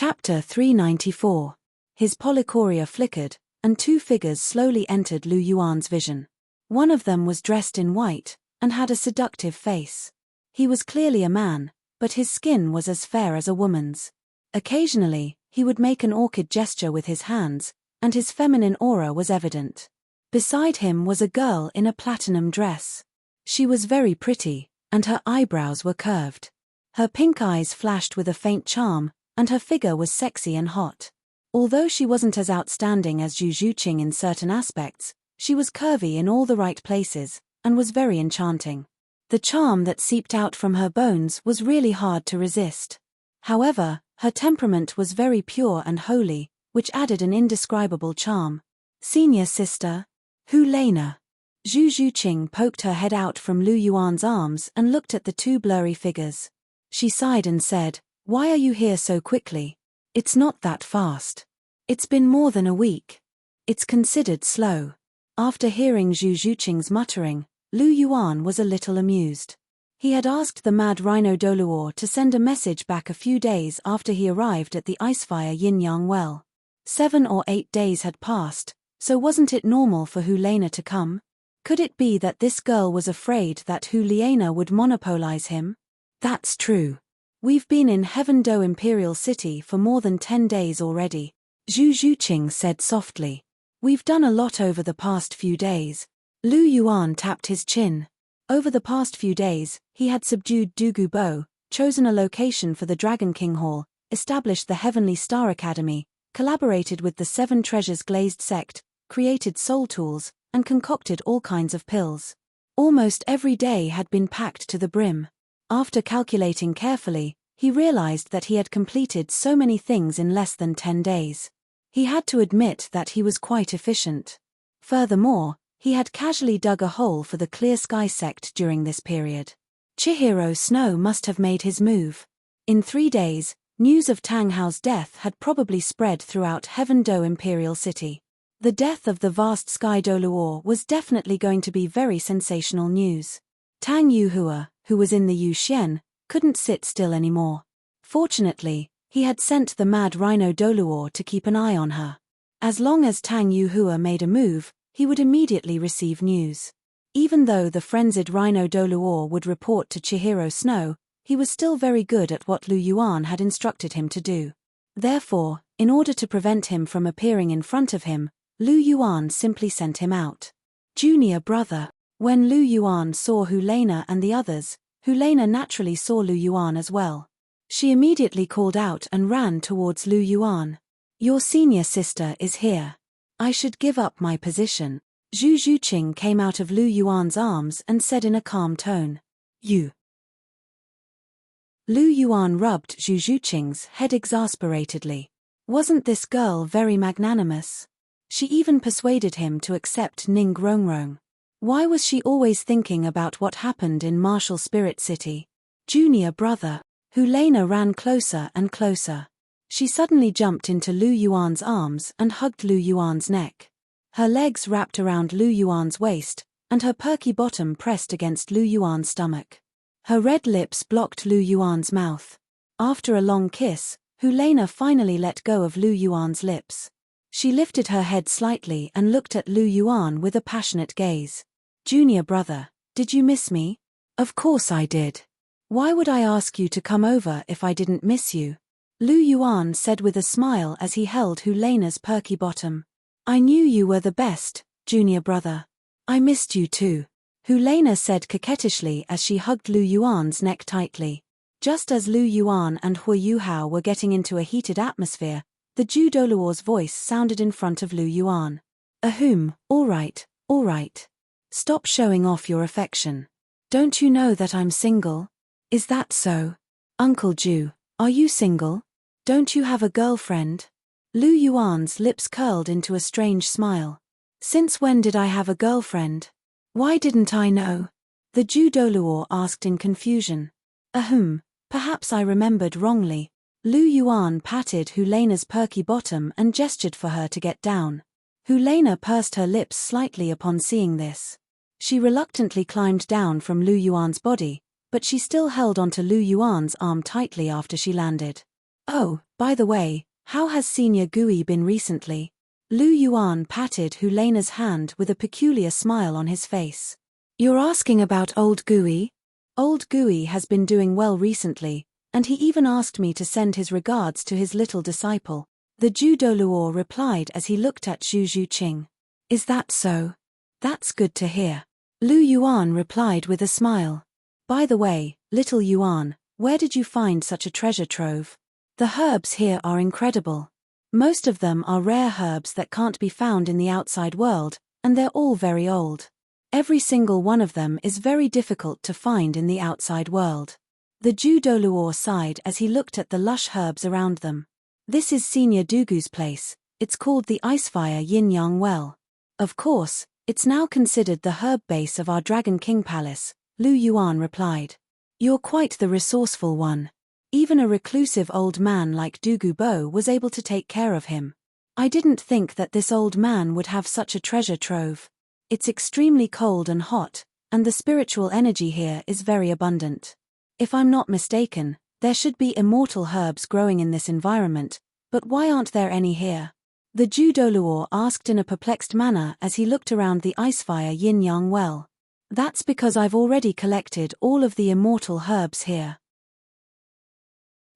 Chapter 394. His polychoria flickered, and two figures slowly entered Lu Yuan's vision. One of them was dressed in white, and had a seductive face. He was clearly a man, but his skin was as fair as a woman's. Occasionally, he would make an awkward gesture with his hands, and his feminine aura was evident. Beside him was a girl in a platinum dress. She was very pretty, and her eyebrows were curved. Her pink eyes flashed with a faint charm, and her figure was sexy and hot. Although she wasn't as outstanding as Zhu Zhuqing in certain aspects, she was curvy in all the right places, and was very enchanting. The charm that seeped out from her bones was really hard to resist. However, her temperament was very pure and holy, which added an indescribable charm. "Senior sister? Hu Lena?" Zhu Zhuqing poked her head out from Lu Yuan's arms and looked at the two blurry figures. She sighed and said, "Why are you here so quickly? It's not that fast. It's been more than a week. It's considered slow." After hearing Zhu Zhuqing's muttering, Lu Yuan was a little amused. He had asked the mad rhino Douluo to send a message back a few days after he arrived at the Icefire Yin-Yang well. 7 or 8 days had passed, so wasn't it normal for Hu Lena to come? Could it be that this girl was afraid that Hu Lena would monopolize him? That's true. We've been in Heaven Do Imperial City for more than 10 days already, Zhu Zhuqing said softly. We've done a lot over the past few days. Lu Yuan tapped his chin. Over the past few days, he had subdued Dugu Bo, chosen a location for the Dragon King Hall, established the Heavenly Star Academy, collaborated with the Seven Treasures Glazed Sect, created soul tools, and concocted all kinds of pills. Almost every day had been packed to the brim. After calculating carefully, he realized that he had completed so many things in less than 10 days. He had to admit that he was quite efficient. Furthermore, he had casually dug a hole for the Clear Sky sect during this period. Chihiro Snow must have made his move. In 3 days, news of Tang Hao's death had probably spread throughout Heaven Do Imperial City. The death of the vast Sky Douluo was definitely going to be very sensational news. Tang Yuhua, who was in the Yuxian, couldn't sit still anymore. Fortunately, he had sent the mad rhino Douluo to keep an eye on her. As long as Tang Yuhua made a move, he would immediately receive news. Even though the frenzied rhino Douluo would report to Chihiro Snow, he was still very good at what Lu Yuan had instructed him to do. Therefore, in order to prevent him from appearing in front of him, Lu Yuan simply sent him out. Junior brother. When Lu Yuan saw Hu Lena and the others, Hu Lena naturally saw Lu Yuan as well. She immediately called out and ran towards Lu Yuan. "Your senior sister is here. I should give up my position." Zhu Zhuqing came out of Lu Yuan's arms and said in a calm tone, "You." Lu Yuan rubbed Zhu Zhuqing's head exasperatedly. Wasn't this girl very magnanimous? She even persuaded him to accept Ning Rongrong. Why was she always thinking about what happened in Martial Spirit City? Junior brother. Hu Lena ran closer and closer. She suddenly jumped into Lu Yuan's arms and hugged Lu Yuan's neck. Her legs wrapped around Lu Yuan's waist, and her perky bottom pressed against Lu Yuan's stomach. Her red lips blocked Lu Yuan's mouth. After a long kiss, Hu Lena finally let go of Lu Yuan's lips. She lifted her head slightly and looked at Lu Yuan with a passionate gaze. "Junior brother, did you miss me?" "Of course I did. Why would I ask you to come over if I didn't miss you?" Lu Yuan said with a smile as he held Hu Lena's perky bottom. "I knew you were the best, junior brother. I missed you too," Hu Lena said coquettishly as she hugged Lu Yuan's neck tightly. Just as Lu Yuan and Hui Yuhao were getting into a heated atmosphere, the Zhu Douluo's voice sounded in front of Lu Yuan. "Ahem, all right. Stop showing off your affection. Don't you know that I'm single?" "Is that so? Uncle Zhu, are you single? Don't you have a girlfriend?" Lu Yuan's lips curled into a strange smile. "Since when did I have a girlfriend? Why didn't I know?" the Zhu Douluo asked in confusion. "Ahem, perhaps I remembered wrongly." Lu Yuan patted Hu Lena's perky bottom and gestured for her to get down. Hu Lena pursed her lips slightly upon seeing this. She reluctantly climbed down from Lu Yuan's body, but she still held onto Lu Yuan's arm tightly after she landed. Oh, by the way, how has Senior Gui been recently? Lu Yuan patted Hu Lena's hand with a peculiar smile on his face. You're asking about old Gui? Old Gui has been doing well recently, and he even asked me to send his regards to his little disciple. The Jew Douluo replied as he looked at Zhu Zhuqing. Is that so? That's good to hear. Lu Yuan replied with a smile. By the way, little Yuan, where did you find such a treasure trove? The herbs here are incredible. Most of them are rare herbs that can't be found in the outside world, and they're all very old. Every single one of them is very difficult to find in the outside world. The Jew Douluo sighed as he looked at the lush herbs around them. This is Senior Dugu's place. It's called the Icefire Yin-Yang Well. Of course, it's now considered the herb base of our Dragon King Palace, Lu Yuan replied. You're quite the resourceful one. Even a reclusive old man like Dugu Bo was able to take care of him. I didn't think that this old man would have such a treasure trove. It's extremely cold and hot, and the spiritual energy here is very abundant. If I'm not mistaken, there should be immortal herbs growing in this environment, but why aren't there any here? The Jew Douluo asked in a perplexed manner as he looked around the Icefire Yin-Yang Well. That's because I've already collected all of the immortal herbs here.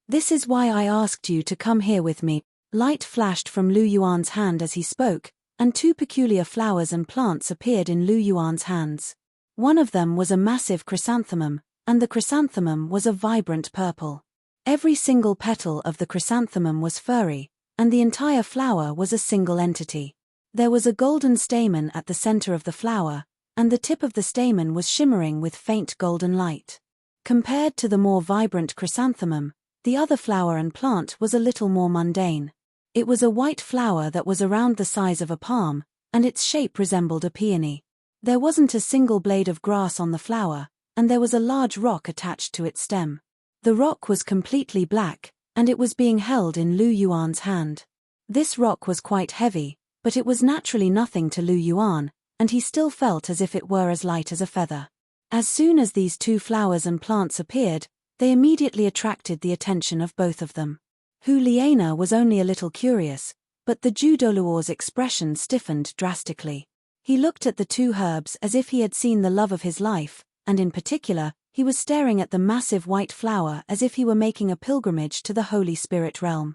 This is why I asked you to come here with me. Light flashed from Lu Yuan's hand as he spoke, and two peculiar flowers and plants appeared in Lu Yuan's hands. One of them was a massive chrysanthemum, and the chrysanthemum was a vibrant purple. Every single petal of the chrysanthemum was furry, and the entire flower was a single entity. There was a golden stamen at the center of the flower, and the tip of the stamen was shimmering with faint golden light. Compared to the more vibrant chrysanthemum, the other flower and plant was a little more mundane. It was a white flower that was around the size of a palm, and its shape resembled a peony. There wasn't a single blade of grass on the flower, and there was a large rock attached to its stem. The rock was completely black, and it was being held in Lu Yuan's hand. This rock was quite heavy, but it was naturally nothing to Lu Yuan, and he still felt as if it were as light as a feather. As soon as these two flowers and plants appeared, they immediately attracted the attention of both of them. Hu Liena was only a little curious, but the Jew Douluo's expression stiffened drastically. He looked at the two herbs as if he had seen the love of his life, and in particular, he was staring at the massive white flower as if he were making a pilgrimage to the Holy Spirit realm.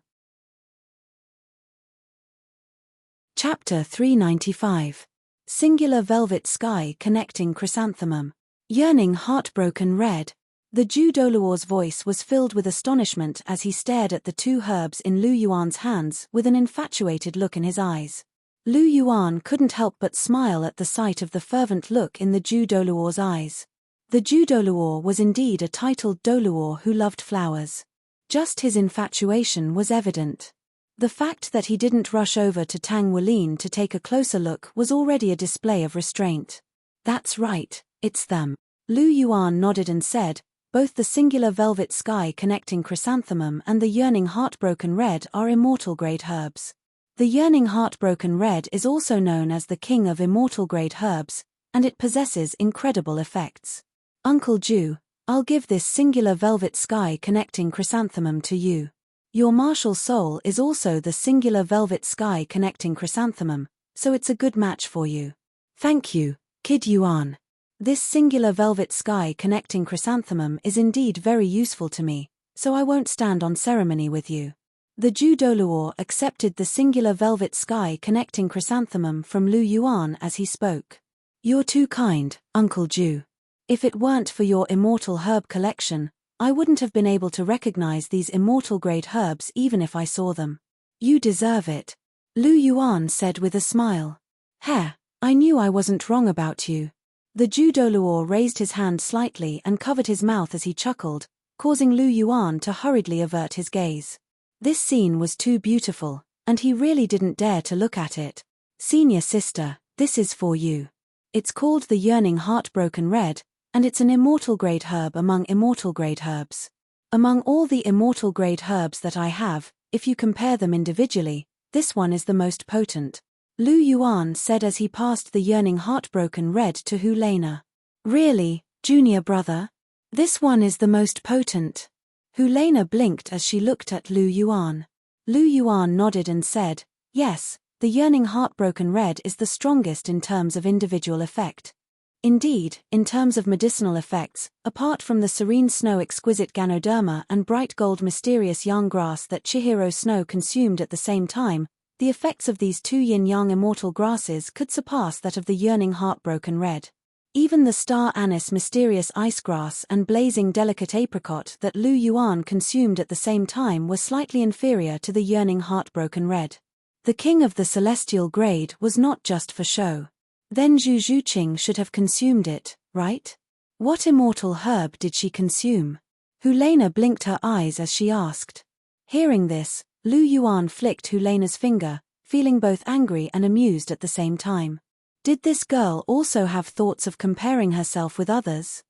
Chapter 395. Singular Velvet Sky Connecting Chrysanthemum. Yearning Heartbroken Red. The Jew Douluo's voice was filled with astonishment as he stared at the two herbs in Lu Yuan's hands with an infatuated look in his eyes. Lu Yuan couldn't help but smile at the sight of the fervent look in the Jew Douluo's eyes. The Jew Douluo was indeed a titled Douluo who loved flowers. Just his infatuation was evident. The fact that he didn't rush over to Tang Wulin to take a closer look was already a display of restraint. That's right, it's them. Lu Yuan nodded and said, both the singular velvet sky connecting chrysanthemum and the yearning heartbroken red are immortal-grade herbs. The yearning heartbroken red is also known as the king of immortal-grade herbs, and it possesses incredible effects. Uncle Jew, I'll give this singular velvet sky connecting chrysanthemum to you. Your martial soul is also the singular velvet sky connecting chrysanthemum, so it's a good match for you. Thank you, Kid Yuan. This singular velvet sky connecting chrysanthemum is indeed very useful to me, so I won't stand on ceremony with you. The Jew Douluo accepted the singular velvet sky connecting chrysanthemum from Lu Yuan as he spoke. You're too kind, Uncle Jew. If it weren't for your immortal herb collection, I wouldn't have been able to recognize these immortal-grade herbs even if I saw them. You deserve it, Lu Yuan said with a smile. Heh, I knew I wasn't wrong about you. The Jew Douluo raised his hand slightly and covered his mouth as he chuckled, causing Lu Yuan to hurriedly avert his gaze. This scene was too beautiful, and he really didn't dare to look at it. Senior sister, this is for you. It's called the yearning heartbroken red, and it's an immortal-grade herb among immortal-grade herbs. Among all the immortal-grade herbs that I have, if you compare them individually, this one is the most potent. Lu Yuan said as he passed the yearning heartbroken red to Hu Lena. Really, junior brother? This one is the most potent? Helena blinked as she looked at Lu Yuan. Lu Yuan nodded and said, "Yes, the yearning heartbroken red is the strongest in terms of individual effect. Indeed, in terms of medicinal effects, apart from the serene snow exquisite Ganoderma and bright gold mysterious yang grass that Chihiro Snow consumed at the same time, the effects of these two yin-yang immortal grasses could surpass that of the yearning heartbroken red. Even the star anise mysterious ice grass and blazing delicate apricot that Lu Yuan consumed at the same time were slightly inferior to the yearning heartbroken red. The king of the celestial grade was not just for show. Then Zhu Zhuqing should have consumed it, right? What immortal herb did she consume? Helena blinked her eyes as she asked. Hearing this, Lu Yuan flicked Helena's finger, feeling both angry and amused at the same time. Did this girl also have thoughts of comparing herself with others?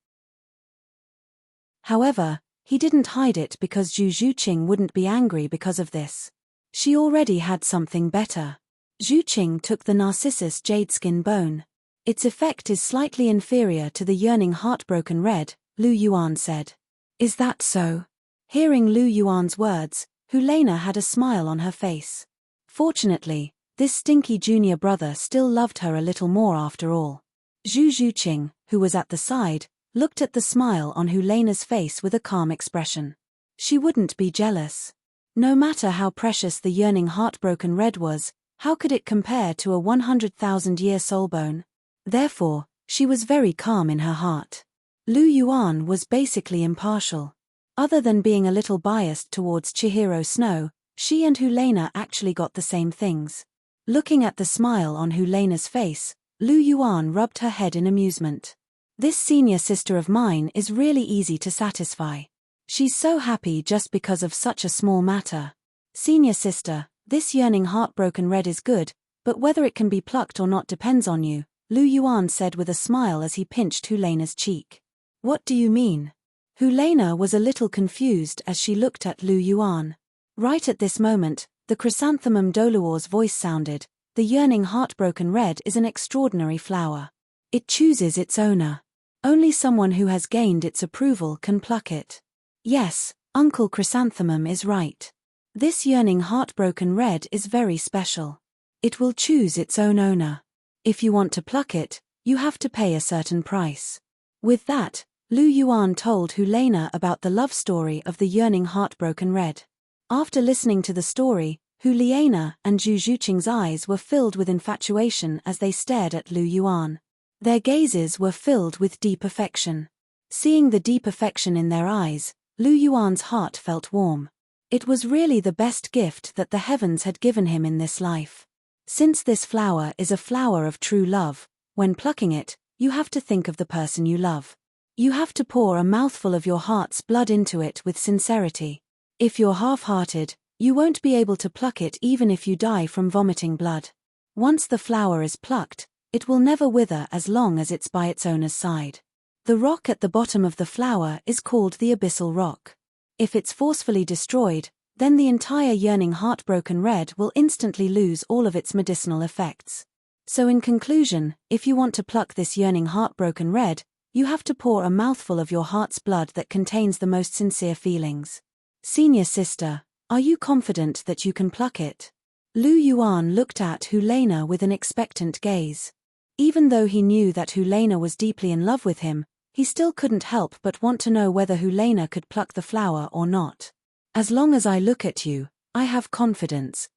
However, he didn't hide it because Zhu Zhuqing wouldn't be angry because of this. She already had something better. Zhuqing took the Narcissus jadeskin bone. Its effect is slightly inferior to the yearning heartbroken red, Lu Yuan said. Is that so? Hearing Lu Yuan's words, Helena had a smile on her face. Fortunately, this stinky junior brother still loved her a little more after all. Zhu Zhuqing, who was at the side, looked at the smile on Helena's face with a calm expression. She wouldn't be jealous. No matter how precious the yearning heartbroken red was, how could it compare to a 100,000-year soulbone? Therefore, she was very calm in her heart. Lu Yuan was basically impartial. Other than being a little biased towards Chihiro Snow, she and Helena actually got the same things. Looking at the smile on Helena's face, Lu Yuan rubbed her head in amusement. This senior sister of mine is really easy to satisfy. She's so happy just because of such a small matter. Senior sister, this yearning heartbroken red is good, but whether it can be plucked or not depends on you, Lu Yuan said with a smile as he pinched Helena's cheek. What do you mean? Helena was a little confused as she looked at Lu Yuan. Right at this moment, the chrysanthemum Douluo's voice sounded. The yearning heartbroken red is an extraordinary flower. It chooses its owner. Only someone who has gained its approval can pluck it. Yes, Uncle Chrysanthemum is right. This yearning heartbroken red is very special. It will choose its own owner. If you want to pluck it, you have to pay a certain price. With that, Lu Yuan told Helena about the love story of the yearning heartbroken red. After listening to the story, Helena and Zhu Zhuqing's eyes were filled with infatuation as they stared at Lu Yuan. Their gazes were filled with deep affection. Seeing the deep affection in their eyes, Lu Yuan's heart felt warm. It was really the best gift that the heavens had given him in this life. Since this flower is a flower of true love, when plucking it, you have to think of the person you love. You have to pour a mouthful of your heart's blood into it with sincerity. If you're half-hearted, you won't be able to pluck it even if you die from vomiting blood. Once the flower is plucked, it will never wither as long as it's by its owner's side. The rock at the bottom of the flower is called the abyssal rock. If it's forcefully destroyed, then the entire yearning heartbroken red will instantly lose all of its medicinal effects. So in conclusion, if you want to pluck this yearning heartbroken red, you have to pour a mouthful of your heart's blood that contains the most sincere feelings. Senior sister, are you confident that you can pluck it? Lu Yuan looked at Helena with an expectant gaze. Even though he knew that Helena was deeply in love with him, he still couldn't help but want to know whether Helena could pluck the flower or not. As long as I look at you, I have confidence.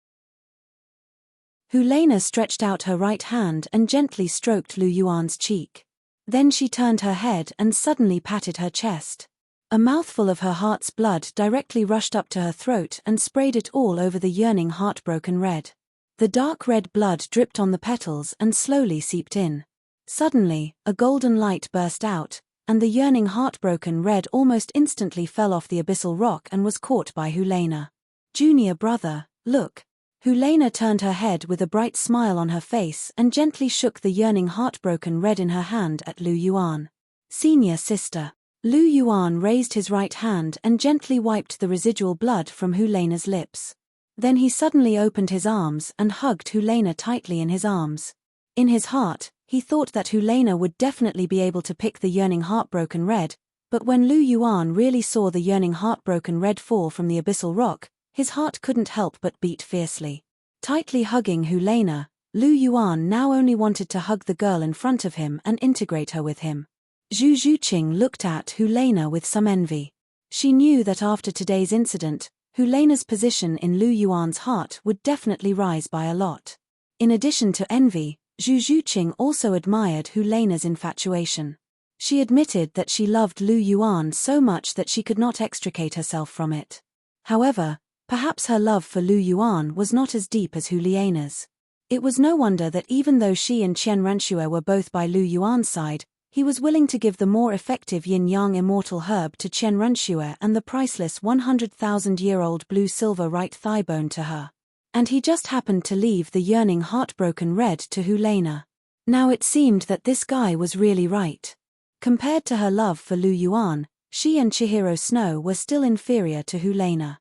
Helena stretched out her right hand and gently stroked Lu Yuan's cheek. Then she turned her head and suddenly patted her chest. A mouthful of her heart's blood directly rushed up to her throat and sprayed it all over the yearning heartbroken red. The dark red blood dripped on the petals and slowly seeped in. Suddenly, a golden light burst out, and the yearning heartbroken red almost instantly fell off the abyssal rock and was caught by Helena. Junior brother, look. Helena turned her head with a bright smile on her face and gently shook the yearning heartbroken red in her hand at Lu Yuan. Senior sister. Lu Yuan raised his right hand and gently wiped the residual blood from Helena's lips. Then he suddenly opened his arms and hugged Helena tightly in his arms. In his heart, he thought that Helena would definitely be able to pick the yearning heartbroken red, But when Lu Yuan really saw the yearning heartbroken red fall from the abyssal rock, his heart couldn't help but beat fiercely. Tightly hugging Helena, Lu Yuan now only wanted to hug the girl in front of him and integrate her with him. Zhu Zhuqing looked at Helena with some envy. She knew that after today's incident, Helena's position in Lu Yuan's heart would definitely rise by a lot. In addition to envy, Zhu Zhuqing also admired Helena's infatuation. She admitted that she loved Lu Yuan so much that she could not extricate herself from it. However, perhaps her love for Lu Yuan was not as deep as Helena's. It was no wonder that even though she and Qian Renxue were both by Lu Yuan's side, he was willing to give the more effective yin-yang immortal herb to Qian Renxue and the priceless 100,000-year-old blue-silver right thigh bone to her. And he just happened to leave the yearning heartbroken red to Helena. Now it seemed that this guy was really right. Compared to her love for Lu Yuan, she and Chihiro Snow were still inferior to Helena.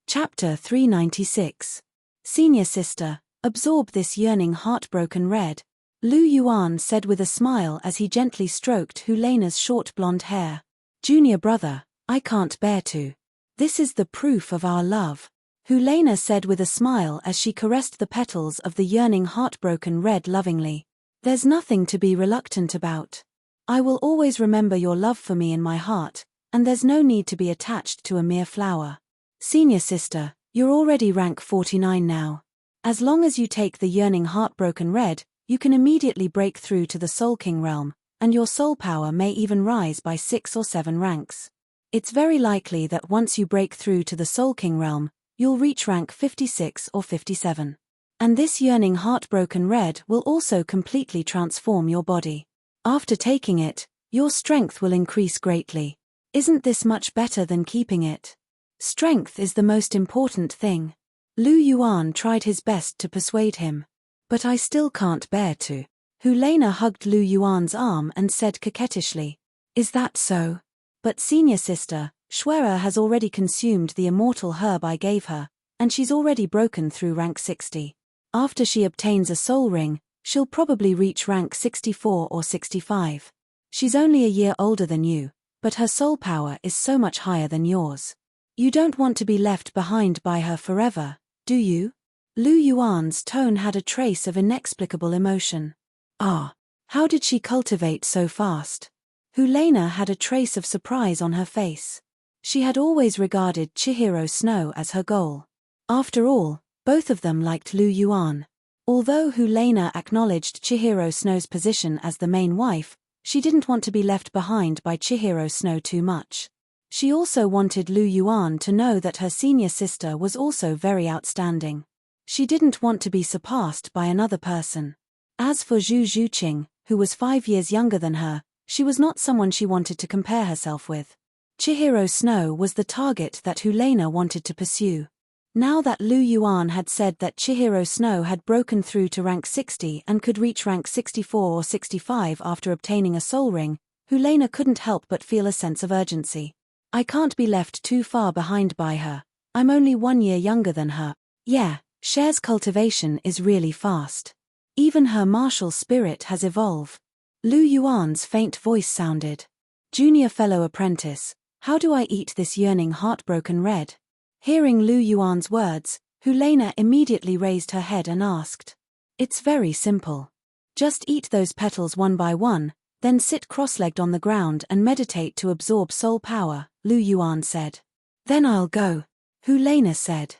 Chapter 396. Senior sister, absorb this yearning heartbroken red, Lu Yuan said with a smile as he gently stroked Helena's short blonde hair. Junior brother, I can't bear to. This is the proof of our love, Helena said with a smile as she caressed the petals of the yearning heartbroken red lovingly. There's nothing to be reluctant about. I will always remember your love for me in my heart, and there's no need to be attached to a mere flower. Senior sister, you're already rank 49 now. As long as you take the yearning heartbroken red, you can immediately break through to the Soul King realm, and your soul power may even rise by 6 or 7 ranks. It's very likely that once you break through to the Soul King realm, you'll reach rank 56 or 57. And this yearning heartbroken red will also completely transform your body. After taking it, your strength will increase greatly. Isn't this much better than keeping it? Strength is the most important thing. Lu Yuan tried his best to persuade him. But I still can't bear to. Helena hugged Lu Yuan's arm and said coquettishly. Is that so? But senior sister, Schwerer has already consumed the immortal herb I gave her, and she's already broken through rank 60. After she obtains a soul ring, she'll probably reach rank 64 or 65. She's only a year older than you, but her soul power is so much higher than yours. You don't want to be left behind by her forever, do you? Lu Yuan's tone had a trace of inexplicable emotion. Ah, how did she cultivate so fast? Helena had a trace of surprise on her face. She had always regarded Chihiro Snow as her goal. After all, both of them liked Lu Yuan. Although Helena acknowledged Chihiro Snow's position as the main wife, she didn't want to be left behind by Chihiro Snow too much. She also wanted Lu Yuan to know that her senior sister was also very outstanding. She didn't want to be surpassed by another person. As for Zhu Zhuqing, who was 5 years younger than her, she was not someone she wanted to compare herself with. Chihiro Snow was the target that Helena wanted to pursue. Now that Lu Yuan had said that Chihiro Snow had broken through to rank 60 and could reach rank 64 or 65 after obtaining a soul ring, Helena couldn't help but feel a sense of urgency. I can't be left too far behind by her. I'm only 1 year younger than her. Yeah, Cher's cultivation is really fast. Even her martial spirit has evolved. Lu Yuan's faint voice sounded. Junior fellow apprentice, how do I eat this yearning heartbroken red? Hearing Lu Yuan's words, Helena immediately raised her head and asked. It's very simple. Just eat those petals one by one, then sit cross-legged on the ground and meditate to absorb soul power, Lu Yuan said. Then I'll go, Helena said.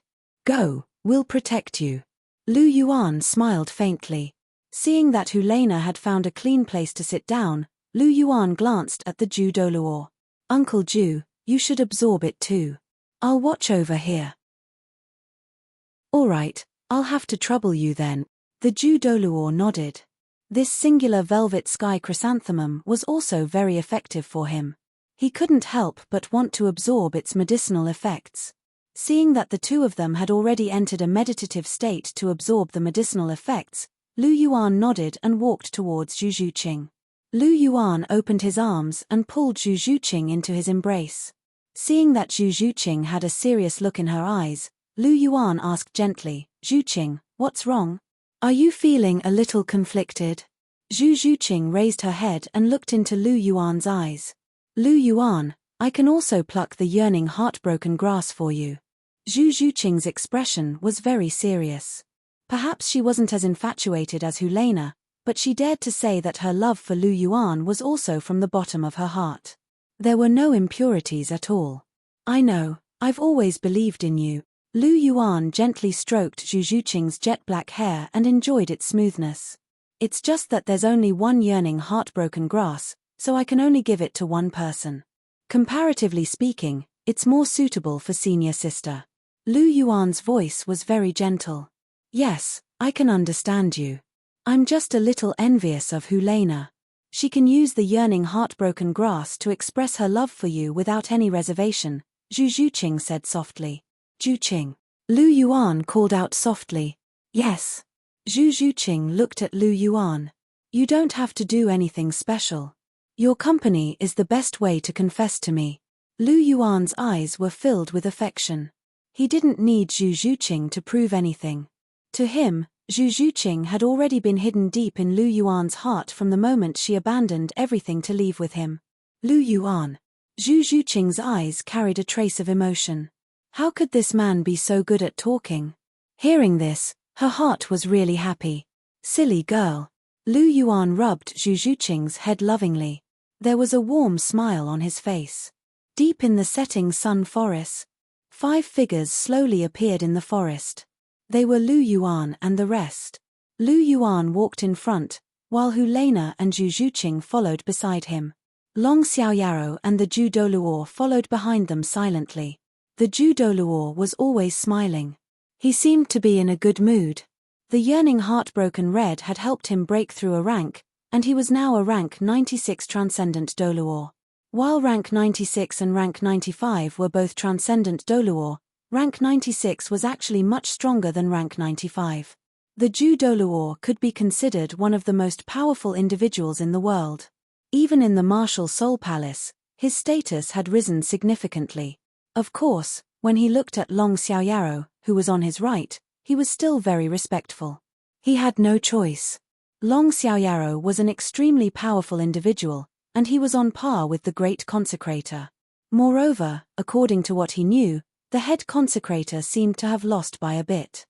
Go, we'll protect you. Lu Yuan smiled faintly. Seeing that Helena had found a clean place to sit down, Lu Yuan glanced at the Ju Douluo. Uncle Ju, you should absorb it too. I'll watch over here. All right, I'll have to trouble you then. The Ju Douluo nodded. This singular velvet sky chrysanthemum was also very effective for him. He couldn't help but want to absorb its medicinal effects. Seeing that the two of them had already entered a meditative state to absorb the medicinal effects, Lu Yuan nodded and walked towards Zhu Zhuqing. Lu Yuan opened his arms and pulled Zhu Zhuqing into his embrace. Seeing that Zhu Zhuqing had a serious look in her eyes, Lu Yuan asked gently, Zhuqing, what's wrong? Are you feeling a little conflicted? Zhu Zhuqing raised her head and looked into Lu Yuan's eyes. Lu Yuan, I can also pluck the yearning heartbroken grass for you. Zhu Zhuqing's expression was very serious. Perhaps she wasn't as infatuated as Helena, but she dared to say that her love for Lu Yuan was also from the bottom of her heart. There were no impurities at all. I know, I've always believed in you. Lu Yuan gently stroked Zhu Zhuqing's jet-black hair and enjoyed its smoothness. It's just that there's only one yearning heartbroken grass, so I can only give it to one person. Comparatively speaking, it's more suitable for senior sister. Lu Yuan's voice was very gentle. Yes, I can understand you. I'm just a little envious of Helena. She can use the yearning heartbroken grass to express her love for you without any reservation, Zhu Zhuqing said softly. Zhuqing. Lu Yuan called out softly. Yes. Zhu Zhuqing looked at Lu Yuan. You don't have to do anything special. Your company is the best way to confess to me. Lu Yuan's eyes were filled with affection. He didn't need Zhu Zhuqing to prove anything. To him, Zhu Zhuqing had already been hidden deep in Lu Yuan's heart from the moment she abandoned everything to leave with him. Lu Yuan. Zhu Zhuqing's eyes carried a trace of emotion. How could this man be so good at talking? Hearing this, her heart was really happy. Silly girl. Lu Yuan rubbed Zhu Zhuqing's head lovingly. There was a warm smile on his face. Deep in the setting sun forest, 5 figures slowly appeared in the forest. They were Lu Yuan and the rest. Lu Yuan walked in front, while Helena and Zhu Zhuqing followed beside him. Long Xiaoyaro and the Ju Douluo followed behind them silently. The Ju Douluo was always smiling. He seemed to be in a good mood. The yearning heartbroken red had helped him break through a rank, and he was now a rank 96 transcendent Douluo. While rank 96 and rank 95 were both transcendent Douluo, rank 96 was actually much stronger than rank 95. The Ju Douluo could be considered one of the most powerful individuals in the world. Even in the martial Soul Palace, his status had risen significantly. Of course, when he looked at Long Xiaoyaro, who was on his right, he was still very respectful. He had no choice. Long Xiaoyaro was an extremely powerful individual, and he was on par with the great consecrator. Moreover, according to what he knew, the head consecrator seemed to have lost by a bit.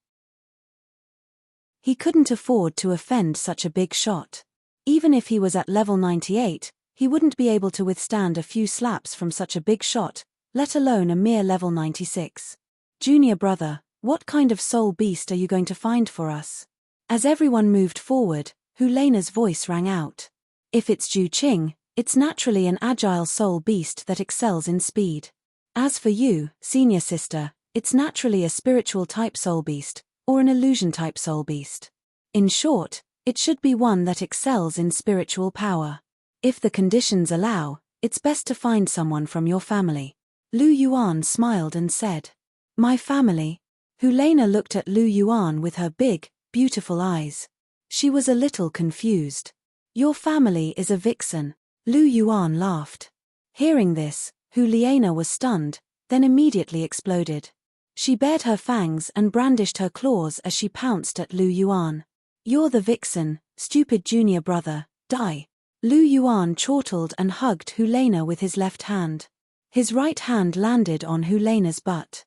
He couldn't afford to offend such a big shot. Even if he was at level 98, he wouldn't be able to withstand a few slaps from such a big shot, let alone a mere level 96. Junior brother, what kind of soul beast are you going to find for us? As everyone moved forward, Helena's voice rang out. If it's Zhuqing, it's naturally an agile soul beast that excels in speed. As for you, senior sister, it's naturally a spiritual type soul beast, or an illusion type soul beast. In short, it should be one that excels in spiritual power. If the conditions allow, it's best to find someone from your family. Lu Yuan smiled and said. My family? Helena looked at Lu Yuan with her big, beautiful eyes. She was a little confused. Your family is a vixen. Lu Yuan laughed. Hearing this, Helena was stunned, then immediately exploded. She bared her fangs and brandished her claws as she pounced at Lu Yuan. You're the vixen, stupid junior brother, die. Lu Yuan chortled and hugged Helena with his left hand. His right hand landed on Helena's butt.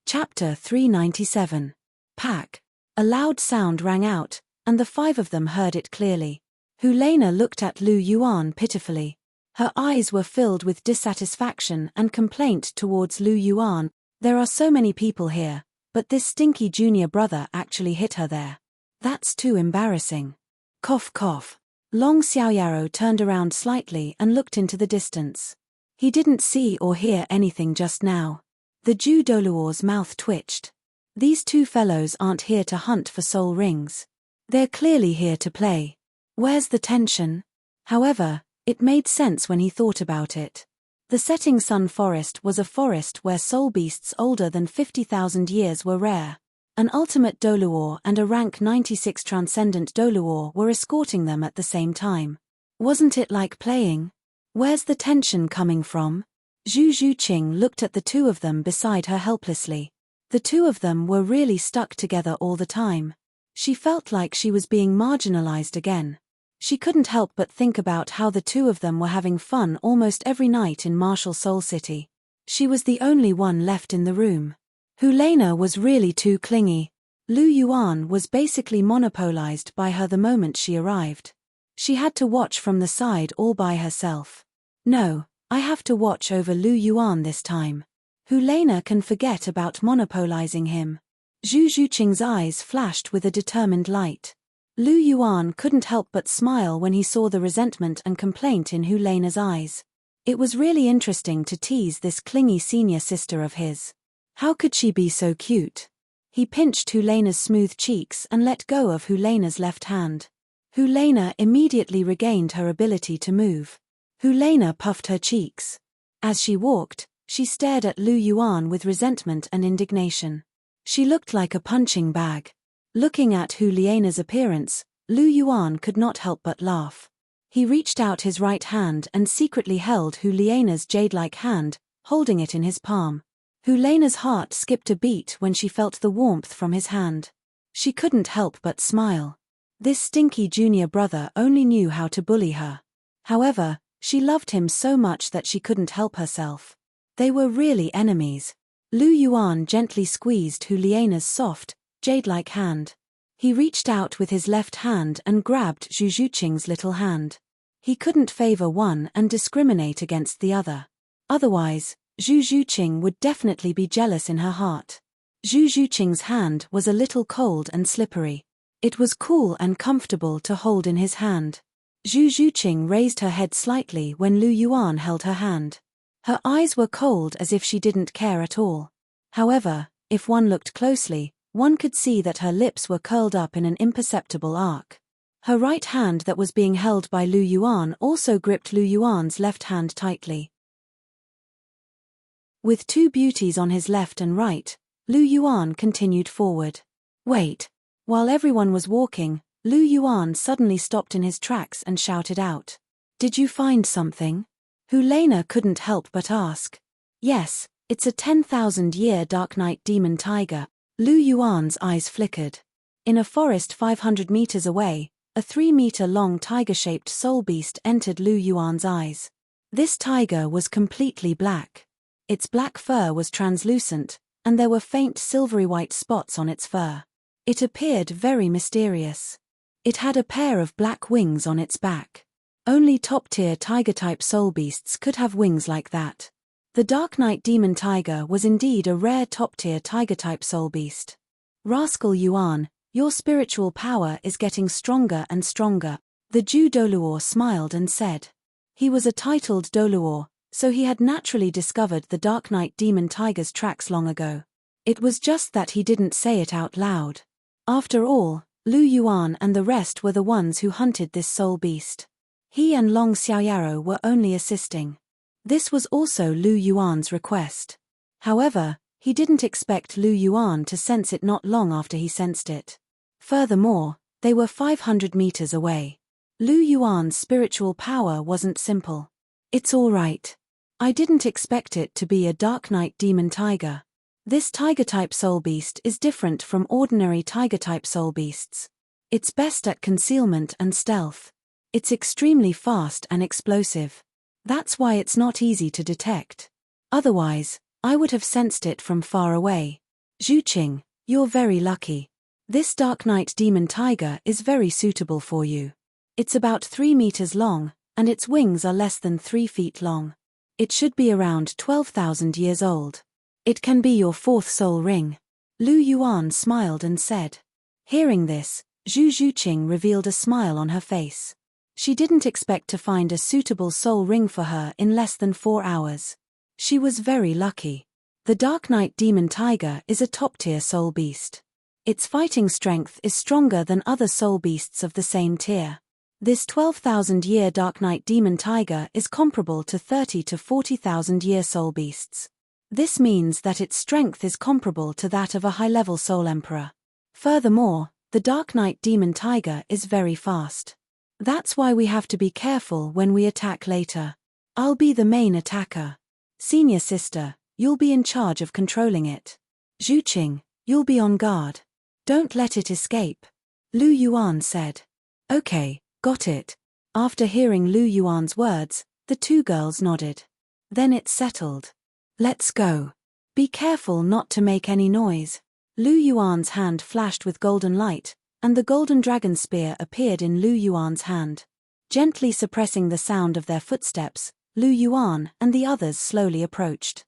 Chapter 397. Pack. A loud sound rang out, and the 5 of them heard it clearly. Helena looked at Lu Yuan pitifully. Her eyes were filled with dissatisfaction and complaint towards Lu Yuan. There are so many people here, but this stinky junior brother actually hit her there. That's too embarrassing. Cough cough. Long Xiaoyaro turned around slightly and looked into the distance. He didn't see or hear anything just now. The Ju Douluo's mouth twitched. These 2 fellows aren't here to hunt for soul rings. They're clearly here to play. Where's the tension? However, it made sense when he thought about it. The setting sun forest was a forest where soul beasts older than 50,000 years were rare. An ultimate Douluo and a rank 96 transcendent Douluo were escorting them at the same time. Wasn't it like playing? Where's the tension coming from? Zhu Zhuqing looked at the 2 of them beside her helplessly. The 2 of them were really stuck together all the time. She felt like she was being marginalized again. She couldn't help but think about how the two of them were having fun almost every night in Martial Soul City. She was the only one left in the room. Helena was really too clingy. Lu Yuan was basically monopolized by her the moment she arrived. She had to watch from the side all by herself. No, I have to watch over Lu Yuan this time. Helena can forget about monopolizing him. Zhu Zhuqing's eyes flashed with a determined light. Lu Yuan couldn't help but smile when he saw the resentment and complaint in Helena's eyes. It was really interesting to tease this clingy senior sister of his. How could she be so cute? He pinched Helena's smooth cheeks and let go of Helena's left hand. Helena immediately regained her ability to move. Helena puffed her cheeks. As she walked, she stared at Lu Yuan with resentment and indignation. She looked like a punching bag. Looking at Helena's appearance, Lu Yuan could not help but laugh. He reached out his right hand and secretly held Helena's jade-like hand, holding it in his palm. Helena's heart skipped a beat when she felt the warmth from his hand. She couldn't help but smile. This stinky junior brother only knew how to bully her. However, she loved him so much that she couldn't help herself. They were really enemies. Lu Yuan gently squeezed Helena's soft, jade-like hand. He reached out with his left hand and grabbed Zhu Zhuqing's little hand. He couldn't favor one and discriminate against the other. Otherwise, Zhu Zhuqing would definitely be jealous in her heart. Zhu Zhuqing's hand was a little cold and slippery. It was cool and comfortable to hold in his hand. Zhu Zhuqing raised her head slightly when Lu Yuan held her hand. Her eyes were cold as if she didn't care at all. However, if one looked closely, one could see that her lips were curled up in an imperceptible arc. Her right hand that was being held by Lu Yuan also gripped Lu Yuan's left hand tightly. With two beauties on his left and right, Lu Yuan continued forward. Wait. While everyone was walking, Lu Yuan suddenly stopped in his tracks and shouted out. Did you find something? Helena couldn't help but ask. Yes, it's a 10,000-year Dark Night demon tiger. Lu Yuan's eyes flickered. In a forest 500 meters away, a 3-meter-long tiger-shaped soul beast entered Lu Yuan's eyes. This tiger was completely black. Its black fur was translucent, and there were faint silvery-white spots on its fur. It appeared very mysterious. It had a pair of black wings on its back. Only top-tier tiger-type soul beasts could have wings like that. The Dark Night demon tiger was indeed a rare top-tier tiger-type soul beast. Rascal Yuan, your spiritual power is getting stronger and stronger, the Jew Douluo smiled and said. He was a titled Douluo, so he had naturally discovered the Dark Night demon tiger's tracks long ago. It was just that he didn't say it out loud. After all, Lu Yuan and the rest were the ones who hunted this soul beast. He and Long Xiaoyaro were only assisting. This was also Lu Yuan's request. However, he didn't expect Lu Yuan to sense it not long after he sensed it. Furthermore, they were 500 meters away. Lu Yuan's spiritual power wasn't simple. It's all right. I didn't expect it to be a Dark Night demon tiger. This tiger-type soul beast is different from ordinary tiger-type soul beasts. It's best at concealment and stealth. It's extremely fast and explosive. That's why it's not easy to detect. Otherwise, I would have sensed it from far away. Zhuqing, you're very lucky. This Dark Night demon tiger is very suitable for you. It's about 3 meters long, and its wings are less than 3 feet long. It should be around 12,000 years old. It can be your 4th soul ring. Lu Yuan smiled and said. Hearing this, Zhu Zhuqing revealed a smile on her face. She didn't expect to find a suitable soul ring for her in less than 4 hours. She was very lucky. The Dark Night demon tiger is a top-tier soul beast. Its fighting strength is stronger than other soul beasts of the same tier. This 12,000-year Dark Night demon tiger is comparable to 30 to 40,000-year soul beasts. This means that its strength is comparable to that of a high-level soul emperor. Furthermore, the Dark Night demon tiger is very fast. That's why we have to be careful when we attack later. I'll be the main attacker. Senior sister, you'll be in charge of controlling it. Zhuqing, you'll be on guard. Don't let it escape. Lu Yuan said. Okay, got it. After hearing Lu Yuan's words, the two girls nodded. Then it's settled. Let's go. Be careful not to make any noise. Lu Yuan's hand flashed with golden light, and the golden dragon spear appeared in Lu Yuan's hand. Gently suppressing the sound of their footsteps, Lu Yuan and the others slowly approached.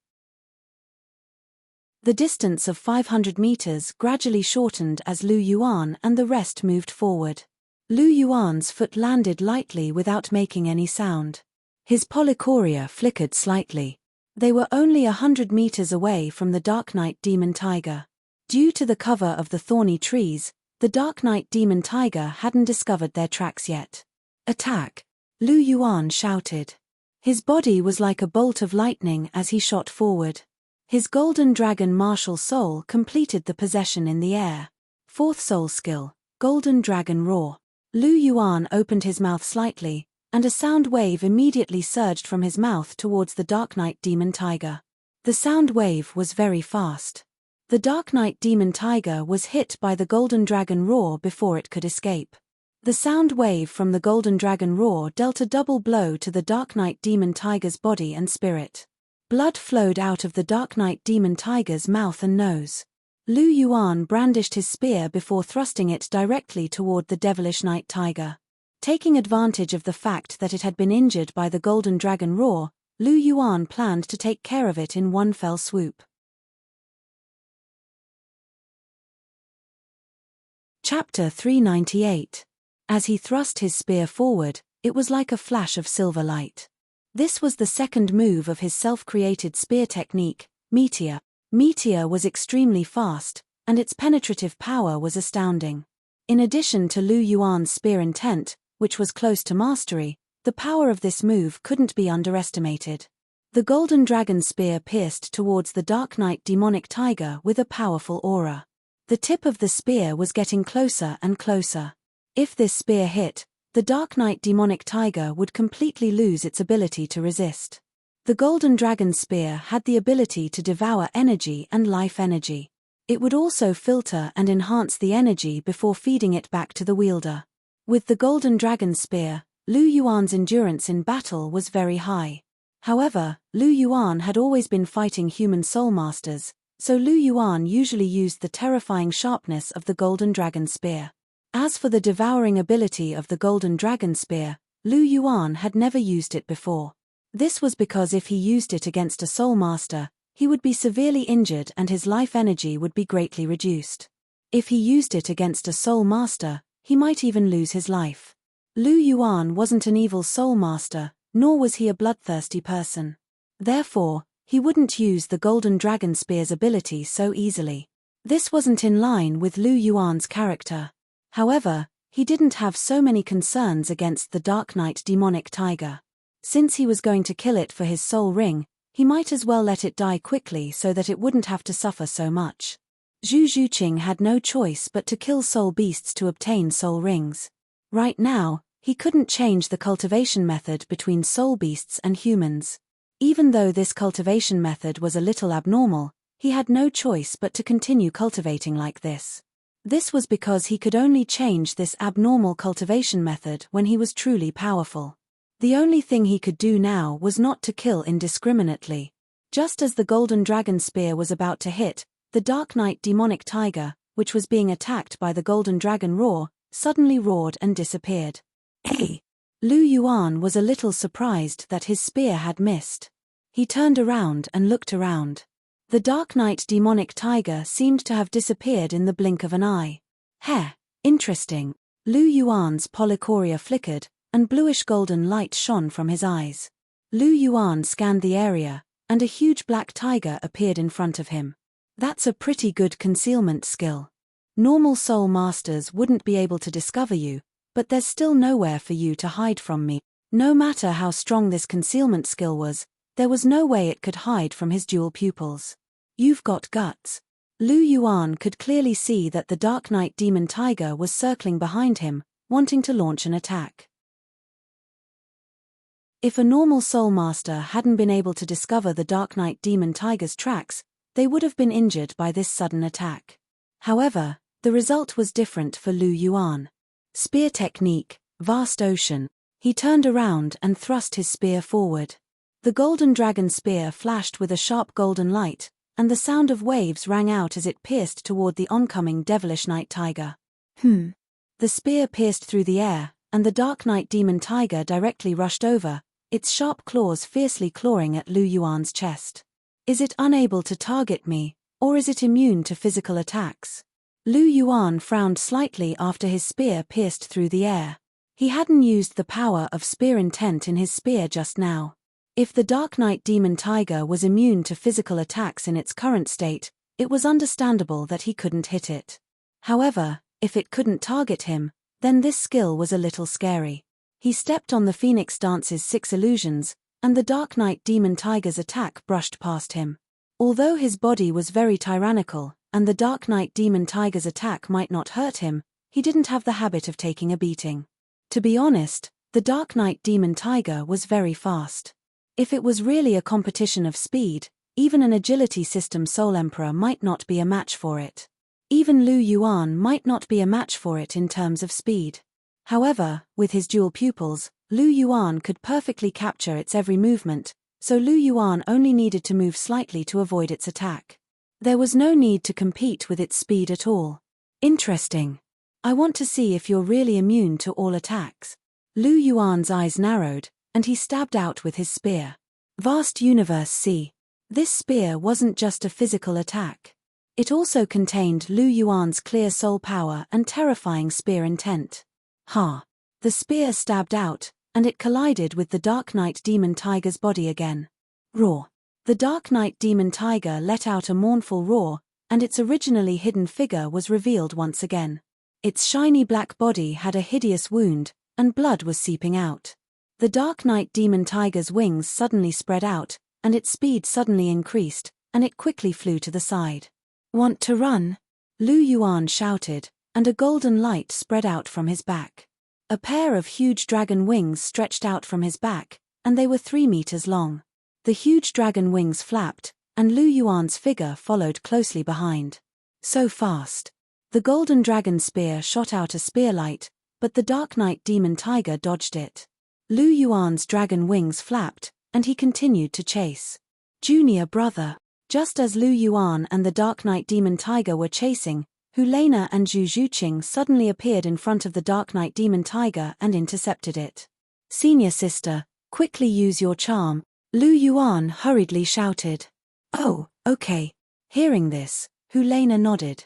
The distance of 500 meters gradually shortened as Lu Yuan and the rest moved forward. Lu Yuan's foot landed lightly without making any sound. His polychoria flickered slightly. They were only 100 meters away from the Dark Knight Demon Tiger. Due to the cover of the thorny trees, the Dark Knight Demon Tiger hadn't discovered their tracks yet. Attack! Lu Yuan shouted. His body was like a bolt of lightning as he shot forward. His golden dragon martial soul completed the possession in the air. Fourth soul skill, Golden Dragon Roar. Lu Yuan opened his mouth slightly, and a sound wave immediately surged from his mouth towards the Dark Knight Demon Tiger. The sound wave was very fast. The Dark Knight Demon Tiger was hit by the Golden Dragon Roar before it could escape. The sound wave from the Golden Dragon Roar dealt a double blow to the Dark Knight Demon Tiger's body and spirit. Blood flowed out of the Dark Knight Demon Tiger's mouth and nose. Lu Yuan brandished his spear before thrusting it directly toward the Devilish Night Tiger. Taking advantage of the fact that it had been injured by the Golden Dragon Roar, Lu Yuan planned to take care of it in one fell swoop. Chapter 398. As he thrust his spear forward, it was like a flash of silver light. This was the second move of his self-created spear technique, Meteor. Meteor was extremely fast, and its penetrative power was astounding. In addition to Lu Yuan's spear intent, which was close to mastery, the power of this move couldn't be underestimated. The Golden Dragon Spear pierced towards the Dark Knight Demonic Tiger with a powerful aura. The tip of the spear was getting closer and closer. If this spear hit, the Dark Knight Demonic Tiger would completely lose its ability to resist. The Golden Dragon Spear had the ability to devour energy and life energy. It would also filter and enhance the energy before feeding it back to the wielder. With the Golden Dragon Spear, Lu Yuan's endurance in battle was very high. However, Lu Yuan had always been fighting human soul masters, so Lu Yuan usually used the terrifying sharpness of the Golden Dragon Spear. As for the devouring ability of the Golden Dragon Spear, Lu Yuan had never used it before. This was because if he used it against a soul master, he would be severely injured and his life energy would be greatly reduced. If he used it against a soul master, he might even lose his life. Lu Yuan wasn't an evil soul master, nor was he a bloodthirsty person. Therefore, he wouldn't use the Golden Dragon Spear's ability so easily. This wasn't in line with Lu Yuan's character. However, he didn't have so many concerns against the Dark Knight Demonic Tiger. Since he was going to kill it for his soul ring, he might as well let it die quickly so that it wouldn't have to suffer so much. Zhu Zhuqing had no choice but to kill soul beasts to obtain soul rings. Right now, he couldn't change the cultivation method between soul beasts and humans. Even though this cultivation method was a little abnormal, he had no choice but to continue cultivating like this. This was because he could only change this abnormal cultivation method when he was truly powerful. The only thing he could do now was not to kill indiscriminately. Just as the Golden Dragon Spear was about to hit, the Dark Knight Demonic Tiger, which was being attacked by the Golden Dragon Roar, suddenly roared and disappeared. Hey! Lu Yuan was a little surprised that his spear had missed. He turned around and looked around. The Dark Knight Demonic Tiger seemed to have disappeared in the blink of an eye. Heh, interesting. Lu Yuan's polychoria flickered, and bluish golden light shone from his eyes. Lu Yuan scanned the area, and a huge black tiger appeared in front of him. That's a pretty good concealment skill. Normal soul masters wouldn't be able to discover you, but there's still nowhere for you to hide from me. No matter how strong this concealment skill was, there was no way it could hide from his dual pupils. You've got guts. Lu Yuan could clearly see that the Dark Knight Demon Tiger was circling behind him, wanting to launch an attack. If a normal soul master hadn't been able to discover the Dark Knight Demon Tiger's tracks, they would have been injured by this sudden attack. However, The result was different for Lu Yuan. Spear technique, vast ocean. He turned around and thrust his spear forward. The golden dragon spear flashed with a sharp golden light, and the sound of waves rang out as it pierced toward the oncoming devilish night tiger. The spear pierced through the air, and the dark night demon tiger directly rushed over, its sharp claws fiercely clawing at Lu Yuan's chest. Is it unable to target me, or is it immune to physical attacks? Lu Yuan frowned slightly after his spear pierced through the air. He hadn't used the power of spear intent in his spear just now. If the dark night demon tiger was immune to physical attacks in its current state, it was understandable that he couldn't hit it. However, if it couldn't target him, then this skill was a little scary. He stepped on the Phoenix Dance's 6 illusions, and the dark night demon tiger's attack brushed past him. Although his body was very tyrannical, and the dark night demon tiger's attack might not hurt him, he didn't have the habit of taking a beating. To be honest, the dark night demon tiger was very fast. If it was really a competition of speed, even an agility system Soul Emperor might not be a match for it. Even Lu Yuan might not be a match for it in terms of speed. However, with his dual pupils, Lu Yuan could perfectly capture its every movement, so Lu Yuan only needed to move slightly to avoid its attack. There was no need to compete with its speed at all. Interesting. I want to see if you're really immune to all attacks. Lu Yuan's eyes narrowed, and he stabbed out with his spear. Vast universe see. This spear wasn't just a physical attack. It also contained Lu Yuan's clear soul power and terrifying spear intent. The spear stabbed out, and it collided with the Dark Night Demon Tiger's body again. Roar. The Dark Night Demon Tiger let out a mournful roar, and its originally hidden figure was revealed once again. Its shiny black body had a hideous wound, and blood was seeping out. The Dark Night Demon Tiger's wings suddenly spread out, and its speed suddenly increased, and it quickly flew to the side. Want to run? Lu Yuan shouted, and a golden light spread out from his back. A pair of huge dragon wings stretched out from his back, and they were 3 meters long. The huge dragon wings flapped, and Lu Yuan's figure followed closely behind. So fast. The golden dragon spear shot out a spearlight, but the Dark Night Demon Tiger dodged it. Lu Yuan's dragon wings flapped, and he continued to chase. Junior brother. Just as Lu Yuan and the Dark Night Demon Tiger were chasing, Hulena and Zhu Zhuqing suddenly appeared in front of the Dark Night Demon Tiger and intercepted it. Senior sister, quickly use your charm, Lu Yuan hurriedly shouted. Oh, okay. Hearing this, Hulena nodded.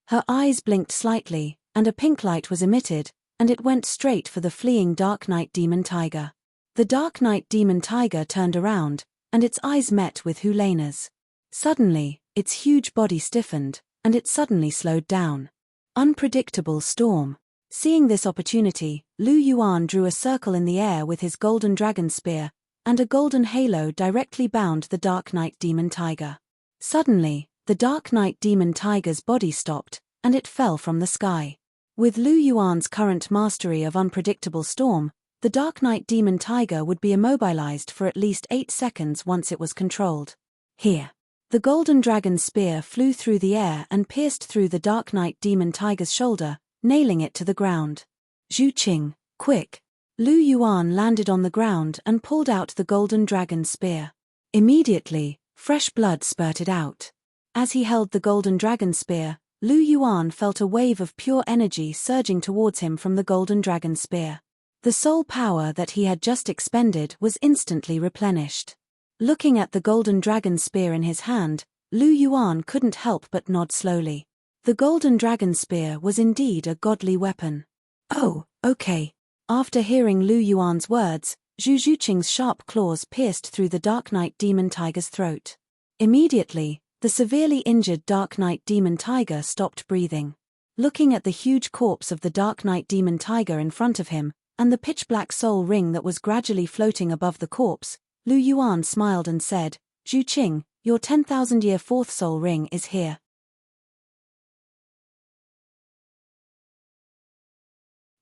Her eyes blinked slightly, and a pink light was emitted, and it went straight for the fleeing Dark Night Demon Tiger. The Dark Night Demon Tiger turned around, and its eyes met with Hulena's. Suddenly, its huge body stiffened, and it suddenly slowed down. Unpredictable storm. Seeing this opportunity, Lu Yuan drew a circle in the air with his golden dragon spear, and a golden halo directly bound the Dark Night Demon Tiger. Suddenly, the Dark Night Demon Tiger's body stopped, and it fell from the sky. With Lu Yuan's current mastery of unpredictable storm, the Dark Night Demon Tiger would be immobilized for at least 8 seconds once it was controlled. Here. The golden dragon spear flew through the air and pierced through the Dark Night Demon Tiger's shoulder, nailing it to the ground. Zhuqing, quick! Lu Yuan landed on the ground and pulled out the golden dragon spear. Immediately, fresh blood spurted out. As he held the golden dragon spear, Lu Yuan felt a wave of pure energy surging towards him from the golden dragon spear. The soul power that he had just expended was instantly replenished. Looking at the golden dragon spear in his hand, Lu Yuan couldn't help but nod slowly. The golden dragon spear was indeed a godly weapon. Oh, okay. After hearing Lu Yuan's words, Zhu Zhuqing's sharp claws pierced through the Dark Night Demon Tiger's throat. Immediately, the severely injured Dark Night Demon Tiger stopped breathing. Looking at the huge corpse of the Dark Night Demon Tiger in front of him, and the pitch-black soul ring that was gradually floating above the corpse, Lu Yuan smiled and said, Zhuqing, your 10,000-year fourth soul ring is here.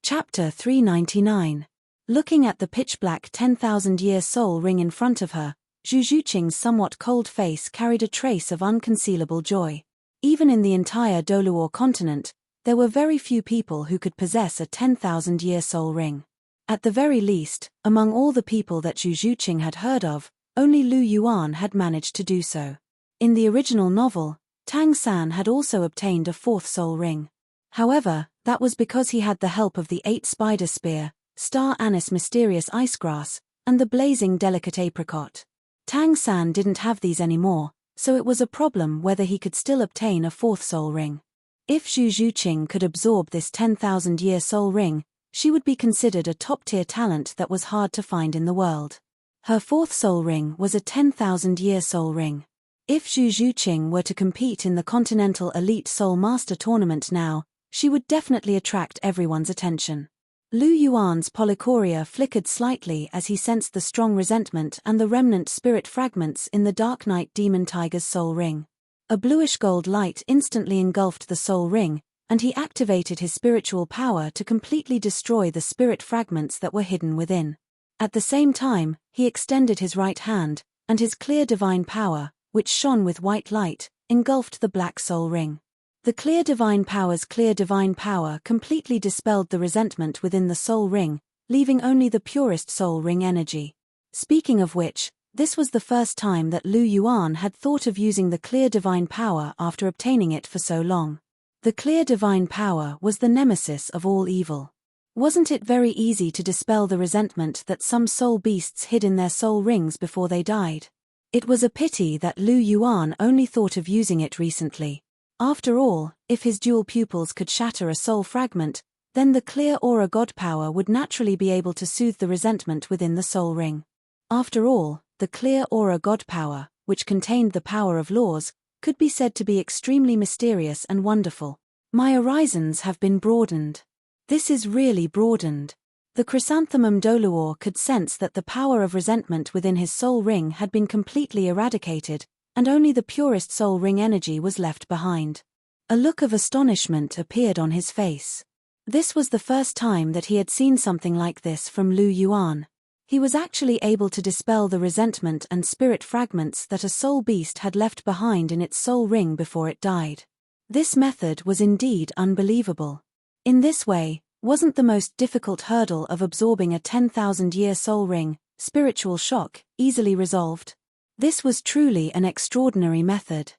Chapter 399. Looking at the pitch-black 10,000-year soul ring in front of her, Zhu Zhuqing's somewhat cold face carried a trace of unconcealable joy. Even in the entire Douluo continent, there were very few people who could possess a 10,000-year soul ring. At the very least, among all the people that Zhu Zhuqing had heard of, only Lu Yuan had managed to do so. In the original novel, Tang San had also obtained a fourth soul ring. However, that was because he had the help of the 8 spider spear, star anise mysterious ice grass, and the blazing delicate apricot. Tang San didn't have these anymore, so it was a problem whether he could still obtain a fourth soul ring. If Zhu Zhuqing could absorb this 10,000-year soul ring, she would be considered a top-tier talent that was hard to find in the world. Her fourth soul ring was a 10,000-year soul ring. If Zhu Zhuqing were to compete in the Continental Elite Soul Master Tournament now, she would definitely attract everyone's attention. Lu Yuan's polychoria flickered slightly as he sensed the strong resentment and the remnant spirit fragments in the Dark Knight Demon Tiger's soul ring. A bluish-gold light instantly engulfed the soul ring, and he activated his spiritual power to completely destroy the spirit fragments that were hidden within. At the same time, he extended his right hand, and his clear divine power, which shone with white light, engulfed the black soul ring. The clear divine power completely dispelled the resentment within the soul ring, leaving only the purest soul ring energy. Speaking of which, this was the first time that Lu Yuan had thought of using the clear divine power after obtaining it for so long. The clear divine power was the nemesis of all evil. Wasn't it very easy to dispel the resentment that some soul beasts hid in their soul rings before they died? It was a pity that Lu Yuan only thought of using it recently. After all, if his dual pupils could shatter a soul fragment, then the clear aura god power would naturally be able to soothe the resentment within the soul ring. After all, the clear aura god power, which contained the power of laws, could be said to be extremely mysterious and wonderful. My horizons have been broadened. This is really broadened. The chrysanthemum Douluo could sense that the power of resentment within his soul ring had been completely eradicated, and only the purest soul ring energy was left behind. A look of astonishment appeared on his face. This was the first time that he had seen something like this from Lu Yuan. He was actually able to dispel the resentment and spirit fragments that a soul beast had left behind in its soul ring before it died. This method was indeed unbelievable. In this way, wasn't the most difficult hurdle of absorbing a 10,000-year soul ring, spiritual shock, easily resolved? This was truly an extraordinary method.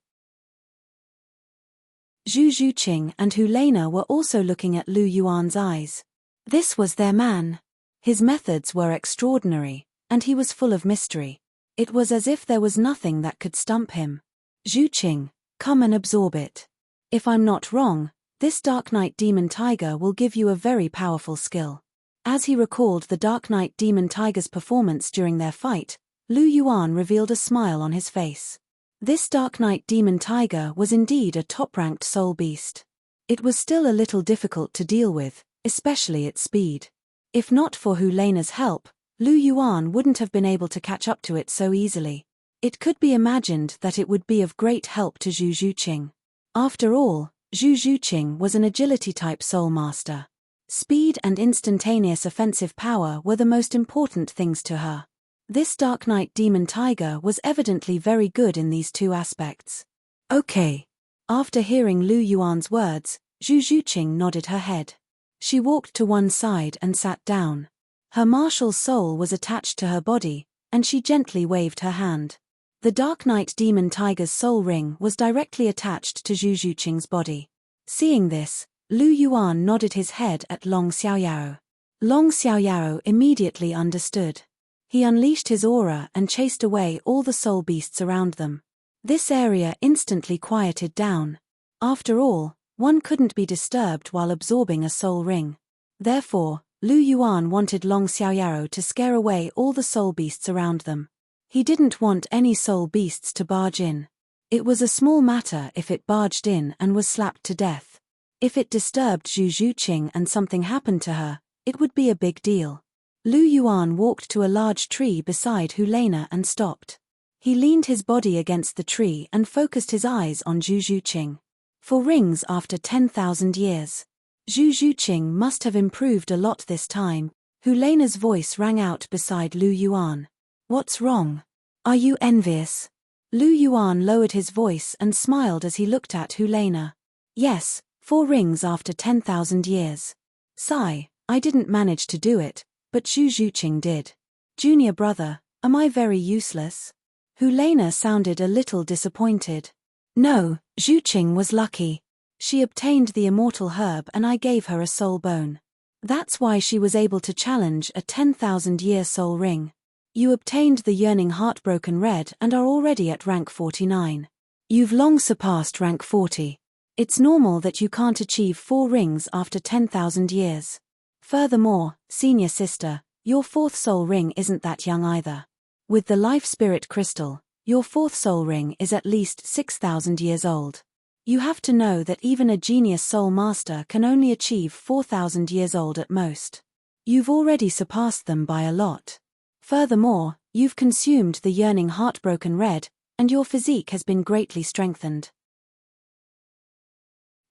Zhu Zhuqing and Helena were also looking at Lu Yuan's eyes. This was their man. His methods were extraordinary, and he was full of mystery. It was as if there was nothing that could stump him. Zhuqing, come and absorb it. If I'm not wrong, this Dark Knight Demon Tiger will give you a very powerful skill. As he recalled the Dark Knight Demon Tiger's performance during their fight, Lu Yuan revealed a smile on his face. This Dark Knight Demon Tiger was indeed a top-ranked soul beast. It was still a little difficult to deal with, especially its speed. If not for Helena's help, Lu Yuan wouldn't have been able to catch up to it so easily. It could be imagined that it would be of great help to Zhu Zhuqing. After all, Zhu Zhuqing was an agility-type soul master. Speed and instantaneous offensive power were the most important things to her. This Dark Knight Demon Tiger was evidently very good in these two aspects. Okay. After hearing Lu Yuan's words, Zhu Zhuqing nodded her head. She walked to one side and sat down. Her martial soul was attached to her body, and she gently waved her hand. The Dark Knight Demon Tiger's soul ring was directly attached to Zhu Zhuqing's body. Seeing this, Lu Yuan nodded his head at Long Xiaoyao. Long Xiaoyao immediately understood. He unleashed his aura and chased away all the soul beasts around them. This area instantly quieted down. After all, one couldn't be disturbed while absorbing a soul ring. Therefore, Lu Yuan wanted Long Xiaoyao to scare away all the soul beasts around them. He didn't want any soul beasts to barge in. It was a small matter if it barged in and was slapped to death. If it disturbed Zhu Zhuqing and something happened to her, it would be a big deal. Lu Yuan walked to a large tree beside Helena and stopped. He leaned his body against the tree and focused his eyes on Zhu Zhuqing. For rings after 10,000 years. Zhu Zhuqing must have improved a lot this time. Helena's voice rang out beside Lu Yuan. What's wrong? Are you envious? Lu Yuan lowered his voice and smiled as he looked at Hulena. Yes, 4 rings after 10,000 years. Sigh, I didn't manage to do it, but Zhu Zhuqing did. Junior brother, am I very useless? Hulena sounded a little disappointed. No, Zhuqing was lucky. She obtained the immortal herb and I gave her a soul bone. That's why she was able to challenge a 10,000-year soul ring. You obtained the yearning heartbroken red and are already at rank 49. You've long surpassed rank 40. It's normal that you can't achieve 4 rings after 10,000 years. Furthermore, senior sister, your 4th soul ring isn't that young either. With the life spirit crystal, your 4th soul ring is at least 6,000 years old. You have to know that even a genius soul master can only achieve 4,000 years old at most. You've already surpassed them by a lot. Furthermore, you've consumed the yearning heartbroken red, and your physique has been greatly strengthened.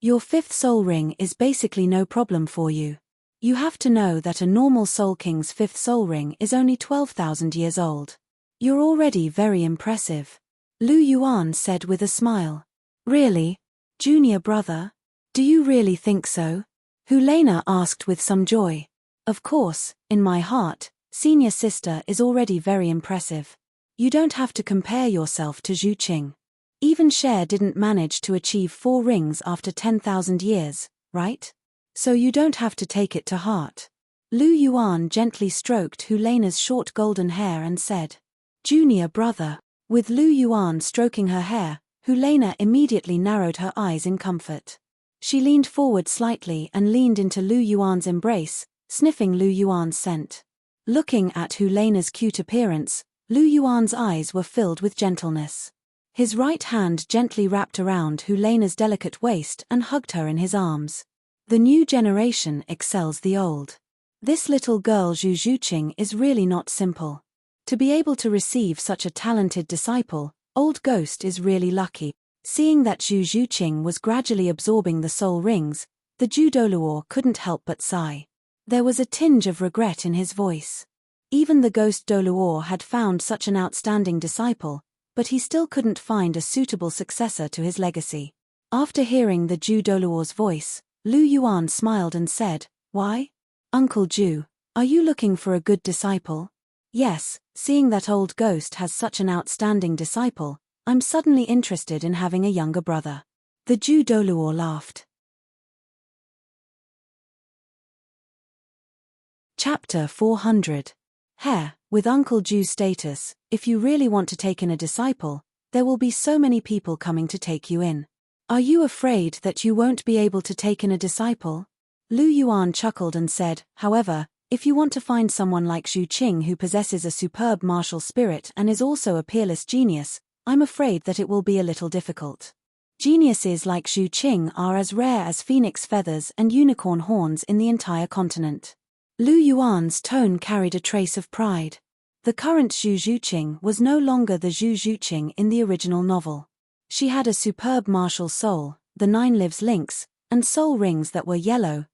Your 5th soul ring is basically no problem for you. You have to know that a normal Soul King's 5th soul ring is only 12,000 years old. You're already very impressive. Lu Yuan said with a smile. Really? Junior brother? Do you really think so? Hulena asked with some joy. Of course, in my heart, senior sister is already very impressive. You don't have to compare yourself to Zhuqing. Even Cher didn't manage to achieve 4 rings after 10,000 years, right? So you don't have to take it to heart. Lu Yuan gently stroked Hulena's short golden hair and said, Junior brother. With Lu Yuan stroking her hair, Hulena immediately narrowed her eyes in comfort. She leaned forward slightly and leaned into Lu Yuan's embrace, sniffing Lu Yuan's scent. Looking at Hulena's cute appearance, Lu Yuan's eyes were filled with gentleness. His right hand gently wrapped around Hulena's delicate waist and hugged her in his arms. The new generation excels the old. This little girl Zhu Zhuqing is really not simple. To be able to receive such a talented disciple, Old Ghost is really lucky. Seeing that Zhu Zhuqing was gradually absorbing the soul rings, the Douluo couldn't help but sigh. There was a tinge of regret in his voice. Even the ghost Douluo had found such an outstanding disciple, but he still couldn't find a suitable successor to his legacy. After hearing the Douluo's voice, Lu Yuan smiled and said, Why? Uncle Zhu, are you looking for a good disciple? Yes, seeing that Old Ghost has such an outstanding disciple, I'm suddenly interested in having a younger brother. The Douluo laughed. Chapter 400. Hair. With Uncle Zhu's status, if you really want to take in a disciple, there will be so many people coming to take you in. Are you afraid that you won't be able to take in a disciple? Lu Yuan chuckled and said, However, if you want to find someone like Zhuqing who possesses a superb martial spirit and is also a peerless genius, I'm afraid that it will be a little difficult. Geniuses like Zhuqing are as rare as phoenix feathers and unicorn horns in the entire continent. Lu Yuan's tone carried a trace of pride. The current Zhu Zhuqing was no longer the Zhu Zhuqing in the original novel. She had a superb martial soul, the 9 lives lynx, and soul rings that were yellow,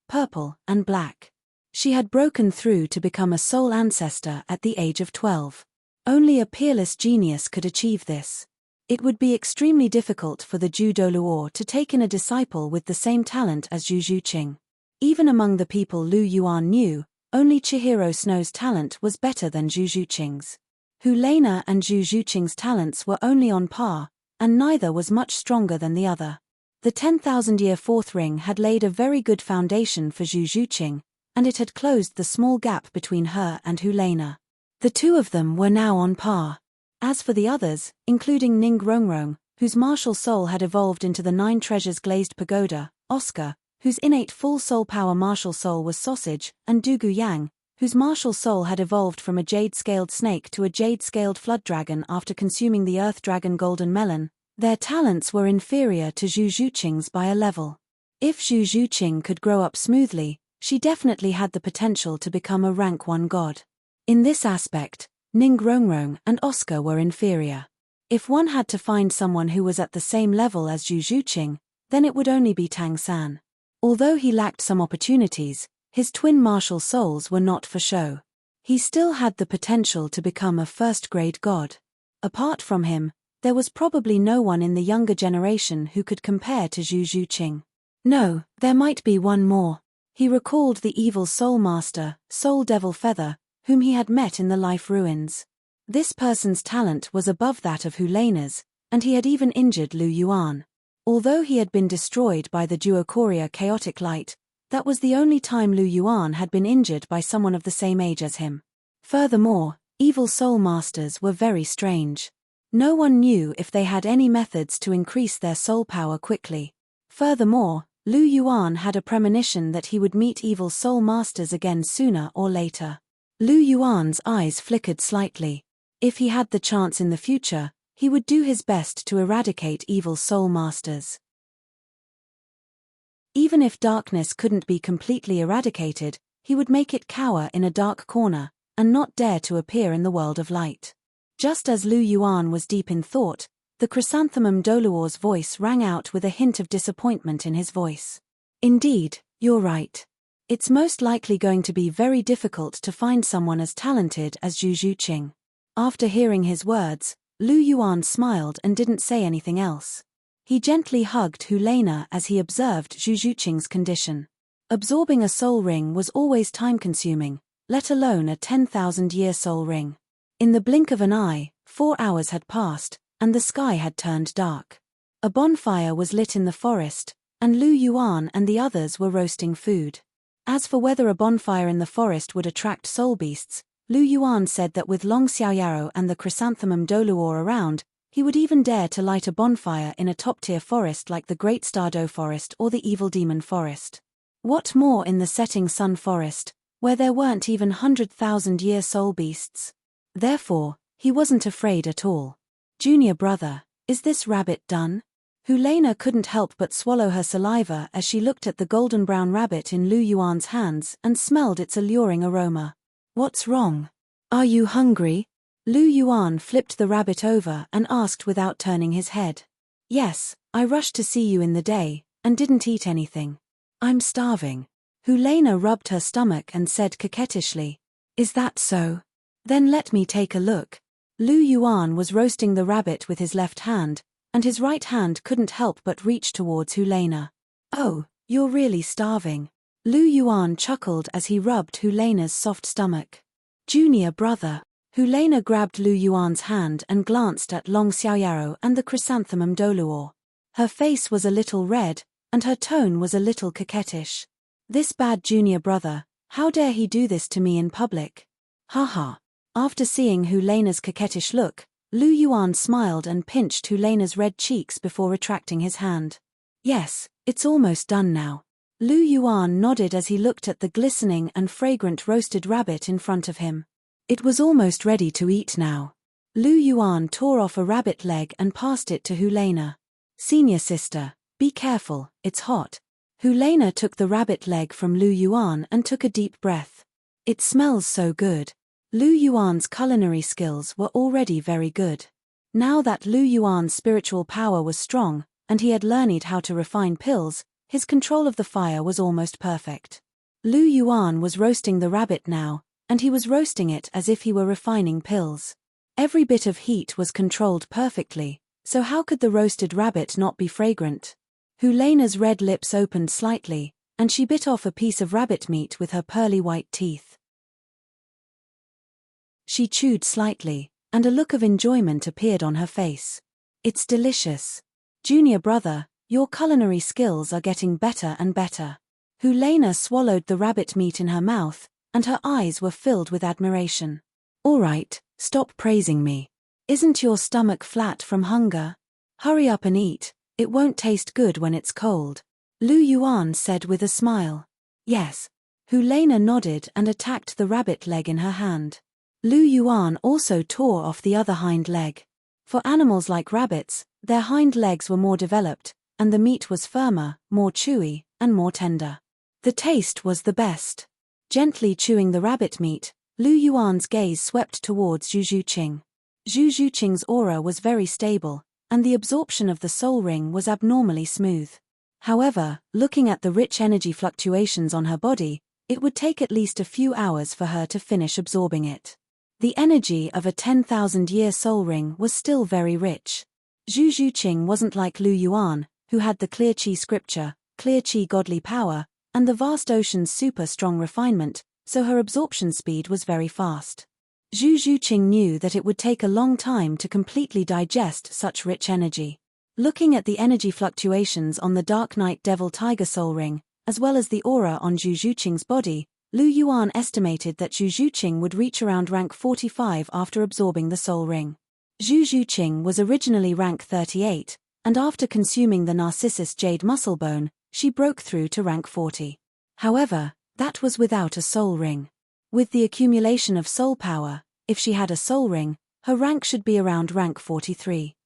purple, and black. She had broken through to become a soul ancestor at the age of 12. Only a peerless genius could achieve this. It would be extremely difficult for the Douluo to take in a disciple with the same talent as Zhu Zhuqing. Even among the people Lu Yuan knew, only Chihiro Snow's talent was better than Zhu Zhuqing's. Hulena and Zhu Zhuqing's talents were only on par, and neither was much stronger than the other. The 10,000-year 4th ring had laid a very good foundation for Zhu Zhuqing, and it had closed the small gap between her and Hulena. The two of them were now on par. As for the others, including Ning Rongrong, whose martial soul had evolved into the 9 treasures glazed pagoda, Oscar, whose innate full soul power martial soul was sausage, and Dugu Yang, whose martial soul had evolved from a jade-scaled snake to a jade-scaled flood dragon after consuming the earth dragon golden melon, their talents were inferior to Zhu Zhuqing's by a level. If Zhu Zhuqing could grow up smoothly, she definitely had the potential to become a rank 1 god. In this aspect, Ning Rongrong and Oscar were inferior. If one had to find someone who was at the same level as Zhu Zhuqing, then it would only be Tang San. Although he lacked some opportunities, his twin martial souls were not for show. He still had the potential to become a first-grade god. Apart from him, there was probably no one in the younger generation who could compare to Zhu Zhuqing. No, there might be one more. He recalled the evil soul master, Soul Devil Feather, whom he had met in the life ruins. This person's talent was above that of Helena's, and he had even injured Lu Yuan. Although he had been destroyed by the Duocoria chaotic light, that was the only time Lu Yuan had been injured by someone of the same age as him. Furthermore, evil soul masters were very strange. No one knew if they had any methods to increase their soul power quickly. Furthermore, Lu Yuan had a premonition that he would meet evil soul masters again sooner or later. Lu Yuan's eyes flickered slightly. If he had the chance in the future, he would do his best to eradicate evil soul masters. Even if darkness couldn't be completely eradicated, he would make it cower in a dark corner, and not dare to appear in the world of light. Just as Lu Yuan was deep in thought, the chrysanthemum Douluo's voice rang out with a hint of disappointment in his voice. Indeed, you're right. It's most likely going to be very difficult to find someone as talented as Zhu Zhuqing. After hearing his words, Lu Yuan smiled and didn't say anything else. He gently hugged Helena as he observed Zhu Zhuqing's condition. Absorbing a soul ring was always time-consuming, let alone a 10,000-year soul ring. In the blink of an eye, 4 hours had passed, and the sky had turned dark. A bonfire was lit in the forest, and Lu Yuan and the others were roasting food. As for whether a bonfire in the forest would attract soul beasts, Lu Yuan said that with Long Xiaoyaro and the chrysanthemum Douluo around, he would even dare to light a bonfire in a top-tier forest like the Great Stardo Forest or the Evil Demon Forest. What more in the setting sun forest, where there weren't even 100,000-year soul beasts? Therefore, he wasn't afraid at all. Junior brother, is this rabbit done? Helena couldn't help but swallow her saliva as she looked at the golden-brown rabbit in Lu Yuan's hands and smelled its alluring aroma. What's wrong? Are you hungry? Lu Yuan flipped the rabbit over and asked without turning his head. Yes, I rushed to see you in the day, and didn't eat anything. I'm starving. Helena rubbed her stomach and said coquettishly. Is that so? Then let me take a look. Lu Yuan was roasting the rabbit with his left hand, and his right hand couldn't help but reach towards Helena. Oh, you're really starving. Lu Yuan chuckled as he rubbed Helena's soft stomach. Junior brother. Helena grabbed Lu Yuan's hand and glanced at Long Xiaoyaro and the chrysanthemum Douluo. Her face was a little red, and her tone was a little coquettish. This bad junior brother, how dare he do this to me in public? Haha. After seeing Helena's coquettish look, Lu Yuan smiled and pinched Helena's red cheeks before retracting his hand. Yes, it's almost done now. Lu Yuan nodded as he looked at the glistening and fragrant roasted rabbit in front of him. It was almost ready to eat now. Lu Yuan tore off a rabbit leg and passed it to Helena. Senior sister, be careful, it's hot. Helena took the rabbit leg from Lu Yuan and took a deep breath. It smells so good. Lu Yuan's culinary skills were already very good. Now that Lu Yuan's spiritual power was strong, and he had learned how to refine pills, his control of the fire was almost perfect. Lu Yuan was roasting the rabbit now, and he was roasting it as if he were refining pills. Every bit of heat was controlled perfectly, so how could the roasted rabbit not be fragrant? Helena's red lips opened slightly, and she bit off a piece of rabbit meat with her pearly white teeth. She chewed slightly, and a look of enjoyment appeared on her face. It's delicious. Junior brother, your culinary skills are getting better and better. Helena swallowed the rabbit meat in her mouth, and her eyes were filled with admiration. All right, stop praising me. Isn't your stomach flat from hunger? Hurry up and eat, it won't taste good when it's cold. Lu Yuan said with a smile. Yes. Helena nodded and attacked the rabbit leg in her hand. Lu Yuan also tore off the other hind leg. For animals like rabbits, their hind legs were more developed, and the meat was firmer, more chewy, and more tender. The taste was the best. Gently chewing the rabbit meat, Lu Yuan's gaze swept towards Zhu Zhuqing. Zhu Zhuqing's aura was very stable, and the absorption of the soul ring was abnormally smooth. However, looking at the rich energy fluctuations on her body, it would take at least a few hours for her to finish absorbing it. The energy of a 10,000-year soul ring was still very rich. Zhu Zhuqing wasn't like Lu Yuan, who had the clear qi scripture, clear qi godly power, and the vast ocean's super-strong refinement, so her absorption speed was very fast. Zhu Zhuqing knew that it would take a long time to completely digest such rich energy. Looking at the energy fluctuations on the Dark Knight Devil Tiger Soul Ring, as well as the aura on Zhu Zhuqing's body, Lu Yuan estimated that Zhu Zhuqing would reach around rank 45 after absorbing the Soul Ring. Zhu Zhuqing was originally rank 38, and after consuming the Narcissus Jade Muscle Bone, she broke through to rank 40. However, that was without a Soul Ring. With the accumulation of soul power, if she had a Soul Ring, her rank should be around rank 43.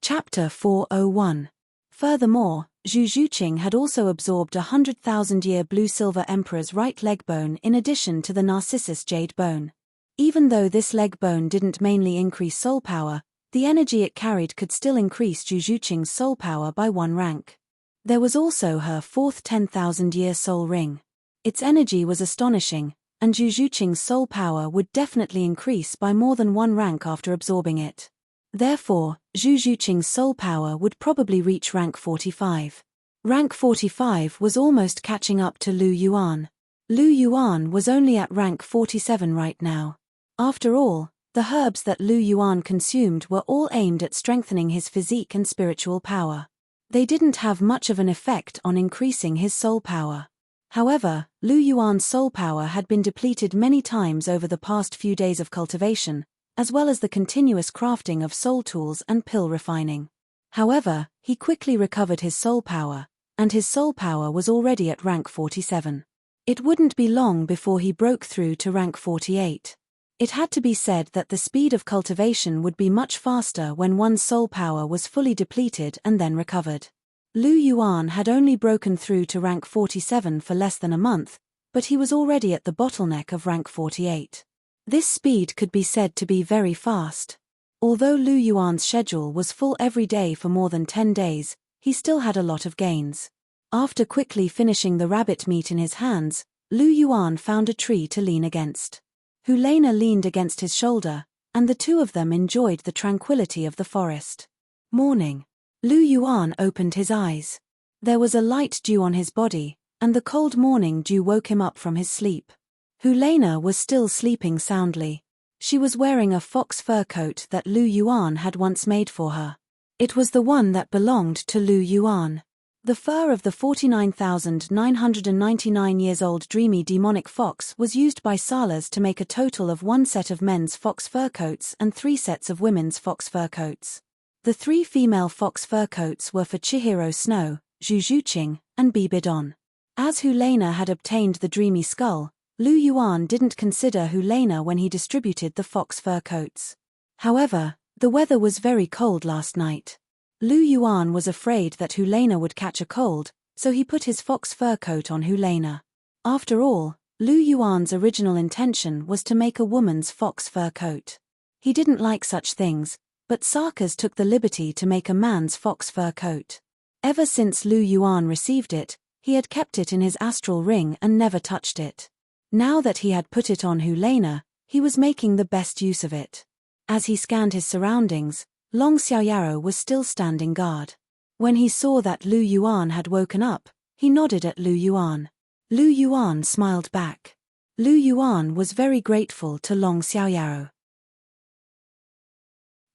Chapter 401. Furthermore, Zhu Zhuqing had also absorbed a 100,000-year blue-silver emperor's right leg bone in addition to the Narcissus Jade Bone. Even though this leg bone didn't mainly increase soul power, the energy it carried could still increase Zhu Zhuqing's soul power by 1 rank. There was also her fourth 10,000-year soul ring. Its energy was astonishing, and Zhu Zhuqing's soul power would definitely increase by more than 1 rank after absorbing it. Therefore, Zhu Zhuqing's soul power would probably reach rank 45. Rank 45 was almost catching up to Lu Yuan. Lu Yuan was only at rank 47 right now. After all, the herbs that Lu Yuan consumed were all aimed at strengthening his physique and spiritual power. They didn't have much of an effect on increasing his soul power. However, Lu Yuan's soul power had been depleted many times over the past few days of cultivation, as well as the continuous crafting of soul tools and pill refining. However, he quickly recovered his soul power, and his soul power was already at rank 47. It wouldn't be long before he broke through to rank 48. It had to be said that the speed of cultivation would be much faster when one's soul power was fully depleted and then recovered. Lu Yuan had only broken through to rank 47 for less than a month, but he was already at the bottleneck of rank 48. This speed could be said to be very fast. Although Lu Yuan's schedule was full every day for more than 10 days, he still had a lot of gains. After quickly finishing the rabbit meat in his hands, Lu Yuan found a tree to lean against. Helena leaned against his shoulder, and the two of them enjoyed the tranquility of the forest. Morning. Lu Yuan opened his eyes. There was a light dew on his body, and the cold morning dew woke him up from his sleep. Helena was still sleeping soundly. She was wearing a fox fur coat that Lu Yuan had once made for her. It was the one that belonged to Lu Yuan. The fur of the 49,999 years old dreamy demonic fox was used by Salas to make a total of 1 set of men's fox fur coats and 3 sets of women's fox fur coats. The 3 female fox fur coats were for Chihiro Snow, Zhu Zhuqing, and Bibidon. As Helena had obtained the dreamy skull, Lu Yuan didn't consider Helena when he distributed the fox fur coats. However, the weather was very cold last night. Lu Yuan was afraid that Helena would catch a cold, so he put his fox fur coat on Helena. After all, Lu Yuan's original intention was to make a woman's fox fur coat. He didn't like such things, but Sarkis took the liberty to make a man's fox fur coat. Ever since Lu Yuan received it, he had kept it in his astral ring and never touched it. Now that he had put it on Helena, he was making the best use of it. As he scanned his surroundings, Long Xiaoyaro was still standing guard. When he saw that Lu Yuan had woken up, he nodded at Lu Yuan. Lu Yuan smiled back. Lu Yuan was very grateful to Long Xiaoyaro.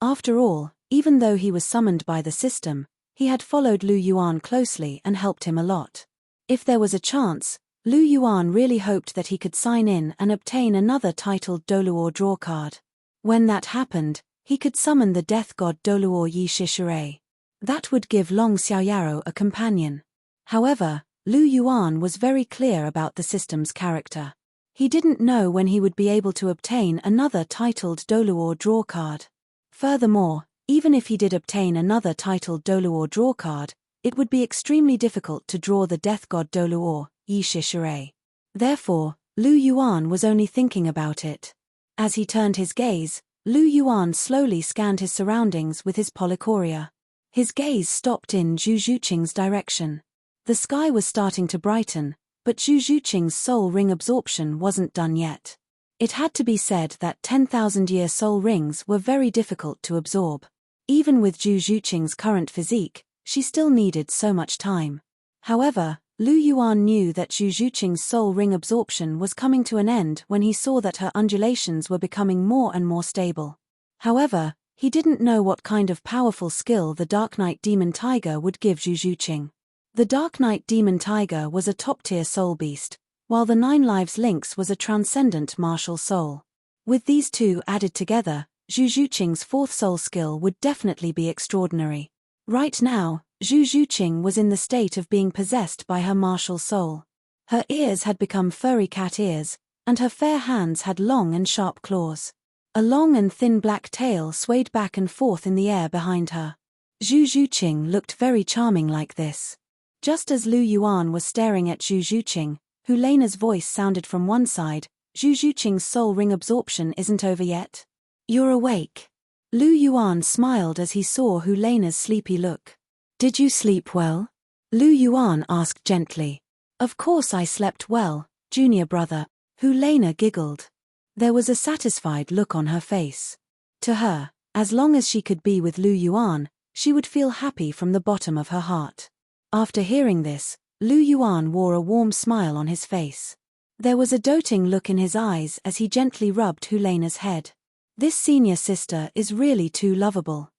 After all, even though he was summoned by the system, he had followed Lu Yuan closely and helped him a lot. If there was a chance, Lu Yuan really hoped that he could sign in and obtain another titled Douluo draw card. When that happened, he could summon the death god Douluo Yi Shishirai. That would give Long Xiaoyaro a companion. However, Lu Yuan was very clear about the system's character. He didn't know when he would be able to obtain another titled Douluo draw card. Furthermore, even if he did obtain another titled Douluo draw card, it would be extremely difficult to draw the death god Douluo Yi Shishirai. Therefore, Lu Yuan was only thinking about it. As he turned his gaze, Lu Yuan slowly scanned his surroundings with his polychoria. His gaze stopped in Zhu Zhuqing's direction. The sky was starting to brighten, But Zhu Zhuqing's soul ring absorption wasn't done yet. It had to be said that 10,000-year soul rings were very difficult to absorb. Even with Zhu Zhuqing's current physique, she still needed so much time. However, Lu Yuan knew that Zhu Zhuqing's soul ring absorption was coming to an end when he saw that her undulations were becoming more and more stable. However, he didn't know what kind of powerful skill the Dark Knight Demon Tiger would give Zhu Zhuqing. The Dark Knight Demon Tiger was a top-tier soul beast, while the Nine Lives Lynx was a transcendent martial soul. With these two added together, Zhu Zhuqing's fourth soul skill would definitely be extraordinary. Right now, Zhu Zhuqing was in the state of being possessed by her martial soul. Her ears had become furry cat ears, and her fair hands had long and sharp claws. A long and thin black tail swayed back and forth in the air behind her. Zhu Zhuqing looked very charming like this. Just as Lu Yuan was staring at Zhu Zhuqing, Helena's voice sounded from one side, "Zhu Zhuqing's soul ring absorption isn't over yet? You're awake." Lu Yuan smiled as he saw Helena's sleepy look. "Did you sleep well?" Lu Yuan asked gently. "Of course I slept well, junior brother," Helena giggled. There was a satisfied look on her face. To her, as long as she could be with Lu Yuan, she would feel happy from the bottom of her heart. After hearing this, Lu Yuan wore a warm smile on his face. There was a doting look in his eyes as he gently rubbed Helena's head. This senior sister is really too lovable.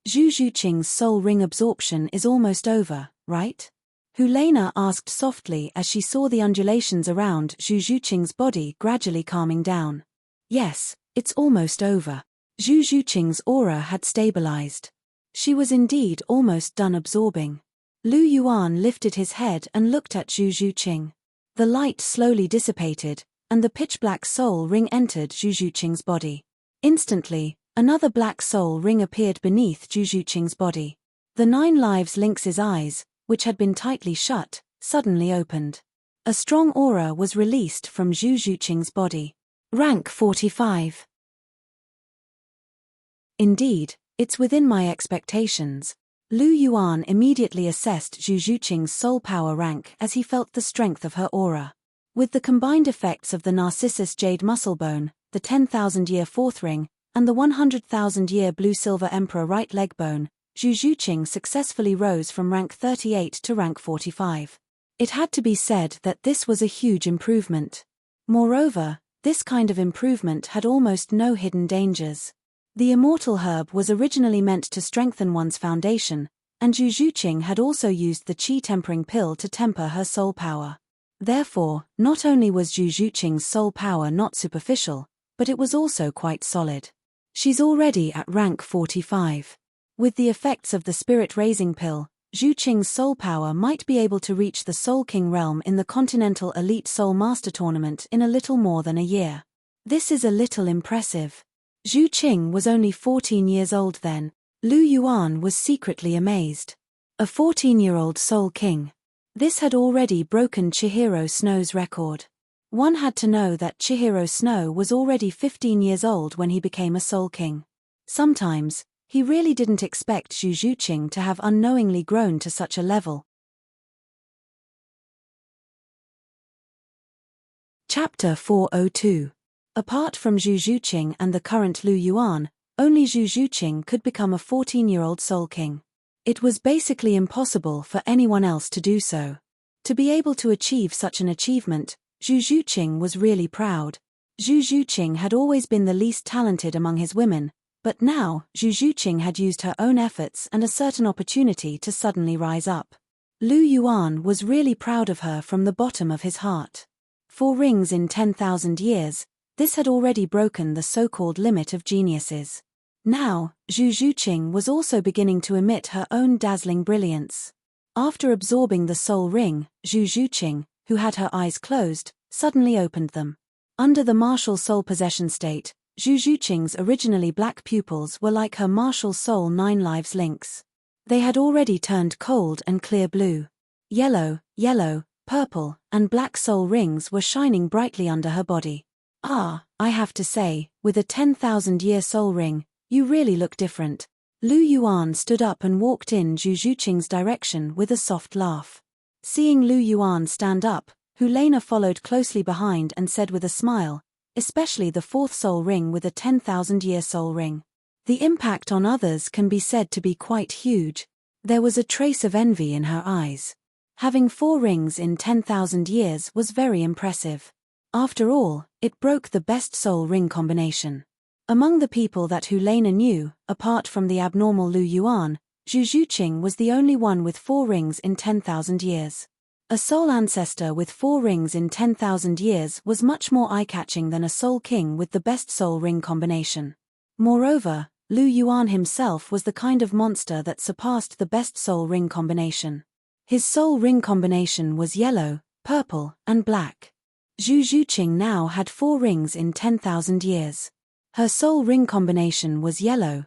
Zhu Zhuqing's soul ring absorption is almost over, right? Helena asked softly as she saw the undulations around Zhu Zhuqing's body gradually calming down. Yes, it's almost over. Zhu Zhuqing's aura had stabilized. She was indeed almost done absorbing. Lu Yuan lifted his head and looked at Zhu Zhuqing. The light slowly dissipated, and the pitch-black soul ring entered Zhu Zhuqing's body. Instantly, another black soul ring appeared beneath Zhu Zhuqing's body. The Nine Lives Lynx's eyes, which had been tightly shut, suddenly opened. A strong aura was released from Zhu Zhuqing's body. Rank 45. Indeed, it's within my expectations. Lu Yuan immediately assessed Zhu Zhuqing's soul power rank as he felt the strength of her aura. With the combined effects of the Narcissus Jade Musclebone, the 10,000-year fourth ring, and the 100,000-year Blue-Silver Emperor right leg bone, Zhu Zhuqing successfully rose from rank 38 to rank 45. It had to be said that this was a huge improvement. Moreover, this kind of improvement had almost no hidden dangers. The immortal herb was originally meant to strengthen one's foundation, and Zhu Zhuqing had also used the qi tempering pill to temper her soul power. Therefore, not only was Zhu Zhuqing's soul power not superficial, but it was also quite solid. She's already at rank 45. With the effects of the spirit-raising pill, Zhu Qing's soul power might be able to reach the Soul King realm in the Continental Elite Soul Master Tournament in a little more than a year. This is a little impressive. Zhu Qing was only 14 years old then. Lu Yuan was secretly amazed. A 14-year-old Soul King. This had already broken Chihiro Snow's record. One had to know that Chihiro Snow was already 15 years old when he became a Soul King. Sometimes, he really didn't expect Zhu Zhuqing to have unknowingly grown to such a level. Chapter 402. Apart from Zhu Zhuqing and the current Lu Yuan, only Zhu Zhuqing could become a 14-year-old Soul King. It was basically impossible for anyone else to do so. To be able to achieve such an achievement, Zhu Zhuqing was really proud. Zhu Zhuqing had always been the least talented among his women, but now, Zhu Zhuqing had used her own efforts and a certain opportunity to suddenly rise up. Lu Yuan was really proud of her from the bottom of his heart. 4 rings in 10,000 years, this had already broken the so-called limit of geniuses. Now, Zhu Zhuqing was also beginning to emit her own dazzling brilliance. After absorbing the soul ring, Zhu Zhuqing, who had her eyes closed, suddenly opened them. Under the martial soul possession state, Zhu Zhuqing's originally black pupils were like her martial soul Nine Lives Lynx. They had already turned cold and clear blue. Yellow, purple, and black soul rings were shining brightly under her body. "Ah, I have to say, with a 10,000-year soul ring, you really look different." Lu Yuan stood up and walked in Zhu Zhuqing's direction with a soft laugh. Seeing Lu Yuan stand up, Helena followed closely behind and said with a smile, especially the fourth soul ring with a 10,000-year soul ring. The impact on others can be said to be quite huge. There was a trace of envy in her eyes. Having 4 rings in 10,000 years was very impressive. After all, it broke the best soul ring combination. Among the people that Helena knew, apart from the abnormal Lu Yuan, Zhu Zhuqing was the only one with 4 rings in 10,000 years. A soul ancestor with 4 rings in 10,000 years was much more eye-catching than a soul king with the best soul ring combination. Moreover, Lu Yuan himself was the kind of monster that surpassed the best soul ring combination. His soul ring combination was yellow, purple, and black. Zhu Zhuqing now had 4 rings in 10,000 years. Her soul ring combination was yellow,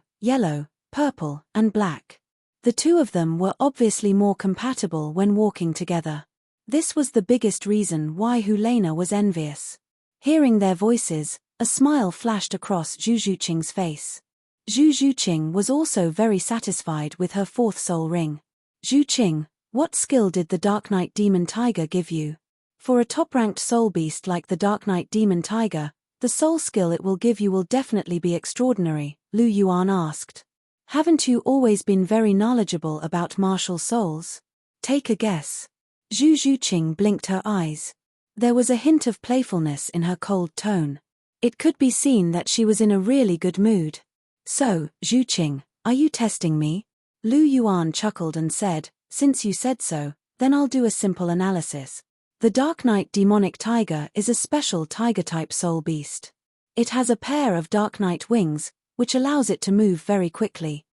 purple, and black. The two of them were obviously more compatible when walking together. This was the biggest reason why Helena was envious. Hearing their voices, a smile flashed across Zhu Zhuqing's face. Zhu Zhuqing was also very satisfied with her 4th soul ring. Zhuqing, what skill did the Dark Knight Demon Tiger give you? For a top-ranked soul beast like the Dark Knight Demon Tiger, the soul skill it will give you will definitely be extraordinary, Lu Yuan asked. Haven't you always been very knowledgeable about martial souls? Take a guess. Zhu Zhuqing blinked her eyes. There was a hint of playfulness in her cold tone. It could be seen that she was in a really good mood. So, Zhuqing, are you testing me? Lu Yuan chuckled and said, since you said so, then I'll do a simple analysis. The Dark Knight Demonic Tiger is a special tiger-type soul beast. It has a pair of Dark Knight wings, which allows it to move very quickly.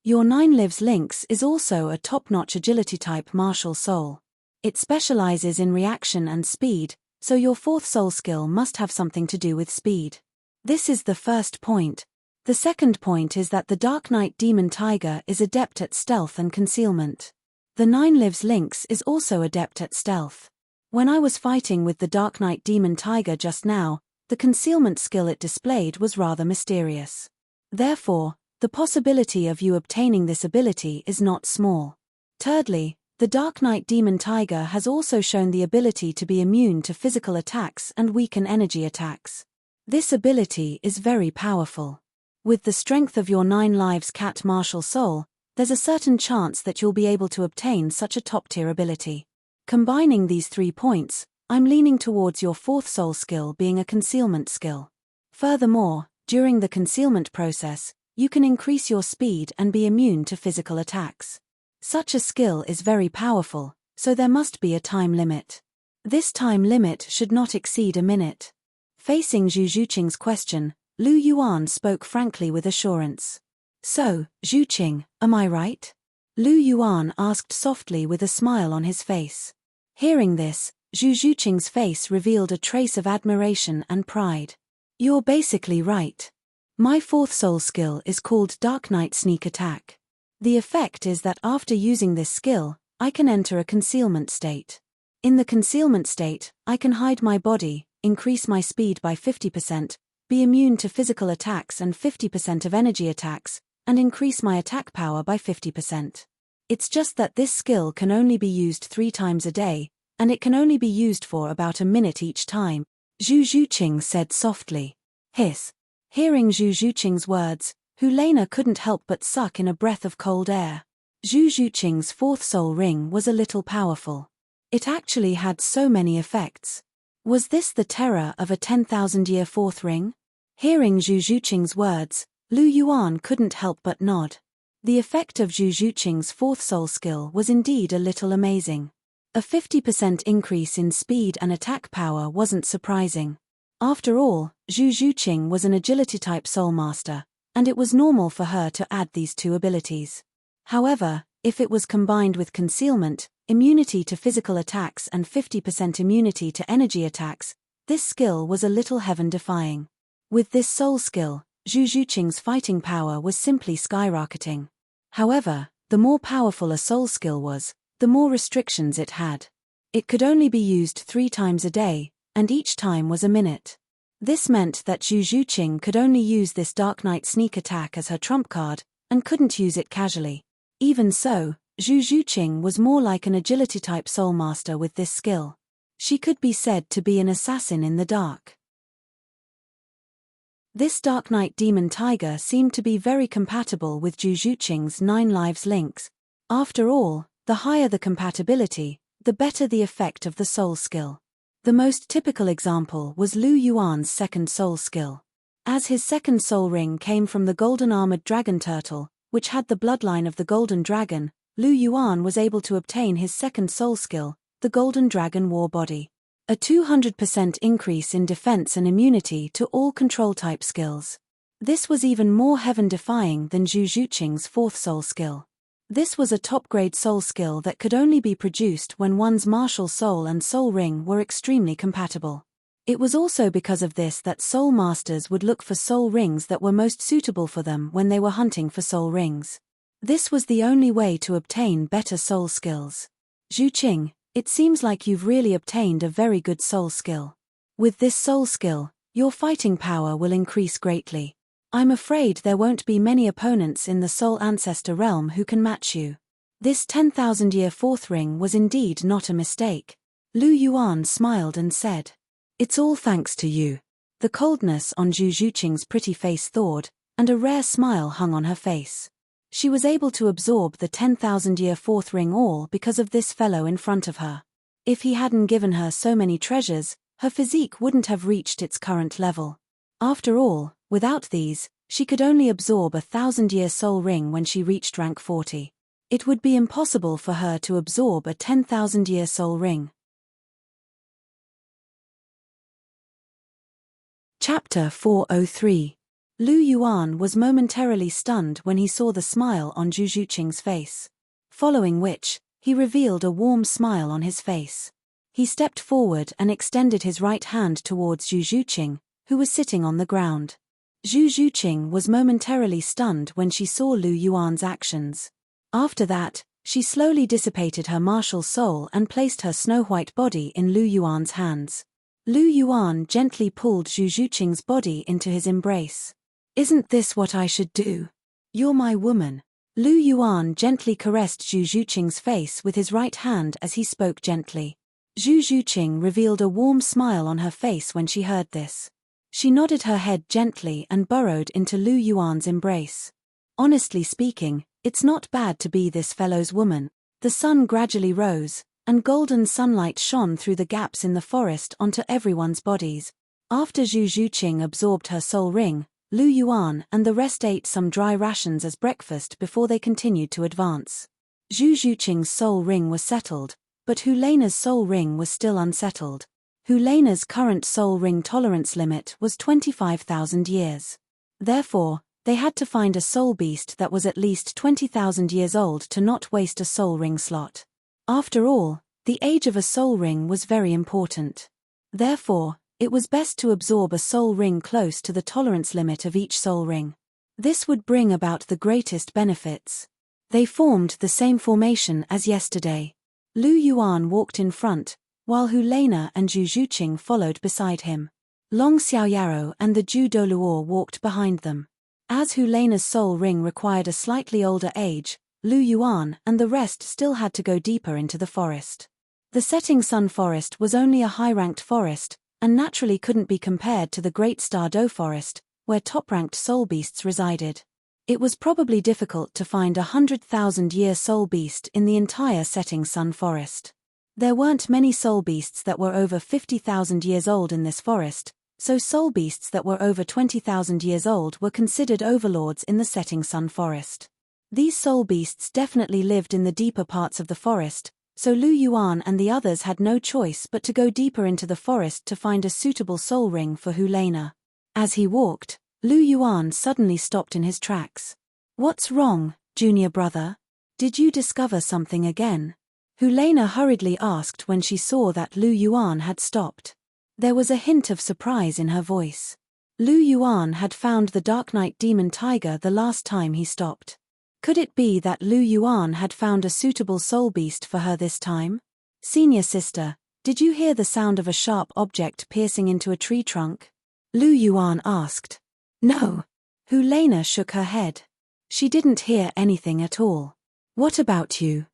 Your 9 Lives Lynx is also a top-notch agility-type martial soul. It specializes in reaction and speed, so your 4th soul skill must have something to do with speed. This is the first point. The second point is that the Dark Knight Demon Tiger is adept at stealth and concealment. The 9 Lives Lynx is also adept at stealth. When I was fighting with the Dark Knight Demon Tiger just now, the concealment skill it displayed was rather mysterious. Therefore, the possibility of you obtaining this ability is not small. Thirdly, the Dark Knight Demon Tiger has also shown the ability to be immune to physical attacks and weaken energy attacks. This ability is very powerful. With the strength of your 9 Lives Cat martial soul, there's a certain chance that you'll be able to obtain such a top-tier ability. Combining these 3 points, I'm leaning towards your 4th soul skill being a concealment skill. Furthermore, during the concealment process, you can increase your speed and be immune to physical attacks. Such a skill is very powerful, so there must be a time limit. This time limit should not exceed a minute. Facing Zhu Zhuqing's question, Lu Yuan spoke frankly with assurance. So, Zhuqing, am I right? Lu Yuan asked softly with a smile on his face. Hearing this, Zhu Zhuqing's face revealed a trace of admiration and pride. You're basically right. My 4th soul skill is called Dark Knight Sneak Attack. The effect is that after using this skill, I can enter a concealment state. In the concealment state, I can hide my body, increase my speed by 50%, be immune to physical attacks and 50% of energy attacks, and increase my attack power by 50%. It's just that this skill can only be used 3 times a day, and it can only be used for about a minute each time, Zhu Zhuqing said softly. Hiss. Hearing Zhu Zhuqing's words, Helena couldn't help but suck in a breath of cold air. Zhu Zhuqing's 4th soul ring was a little powerful. It actually had so many effects. Was this the terror of a 10,000-year 4th ring? Hearing Zhu Zhuqing's words, Lu Yuan couldn't help but nod. The effect of Zhu Zhuqing's 4th soul skill was indeed a little amazing. A 50% increase in speed and attack power wasn't surprising. After all, Zhu Zhuqing was an agility-type soul master, and it was normal for her to add these 2 abilities. However, if it was combined with concealment, immunity to physical attacks and 50% immunity to energy attacks, this skill was a little heaven-defying. With this soul skill, Zhu Zhuqing's fighting power was simply skyrocketing. However, the more powerful a soul skill was, the more restrictions it had. It could only be used 3 times a day, and each time was a minute. This meant that Zhu Zhuqing could only use this Dark Knight Sneak Attack as her trump card, and couldn't use it casually. Even so, Zhu Zhuqing was more like an agility-type soul master with this skill. She could be said to be an assassin in the dark. This Dark Knight Demon Tiger seemed to be very compatible with Zhu Zhuqing's 9 lives links. After all, the higher the compatibility, the better the effect of the soul skill. The most typical example was Lu Yuan's second soul skill. As his second soul ring came from the golden armored dragon turtle, which had the bloodline of the golden dragon, Lu Yuan was able to obtain his second soul skill, the golden dragon war body. A 200% increase in defense and immunity to all control-type skills. This was even more heaven-defying than Zhu Zhuqing's fourth soul skill. This was a top-grade soul skill that could only be produced when one's martial soul and soul ring were extremely compatible. It was also because of this that soul masters would look for soul rings that were most suitable for them when they were hunting for soul rings. This was the only way to obtain better soul skills. Zhuqing, it seems like you've really obtained a very good soul skill. With this soul skill, your fighting power will increase greatly. I'm afraid there won't be many opponents in the Soul Ancestor realm who can match you. This 10,000-year fourth ring was indeed not a mistake. Lu Yuan smiled and said, "It's all thanks to you." The coldness on Zhu Zhuqing's pretty face thawed, and a rare smile hung on her face. She was able to absorb the 10,000-year fourth ring all because of this fellow in front of her. If he hadn't given her so many treasures, her physique wouldn't have reached its current level. After all, without these, she could only absorb a 1,000-year soul ring when she reached rank 40. It would be impossible for her to absorb a 10,000-year soul ring. Chapter 403. Lu Yuan was momentarily stunned when he saw the smile on Zhu Zhuqing's face. Following which, he revealed a warm smile on his face. He stepped forward and extended his right hand towards Zhu Zhuqing, who was sitting on the ground. Zhu Zhuqing was momentarily stunned when she saw Lu Yuan's actions. After that, she slowly dissipated her martial soul and placed her snow-white body in Lu Yuan's hands. Lu Yuan gently pulled Zhu Zhuqing's body into his embrace. "Isn't this what I should do? You're my woman." Lu Yuan gently caressed Zhu Zhuqing's face with his right hand as he spoke gently. Zhu Zhuqing revealed a warm smile on her face when she heard this. She nodded her head gently and burrowed into Lu Yuan's embrace. Honestly speaking, it's not bad to be this fellow's woman. The sun gradually rose, and golden sunlight shone through the gaps in the forest onto everyone's bodies. After Zhu Zhuqing absorbed her soul ring, Lu Yuan and the rest ate some dry rations as breakfast before they continued to advance. Zhu Zhuqing's soul ring was settled, but Hu Lena's soul ring was still unsettled. Hu Lena's current soul ring tolerance limit was 25,000 years. Therefore, they had to find a soul beast that was at least 20,000 years old to not waste a soul ring slot. After all, the age of a soul ring was very important. Therefore, it was best to absorb a soul ring close to the tolerance limit of each soul ring. This would bring about the greatest benefits. They formed the same formation as yesterday. Lu Yuan walked in front, while Hu Lena and Zhu Zhuqing followed beside him. Long Xiaoyaro and the Ju Douluo walked behind them. As Hu Lena's soul ring required a slightly older age, Lu Yuan and the rest still had to go deeper into the forest. The Setting Sun Forest was only a high-ranked forest, and naturally couldn't be compared to the Great Star Do Forest, where top-ranked soul beasts resided. It was probably difficult to find a 100,000-year soul beast in the entire Setting Sun Forest. There weren't many soul beasts that were over 50,000 years old in this forest, so soul beasts that were over 20,000 years old were considered overlords in the Setting Sun Forest. These soul beasts definitely lived in the deeper parts of the forest, so Lu Yuan and the others had no choice but to go deeper into the forest to find a suitable soul ring for Hu Lena. As he walked, Lu Yuan suddenly stopped in his tracks. "What's wrong, junior brother? Did you discover something again?" Hu Lena hurriedly asked when she saw that Lu Yuan had stopped. There was a hint of surprise in her voice. Lu Yuan had found the Dark Knight Demon Tiger the last time he stopped. Could it be that Lu Yuan had found a suitable soul beast for her this time? "Senior sister, did you hear the sound of a sharp object piercing into a tree trunk?" Lu Yuan asked. "No." Hu Lena shook her head. She didn't hear anything at all. What about you?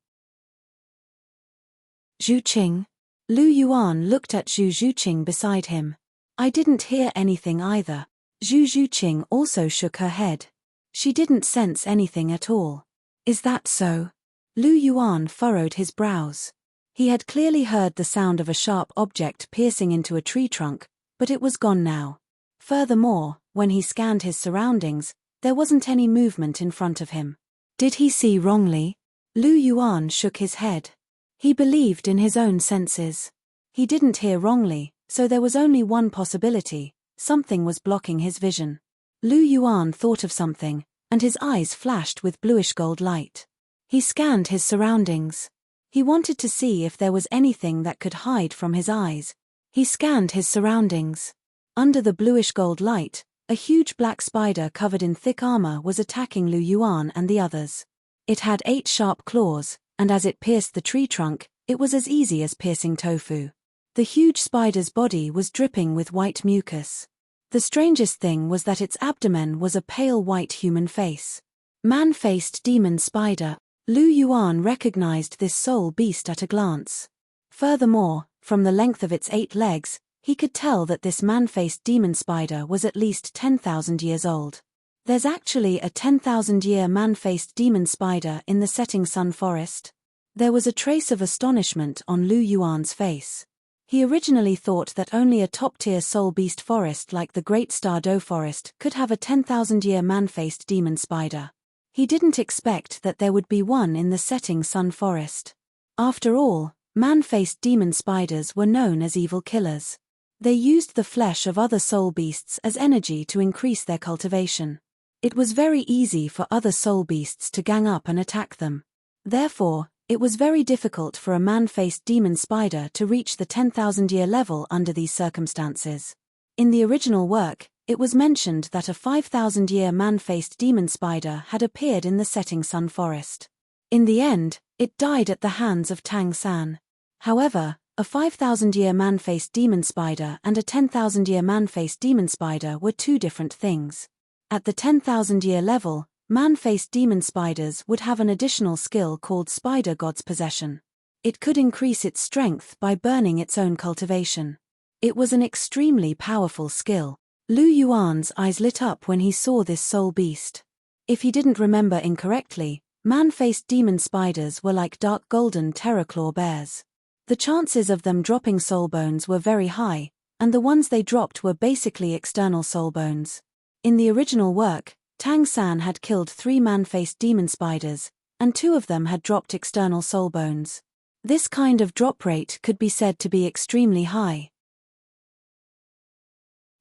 Zhu Qing? Lu Yuan looked at Zhu Zhuqing beside him. I didn't hear anything either. Zhu Zhuqing also shook her head. She didn't sense anything at all. Is that so? Lu Yuan furrowed his brows. He had clearly heard the sound of a sharp object piercing into a tree trunk, but it was gone now. Furthermore, when he scanned his surroundings, there wasn't any movement in front of him. Did he see wrongly? Lu Yuan shook his head. He believed in his own senses. He didn't hear wrongly, so there was only one possibility: something was blocking his vision. Lu Yuan thought of something, and his eyes flashed with bluish-gold light. He scanned his surroundings. He wanted to see if there was anything that could hide from his eyes. He scanned his surroundings. Under the bluish-gold light, a huge black spider covered in thick armor was attacking Lu Yuan and the others. It had 8 sharp claws, and as it pierced the tree trunk, it was as easy as piercing tofu. The huge spider's body was dripping with white mucus. The strangest thing was that its abdomen was a pale white human face. Man-faced demon spider. Lu Yuan recognized this soul beast at a glance. Furthermore, from the length of its 8 legs, he could tell that this man-faced demon spider was at least 10,000 years old. There's actually a 10,000-year man-faced demon spider in the setting sun forest. There was a trace of astonishment on Lu Yuan's face. He originally thought that only a top-tier soul beast forest like the Great Stardow Forest could have a 10,000-year man-faced demon spider. He didn't expect that there would be one in the setting sun forest. After all, man-faced demon spiders were known as evil killers. They used the flesh of other soul beasts as energy to increase their cultivation. It was very easy for other soul beasts to gang up and attack them. Therefore, it was very difficult for a man-faced demon spider to reach the 10,000-year level under these circumstances. In the original work, it was mentioned that a 5,000-year man-faced demon spider had appeared in the setting sun forest. In the end, it died at the hands of Tang San. However, a 5,000-year man-faced demon spider and a 10,000-year man-faced demon spider were two different things. At the 10,000-year level, man-faced demon spiders would have an additional skill called Spider God's Possession. It could increase its strength by burning its own cultivation. It was an extremely powerful skill. Lu Yuan's eyes lit up when he saw this soul beast. If he didn't remember incorrectly, man-faced demon spiders were like dark golden terror-claw bears. The chances of them dropping soul bones were very high, and the ones they dropped were basically external soul bones. In the original work, Tang San had killed 3 man-faced demon spiders, and 2 of them had dropped external soul bones. This kind of drop rate could be said to be extremely high.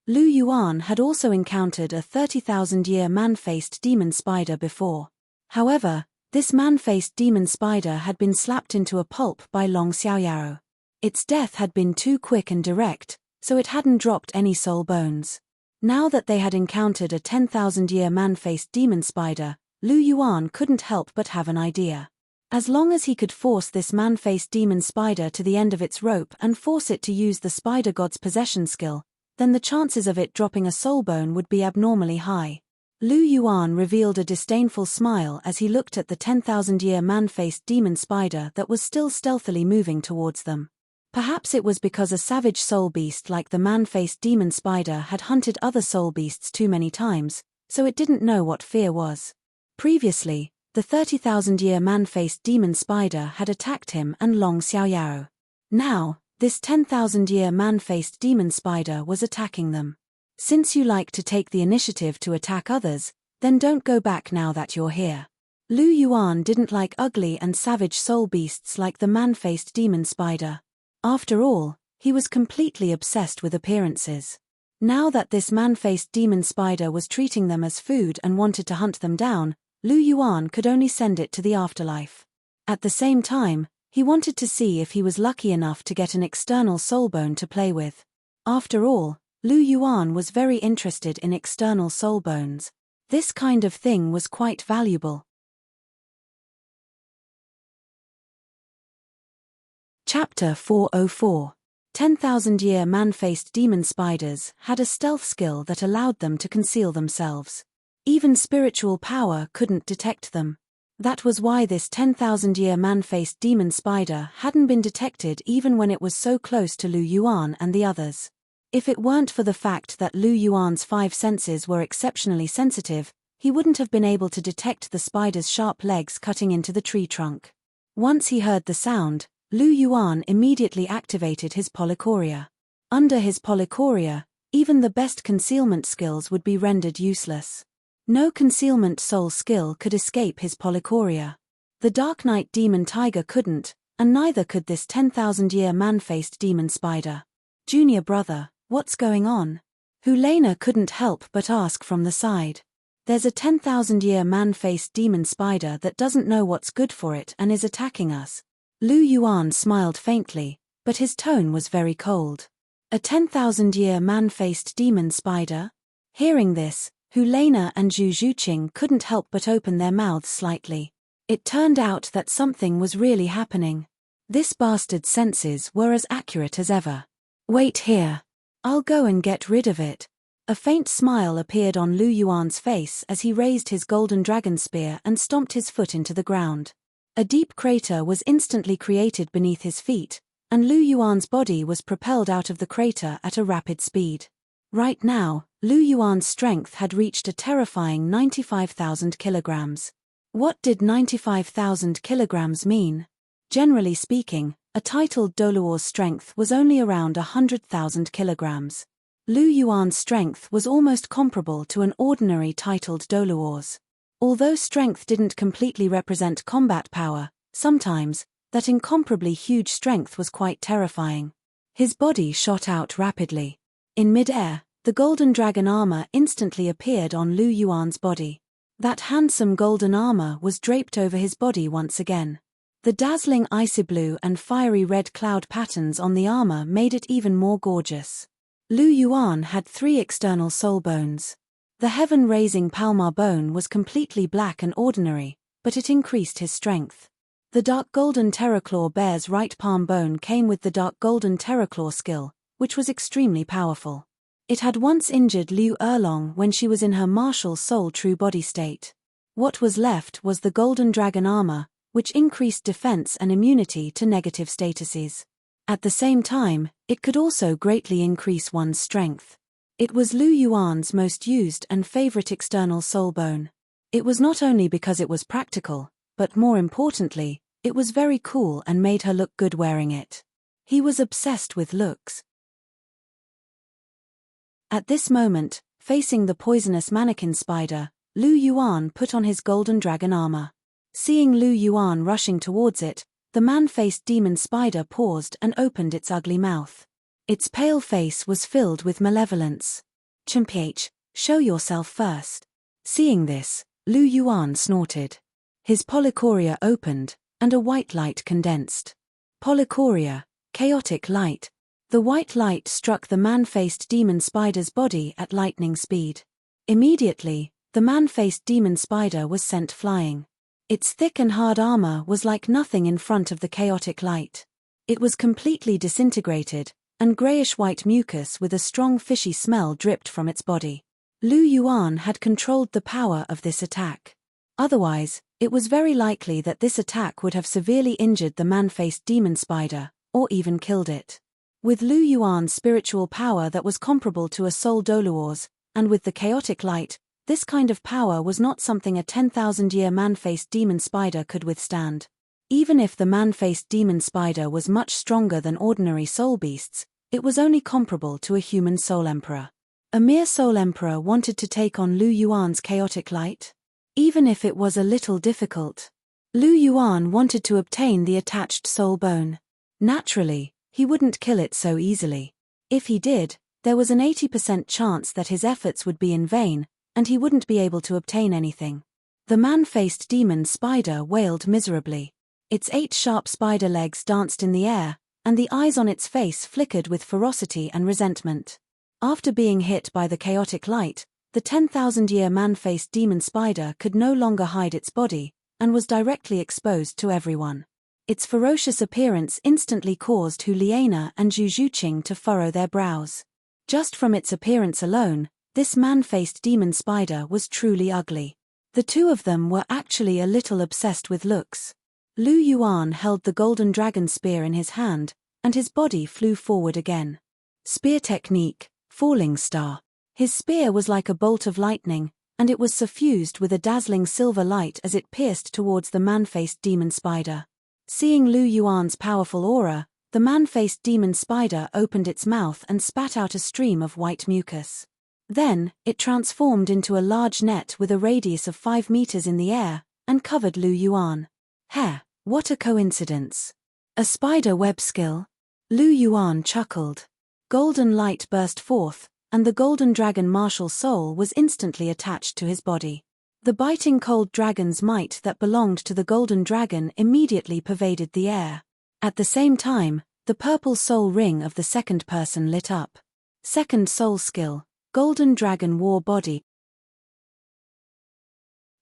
Lu Yuan had also encountered a 30,000-year man-faced demon spider before. However, this man-faced demon spider had been slapped into a pulp by Long Xiaoyao. Its death had been too quick and direct, so it hadn't dropped any soul bones. Now that they had encountered a 10,000-year man-faced demon spider, Lu Yuan couldn't help but have an idea. As long as he could force this man-faced demon spider to the end of its rope and force it to use the Spider God's Possession skill, then the chances of it dropping a soul bone would be abnormally high. Lu Yuan revealed a disdainful smile as he looked at the 10,000-year man-faced demon spider that was still stealthily moving towards them. Perhaps it was because a savage soul beast like the man-faced demon spider had hunted other soul beasts too many times, so it didn't know what fear was. Previously, the 30,000-year man-faced demon spider had attacked him and Long Xiaoyao. Now, this 10,000-year man-faced demon spider was attacking them. Since you like to take the initiative to attack others, then don't go back now that you're here. Lu Yuan didn't like ugly and savage soul beasts like the man-faced demon spider. After all, he was completely obsessed with appearances. Now that this man-faced demon spider was treating them as food and wanted to hunt them down, Lu Yuan could only send it to the afterlife. At the same time, he wanted to see if he was lucky enough to get an external soul bone to play with. After all, Lu Yuan was very interested in external soul bones. This kind of thing was quite valuable. Chapter 404. 10,000-year man-faced demon spiders had a stealth skill that allowed them to conceal themselves. Even spiritual power couldn't detect them. That was why this 10,000-year man-faced demon spider hadn't been detected even when it was so close to Lu Yuan and the others. If it weren't for the fact that Lu Yuan's 5 senses were exceptionally sensitive, he wouldn't have been able to detect the spider's sharp legs cutting into the tree trunk. Once he heard the sound, Lu Yuan immediately activated his polychoria. Under his polychoria, even the best concealment skills would be rendered useless. No concealment soul skill could escape his polychoria. The Dark Knight demon tiger couldn't, and neither could this 10,000-year man-faced demon spider. "Junior brother, what's going on?" Helena couldn't help but ask from the side. "There's a 10,000-year man-faced demon spider that doesn't know what's good for it and is attacking us." Lu Yuan smiled faintly, but his tone was very cold. "A 10,000-year man-faced demon spider?" Hearing this, Helena and Zhu Zhuqing couldn't help but open their mouths slightly. It turned out that something was really happening. This bastard's senses were as accurate as ever. "Wait here. I'll go and get rid of it." A faint smile appeared on Lu Yuan's face as he raised his golden dragon spear and stomped his foot into the ground. A deep crater was instantly created beneath his feet, and Lu Yuan's body was propelled out of the crater at a rapid speed. Right now, Lu Yuan's strength had reached a terrifying 95,000 kilograms. What did 95,000 kilograms mean? Generally speaking, a titled Douluo's strength was only around 100,000 kilograms. Lu Yuan's strength was almost comparable to an ordinary titled Douluo's. Although strength didn't completely represent combat power, sometimes, that incomparably huge strength was quite terrifying. His body shot out rapidly. In mid-air, the golden dragon armor instantly appeared on Lu Yuan's body. That handsome golden armor was draped over his body once again. The dazzling icy blue and fiery red cloud patterns on the armor made it even more gorgeous. Lu Yuan had 3 external soul bones. The heaven-raising palmar bone was completely black and ordinary, but it increased his strength. The dark golden terraclaw bear's right palm bone came with the dark golden terraclaw skill, which was extremely powerful. It had once injured Liu Erlong when she was in her martial soul true body state. What was left was the golden dragon armor, which increased defense and immunity to negative statuses. At the same time, it could also greatly increase one's strength. It was Lu Yuan's most used and favorite external soul bone. It was not only because it was practical, but more importantly, it was very cool and made her look good wearing it. He was obsessed with looks. At this moment, facing the poisonous mannequin spider, Lu Yuan put on his golden dragon armor. Seeing Lu Yuan rushing towards it, the man-faced demon spider paused and opened its ugly mouth. Its pale face was filled with malevolence. "Chimph, show yourself first." Seeing this, Lu Yuan snorted. His polychoria opened, and a white light condensed. Polychoria, chaotic light. The white light struck the man-faced demon spider's body at lightning speed. Immediately, the man-faced demon spider was sent flying. Its thick and hard armor was like nothing in front of the chaotic light. It was completely disintegrated, and grayish-white mucus with a strong fishy smell dripped from its body. Lu Yuan had controlled the power of this attack. Otherwise, it was very likely that this attack would have severely injured the man-faced demon spider, or even killed it. With Lu Yuan's spiritual power that was comparable to a soul Douluo's, and with the chaotic light, this kind of power was not something a 10,000-year man-faced demon spider could withstand. Even if the man-faced demon spider was much stronger than ordinary soul beasts, it was only comparable to a human soul emperor. A mere soul emperor wanted to take on Lu Yuan's chaotic light? Even if it was a little difficult. Lu Yuan wanted to obtain the attached soul bone. Naturally, he wouldn't kill it so easily. If he did, there was an 80% chance that his efforts would be in vain, and he wouldn't be able to obtain anything. The man-faced demon spider wailed miserably. Its 8 sharp spider legs danced in the air, and the eyes on its face flickered with ferocity and resentment. After being hit by the chaotic light, the 10,000-year man-faced demon spider could no longer hide its body, and was directly exposed to everyone. Its ferocious appearance instantly caused Helena and Zhu Zhuqing to furrow their brows. Just from its appearance alone, this man-faced demon spider was truly ugly. The two of them were actually a little obsessed with looks. Lu Yuan held the golden dragon spear in his hand, and his body flew forward again. Spear technique, falling star. His spear was like a bolt of lightning, and it was suffused with a dazzling silver light as it pierced towards the man-faced demon spider. Seeing Lu Yuan's powerful aura, the man-faced demon spider opened its mouth and spat out a stream of white mucus. Then, it transformed into a large net with a radius of 5 meters in the air, and covered Lu Yuan. What a coincidence. A spider web skill? Lu Yuan chuckled. Golden light burst forth, and the golden dragon martial soul was instantly attached to his body. The biting cold dragon's might that belonged to the golden dragon immediately pervaded the air. At the same time, the purple soul ring of the second person lit up. Second soul skill, Golden Dragon War Body.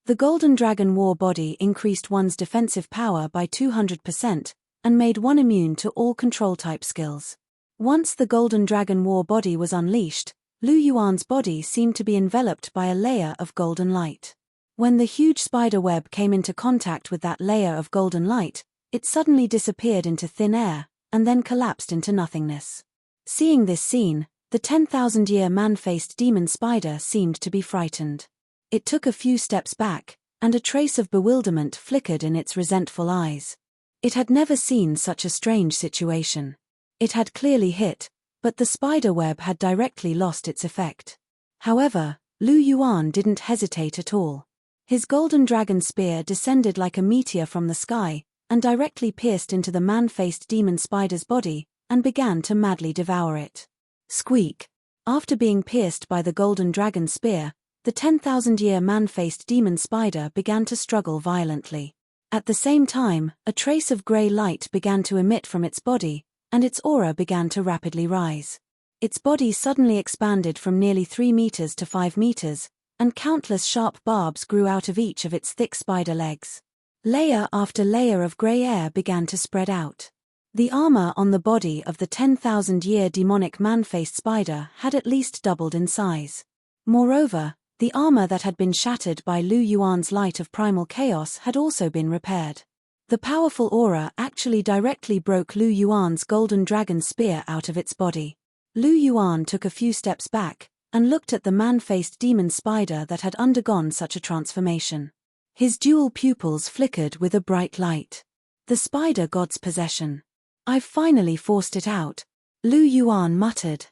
The Golden Dragon War Body increased one's defensive power by 200% and made one immune to all control-type skills. Once the Golden Dragon War Body was unleashed, Lu Yuan's body seemed to be enveloped by a layer of golden light. When the huge spider web came into contact with that layer of golden light, it suddenly disappeared into thin air, and then collapsed into nothingness. Seeing this scene, the 10,000-year man-faced demon spider seemed to be frightened. It took a few steps back, and a trace of bewilderment flickered in its resentful eyes. It had never seen such a strange situation. It had clearly hit, but the spider web had directly lost its effect. However, Lu Yuan didn't hesitate at all. His golden dragon spear descended like a meteor from the sky, and directly pierced into the man-faced demon spider's body, and began to madly devour it. Squeak! After being pierced by the golden dragon spear, the 10,000-year man-faced demon spider began to struggle violently. At the same time, a trace of grey light began to emit from its body, and its aura began to rapidly rise. Its body suddenly expanded from nearly 3 meters to 5 meters, and countless sharp barbs grew out of each of its thick spider legs. Layer after layer of grey air began to spread out. The armor on the body of the 10,000-year demonic man-faced spider had at least doubled in size. Moreover, the armor that had been shattered by Lu Yuan's light of primal chaos had also been repaired. The powerful aura actually directly broke Lu Yuan's golden dragon spear out of its body. Lu Yuan took a few steps back, and looked at the man-faced demon spider that had undergone such a transformation. His dual pupils flickered with a bright light. The spider god's possession. I've finally forced it out, Lu Yuan muttered.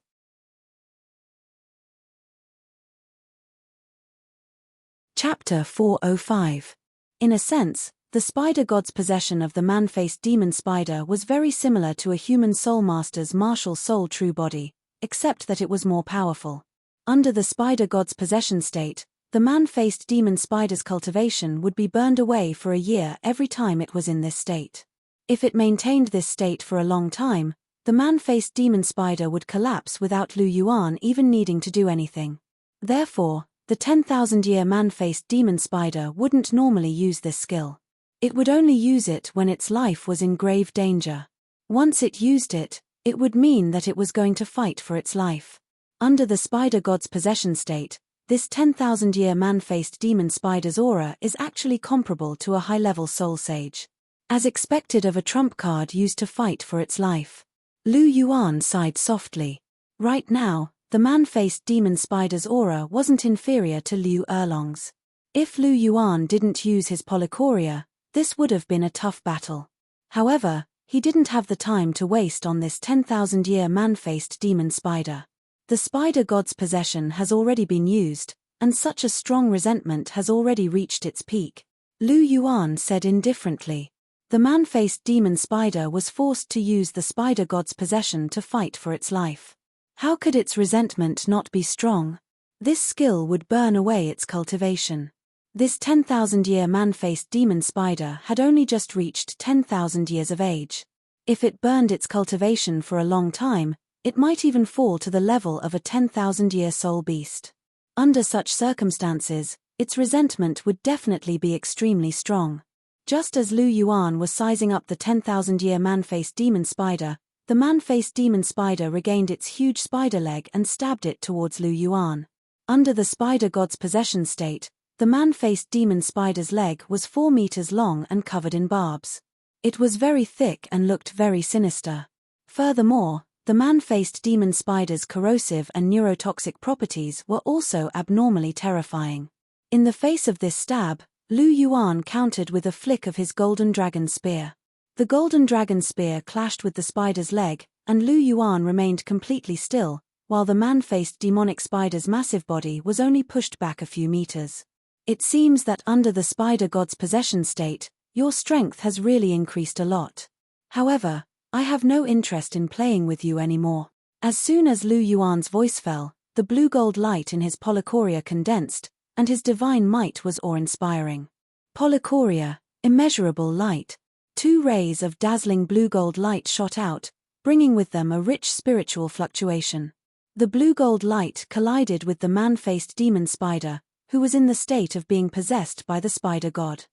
Chapter 405. In a sense, the spider god's possession of the man-faced demon spider was very similar to a human soul master's martial soul true body, except that it was more powerful. Under the spider god's possession state, the man-faced demon spider's cultivation would be burned away for a year every time it was in this state. If it maintained this state for a long time, the man-faced demon spider would collapse without Lu Yuan even needing to do anything. Therefore, the 10,000-year man-faced demon spider wouldn't normally use this skill. It would only use it when its life was in grave danger. Once it used it, it would mean that it was going to fight for its life. Under the spider god's possession state, this 10,000-year man-faced demon spider's aura is actually comparable to a high-level soul sage. As expected of a trump card used to fight for its life. Lu Yuan sighed softly. Right now, the man-faced demon spider's aura wasn't inferior to Liu Erlong's. If Lu Yuan didn't use his polychoria, this would have been a tough battle. However, he didn't have the time to waste on this 10,000-year man-faced demon spider. The spider god's possession has already been used, and such a strong resentment has already reached its peak. Lu Yuan said indifferently. The man-faced demon spider was forced to use the spider god's possession to fight for its life. How could its resentment not be strong? This skill would burn away its cultivation. This 10,000-year man-faced demon spider had only just reached 10,000 years of age. If it burned its cultivation for a long time, it might even fall to the level of a 10,000-year soul beast. Under such circumstances, its resentment would definitely be extremely strong. Just as Lu Yuan was sizing up the 10,000-year man-faced demon spider, the man-faced demon spider regained its huge spider leg and stabbed it towards Lu Yuan. Under the spider god's possession state, The man-faced demon spider's leg was 4 meters long and covered in barbs. It was very thick and looked very sinister. Furthermore, the man-faced demon spider's corrosive and neurotoxic properties were also abnormally terrifying. In the face of this stab, Lu Yuan countered with a flick of his golden dragon spear. The golden dragon spear clashed with the spider's leg, and Lu Yuan remained completely still, while the man-faced demonic spider's massive body was only pushed back a few meters. It seems that under the spider god's possession state, your strength has really increased a lot. However, I have no interest in playing with you anymore. As soon as Lu Yuan's voice fell, the blue-gold light in his polychoria condensed, and his divine might was awe-inspiring. Polychoria, immeasurable light. 2 rays of dazzling blue-gold light shot out, bringing with them a rich spiritual fluctuation. The blue-gold light collided with the man-faced demon spider, who was in the state of being possessed by the spider god.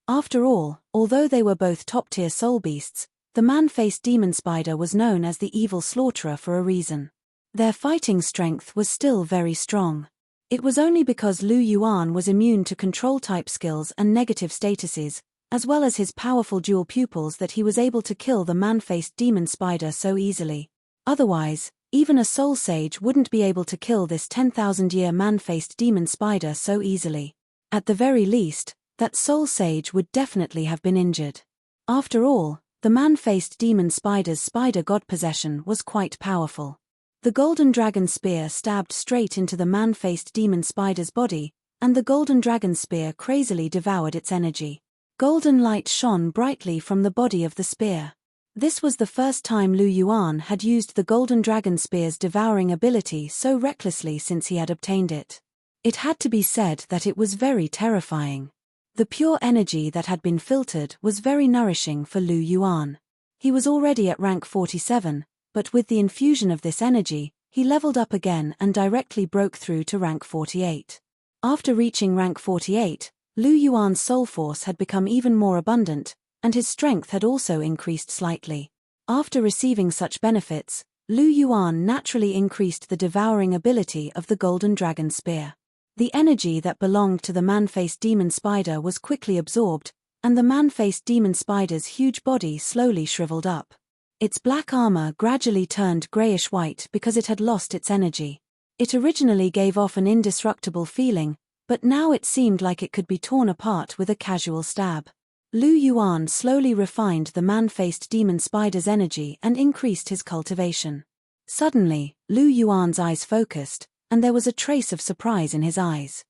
After all, although they were both top-tier soul beasts, the man-faced demon spider was known as the evil slaughterer for a reason. Their fighting strength was still very strong. It was only because Lu Yuan was immune to control-type skills and negative statuses, as well as his powerful dual pupils, that he was able to kill the man-faced demon spider so easily. Otherwise, even a soul sage wouldn't be able to kill this 10,000-year man-faced demon spider so easily. At the very least, that soul sage would definitely have been injured. After all, the man-faced demon spider's spider god possession was quite powerful. The golden dragon spear stabbed straight into the man-faced demon spider's body, and the golden dragon spear crazily devoured its energy. Golden light shone brightly from the body of the spear. This was the first time Lu Yuan had used the golden dragon spear's devouring ability so recklessly since he had obtained it. It had to be said that it was very terrifying. The pure energy that had been filtered was very nourishing for Lu Yuan. He was already at rank 47, but with the infusion of this energy, he leveled up again and directly broke through to rank 48. After reaching rank 48, Lu Yuan's soul force had become even more abundant, and his strength had also increased slightly. After receiving such benefits, Lu Yuan naturally increased the devouring ability of the golden dragon spear. The energy that belonged to the man-faced demon spider was quickly absorbed, and the man-faced demon spider's huge body slowly shriveled up. Its black armor gradually turned grayish-white because it had lost its energy. It originally gave off an indestructible feeling, but now it seemed like it could be torn apart with a casual stab. Lu Yuan slowly refined the man-faced demon spider's energy and increased his cultivation. Suddenly, Lu Yuan's eyes focused, and there was a trace of surprise in his eyes.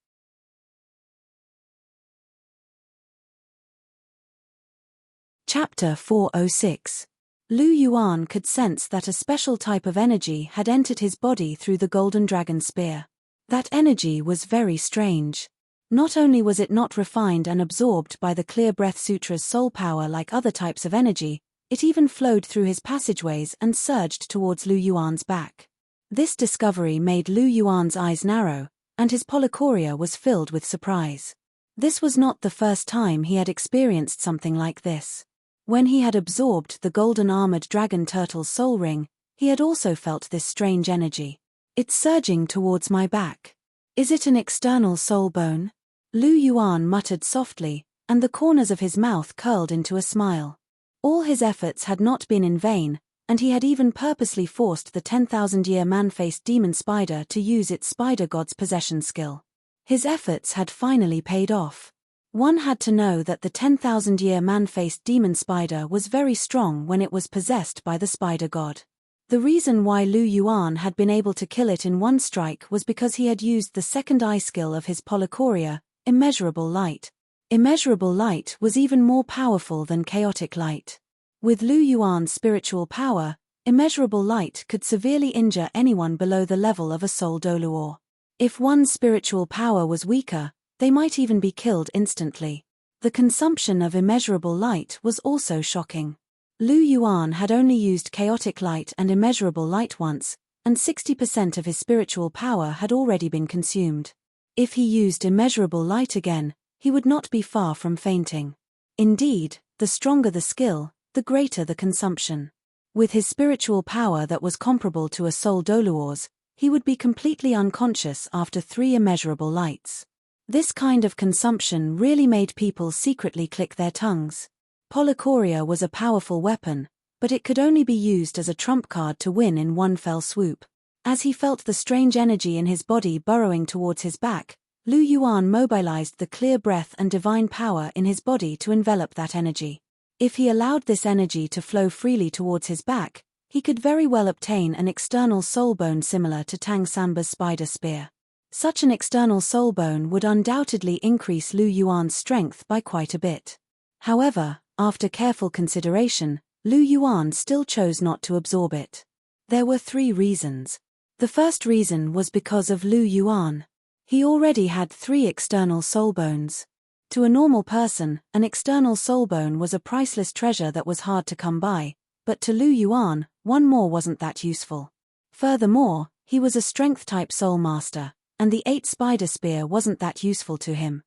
Chapter 406. Lu Yuan could sense that a special type of energy had entered his body through the golden dragon spear. That energy was very strange. Not only was it not refined and absorbed by the Clear Breath Sutra's soul power like other types of energy, it even flowed through his passageways and surged towards Lu Yuan's back. This discovery made Lu Yuan's eyes narrow, and his polychoria was filled with surprise. This was not the first time he had experienced something like this. When he had absorbed the golden armored dragon turtle's soul ring, he had also felt this strange energy. It's surging towards my back. Is it an external soul bone? Lu Yuan muttered softly, and the corners of his mouth curled into a smile. All his efforts had not been in vain, and he had even purposely forced the 10,000-year man-faced demon spider to use its spider god's possession skill. His efforts had finally paid off. One had to know that the 10,000-year man-faced demon spider was very strong when it was possessed by the spider god. The reason why Lu Yuan had been able to kill it in one strike was because he had used the second eye skill of his polychoria, immeasurable light. Immeasurable light was even more powerful than chaotic light. With Lu Yuan's spiritual power, immeasurable light could severely injure anyone below the level of a soul Douluo. If one's spiritual power was weaker, they might even be killed instantly. The consumption of immeasurable light was also shocking. Lu Yuan had only used chaotic light and immeasurable light once, and 60% of his spiritual power had already been consumed. If he used immeasurable light again, he would not be far from fainting. Indeed, the stronger the skill, the greater the consumption. With his spiritual power that was comparable to a soul Douluo's, he would be completely unconscious after 3 immeasurable lights. This kind of consumption really made people secretly click their tongues. Polychoria was a powerful weapon, but it could only be used as a trump card to win in one fell swoop. As he felt the strange energy in his body burrowing towards his back, Lu Yuan mobilized the clear breath and divine power in his body to envelop that energy. If he allowed this energy to flow freely towards his back, he could very well obtain an external soul bone similar to Tang Samba's spider spear. Such an external soul bone would undoubtedly increase Lu Yuan's strength by quite a bit. However, after careful consideration, Lu Yuan still chose not to absorb it. There were 3 reasons. The first reason was because of Lu Yuan. He already had 3 external soul bones. To a normal person, an external soul bone was a priceless treasure that was hard to come by, but to Lu Yuan, one more wasn't that useful. Furthermore, he was a strength-type soul master, and the 8 spider spear wasn't that useful to him.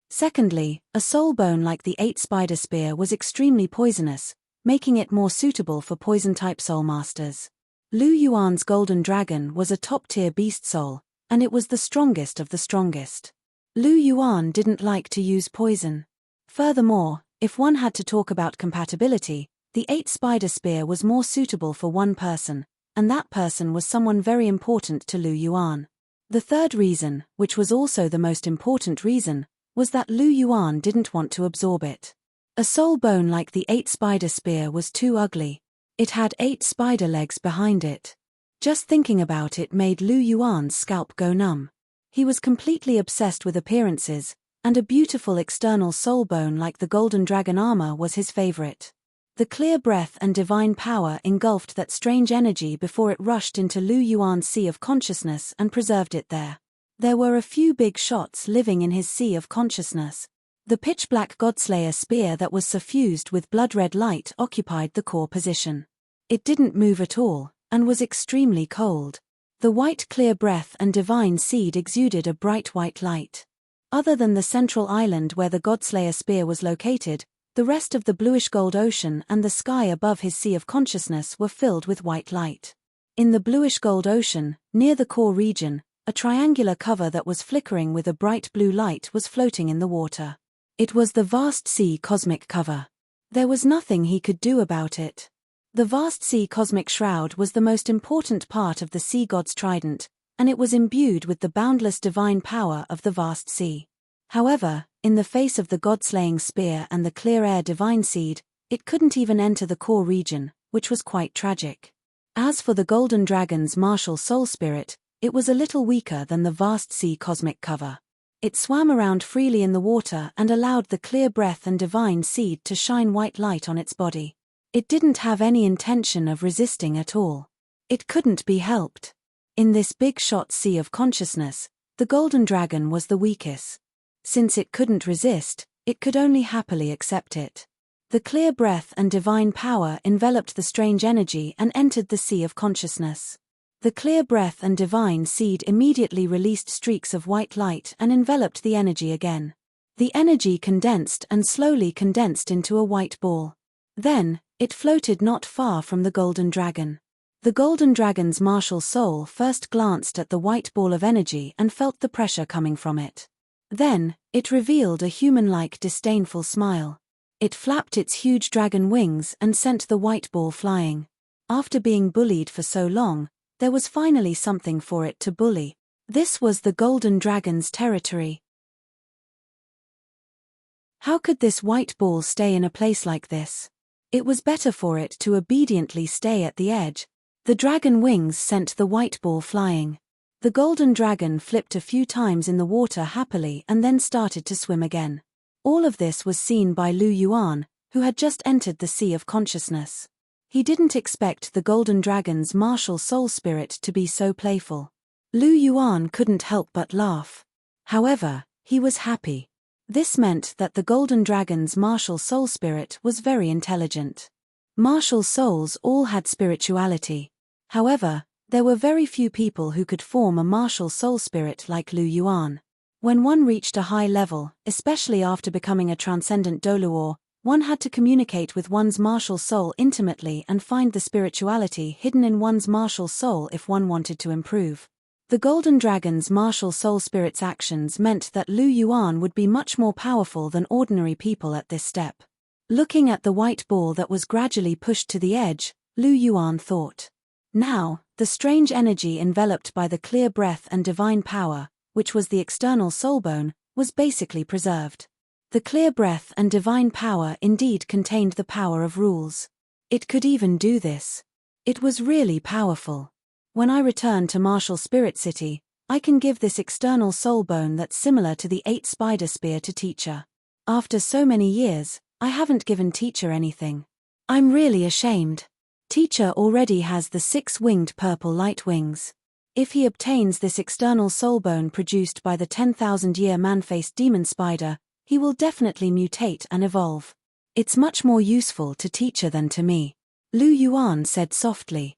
Secondly, a soul bone like the 8 spider spear was extremely poisonous, making it more suitable for poison-type soul masters. Lu Yuan's golden dragon was a top-tier beast soul, and it was the strongest of the strongest. Lu Yuan didn't like to use poison. Furthermore, if one had to talk about compatibility, the 8 spider spear was more suitable for one person, and that person was someone very important to Lu Yuan. The third reason, which was also the most important reason, was that Lu Yuan didn't want to absorb it. A soul bone like the 8 spider spear was too ugly. It had 8 spider legs behind it. Just thinking about it made Lu Yuan's scalp go numb. He was completely obsessed with appearances, and a beautiful external soul bone like the golden dragon armor was his favorite. The clear breath and divine power engulfed that strange energy before it rushed into Lu Yuan's sea of consciousness and preserved it there. There were a few big shots living in his sea of consciousness. The pitch-black Godslayer spear that was suffused with blood-red light occupied the core position. It didn't move at all, and was extremely cold. The white clear breath and divine seed exuded a bright white light. Other than the central island where the Godslayer spear was located, the rest of the bluish-gold ocean and the sky above his sea of consciousness were filled with white light. In the bluish-gold ocean, near the core region, a triangular cover that was flickering with a bright blue light was floating in the water. It was the vast sea cosmic cover. There was nothing he could do about it. The vast sea cosmic shroud was the most important part of the sea god's trident, and it was imbued with the boundless divine power of the vast sea. However, in the face of the god-slaying spear and the clear air divine seed, it couldn't even enter the core region, which was quite tragic. As for the golden dragon's martial soul spirit, it was a little weaker than the vast sea cosmic cover. It swam around freely in the water and allowed the clear breath and divine seed to shine white light on its body. It didn't have any intention of resisting at all. It couldn't be helped. In this big-shot sea of consciousness, the golden dragon was the weakest. Since it couldn't resist, it could only happily accept it. The clear breath and divine power enveloped the strange energy and entered the sea of consciousness. The clear breath and divine seed immediately released streaks of white light and enveloped the energy again. The energy condensed and slowly condensed into a white ball. Then, it floated not far from the golden dragon. The golden dragon's martial soul first glanced at the white ball of energy and felt the pressure coming from it. Then, it revealed a human-like disdainful smile. It flapped its huge dragon wings and sent the white ball flying. After being bullied for so long, there was finally something for it to bully. This was the golden dragon's territory. How could this white ball stay in a place like this? It was better for it to obediently stay at the edge. The dragon wings sent the white ball flying. The golden dragon flipped a few times in the water happily and then started to swim again. All of this was seen by Lu Yuan, who had just entered the sea of consciousness. He didn't expect the golden dragon's martial soul spirit to be so playful. Lu Yuan couldn't help but laugh. However, he was happy. This meant that the golden dragon's martial soul spirit was very intelligent. Martial souls all had spirituality. However, there were very few people who could form a martial soul spirit like Lu Yuan. When one reached a high level, especially after becoming a transcendent Douluo, One had to communicate with one's martial soul intimately and find the spirituality hidden in one's martial soul if one wanted to improve. The Golden Dragon's martial soul spirit's actions meant that Lu Yuan would be much more powerful than ordinary people at this step. Looking at the white ball that was gradually pushed to the edge, Lu Yuan thought. Now, the strange energy enveloped by the clear breath and divine power, which was the external soulbone, was basically preserved. The clear breath and divine power indeed contained the power of rules. It could even do this. It was really powerful. When I return to Martial Spirit City, I can give this external soulbone that's similar to the 8 spider spear to Teacher. After so many years, I haven't given Teacher anything. I'm really ashamed. Teacher already has the 6-winged purple light wings. If he obtains this external soulbone produced by the 10,000-year man-faced demon spider, he will definitely mutate and evolve. It's much more useful to Teacher than to me, Lu Yuan said softly.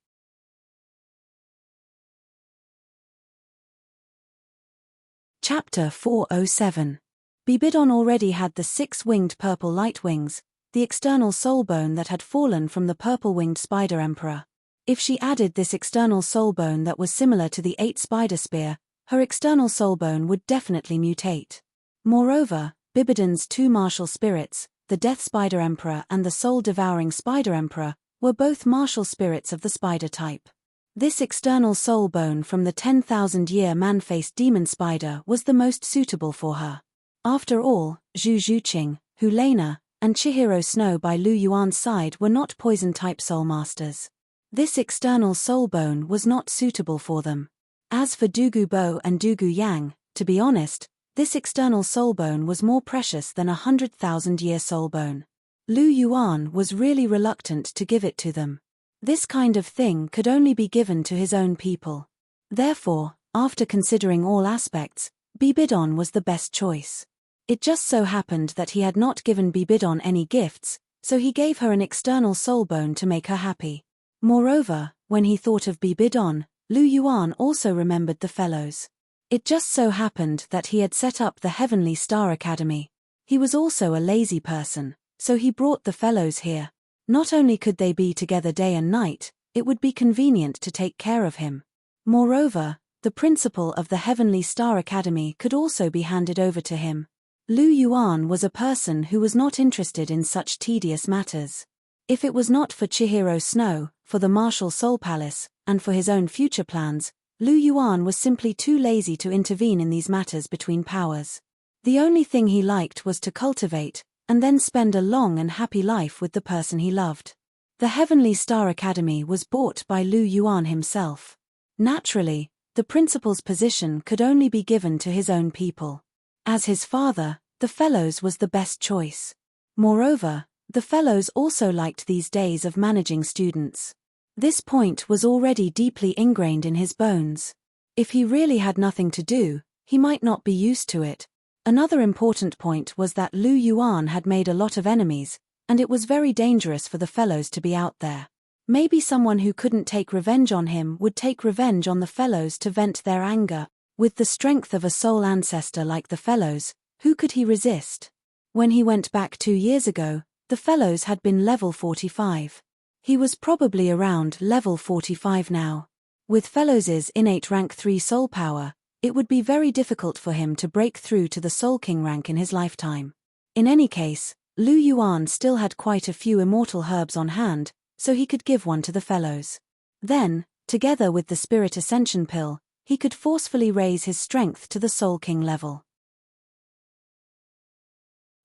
Chapter 407. Bibidon already had the 6-winged purple light wings, the external soulbone that had fallen from the purple-winged spider emperor. If she added this external soulbone that was similar to the 8 spider spear, her external soulbone would definitely mutate. Moreover, Bibidon's 2 martial spirits, the Death Spider Emperor and the Soul-Devouring Spider Emperor, were both martial spirits of the spider type. This external soulbone from the 10,000-year man-faced demon spider was the most suitable for her. After all, Zhu Zhuqing, Hulena, and Chihiro Snow by Lu Yuan's side were not poison-type soul masters. This external soulbone was not suitable for them. As for Dugu Bo and Dugu Yang, to be honest, this external soulbone was more precious than a 100,000-year soulbone. Lu Yuan was really reluctant to give it to them. This kind of thing could only be given to his own people. Therefore, after considering all aspects, Bibidon was the best choice. It just so happened that he had not given Bibidon any gifts, so he gave her an external soulbone to make her happy. Moreover, when he thought of Bibidon, Lu Yuan also remembered the fellows. It just so happened that he had set up the Heavenly Star Academy. He was also a lazy person, so he brought the fellows here. Not only could they be together day and night, it would be convenient to take care of him. Moreover, the principal of the Heavenly Star Academy could also be handed over to him. Lu Yuan was a person who was not interested in such tedious matters. If it was not for Chihiro Snow, for the Martial Soul Palace, and for his own future plans, Lu Yuan was simply too lazy to intervene in these matters between powers. The only thing he liked was to cultivate, and then spend a long and happy life with the person he loved. The Heavenly Star Academy was bought by Lu Yuan himself. Naturally, the principal's position could only be given to his own people. As his father, the fellows was the best choice. Moreover, the fellows also liked these days of managing students. This point was already deeply ingrained in his bones. If he really had nothing to do, he might not be used to it. Another important point was that Lu Yuan had made a lot of enemies, and it was very dangerous for the fellows to be out there. Maybe someone who couldn't take revenge on him would take revenge on the fellows to vent their anger. With the strength of a soul ancestor like the fellows, who could he resist? When he went back 2 years ago, the fellows had been level 45. He was probably around level 45 now. With fellows' innate rank 3 soul power, it would be very difficult for him to break through to the Soul King rank in his lifetime. In any case, Lu Yuan still had quite a few immortal herbs on hand, so he could give one to the fellows. Then, together with the Spirit Ascension Pill, he could forcefully raise his strength to the Soul King level.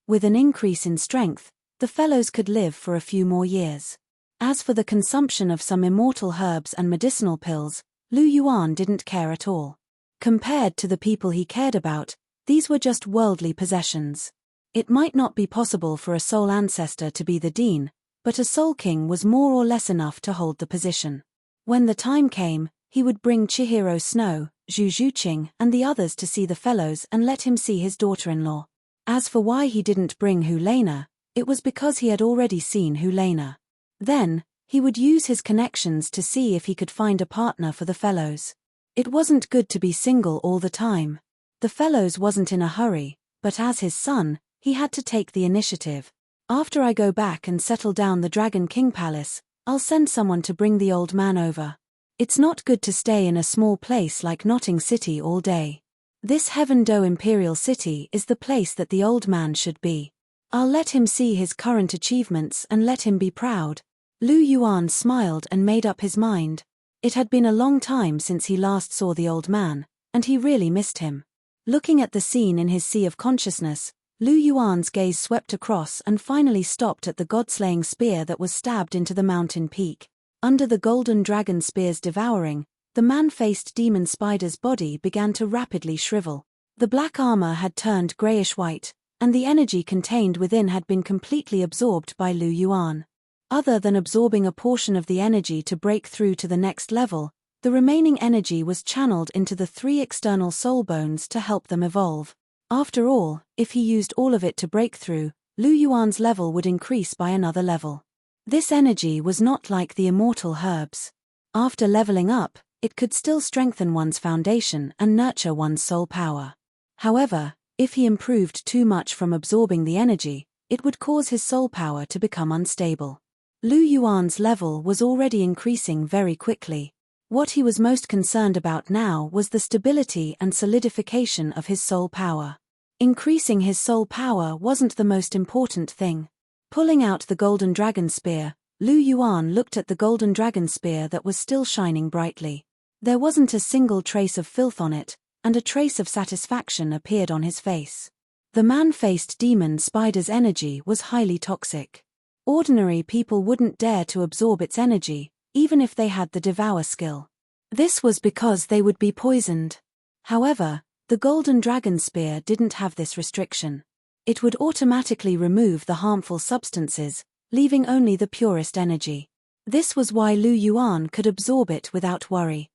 With an increase in strength, the fellows could live for a few more years. As for the consumption of some immortal herbs and medicinal pills, Lu Yuan didn't care at all. Compared to the people he cared about, these were just worldly possessions. It might not be possible for a soul ancestor to be the dean, but a Soul King was more or less enough to hold the position. When the time came, he would bring Chihiro Snow, Zhu Zhuqing, and the others to see the fellows and let him see his daughter-in-law. As for why he didn't bring Hulena, it was because he had already seen Hulena. Then, he would use his connections to see if he could find a partner for the fellows. It wasn't good to be single all the time. The fellows wasn't in a hurry, but as his son, he had to take the initiative. After I go back and settle down the Dragon King Palace, I'll send someone to bring the old man over. It's not good to stay in a small place like Notting City all day. This Heaven Do Imperial City is the place that the old man should be. I'll let him see his current achievements and let him be proud." Lu Yuan smiled and made up his mind. It had been a long time since he last saw the old man, and he really missed him. Looking at the scene in his sea of consciousness, Lu Yuan's gaze swept across and finally stopped at the god-slaying spear that was stabbed into the mountain peak. Under the golden dragon spear's devouring, the man-faced demon spider's body began to rapidly shrivel. The black armor had turned grayish-white, and the energy contained within had been completely absorbed by Lu Yuan. Other than absorbing a portion of the energy to break through to the next level, the remaining energy was channeled into the 3 external soul bones to help them evolve. After all, if he used all of it to break through, Lu Yuan's level would increase by another level. This energy was not like the immortal herbs. After leveling up, it could still strengthen one's foundation and nurture one's soul power. However, if he improved too much from absorbing the energy, it would cause his soul power to become unstable. Lu Yuan's level was already increasing very quickly. What he was most concerned about now was the stability and solidification of his soul power. Increasing his soul power wasn't the most important thing. Pulling out the golden dragon spear, Lu Yuan looked at the golden dragon spear that was still shining brightly. There wasn't a single trace of filth on it, and a trace of satisfaction appeared on his face. The man-faced demon spider's energy was highly toxic. Ordinary people wouldn't dare to absorb its energy, even if they had the devour skill. This was because they would be poisoned. However, the golden dragon spear didn't have this restriction. It would automatically remove the harmful substances, leaving only the purest energy. This was why Lu Yuan could absorb it without worry.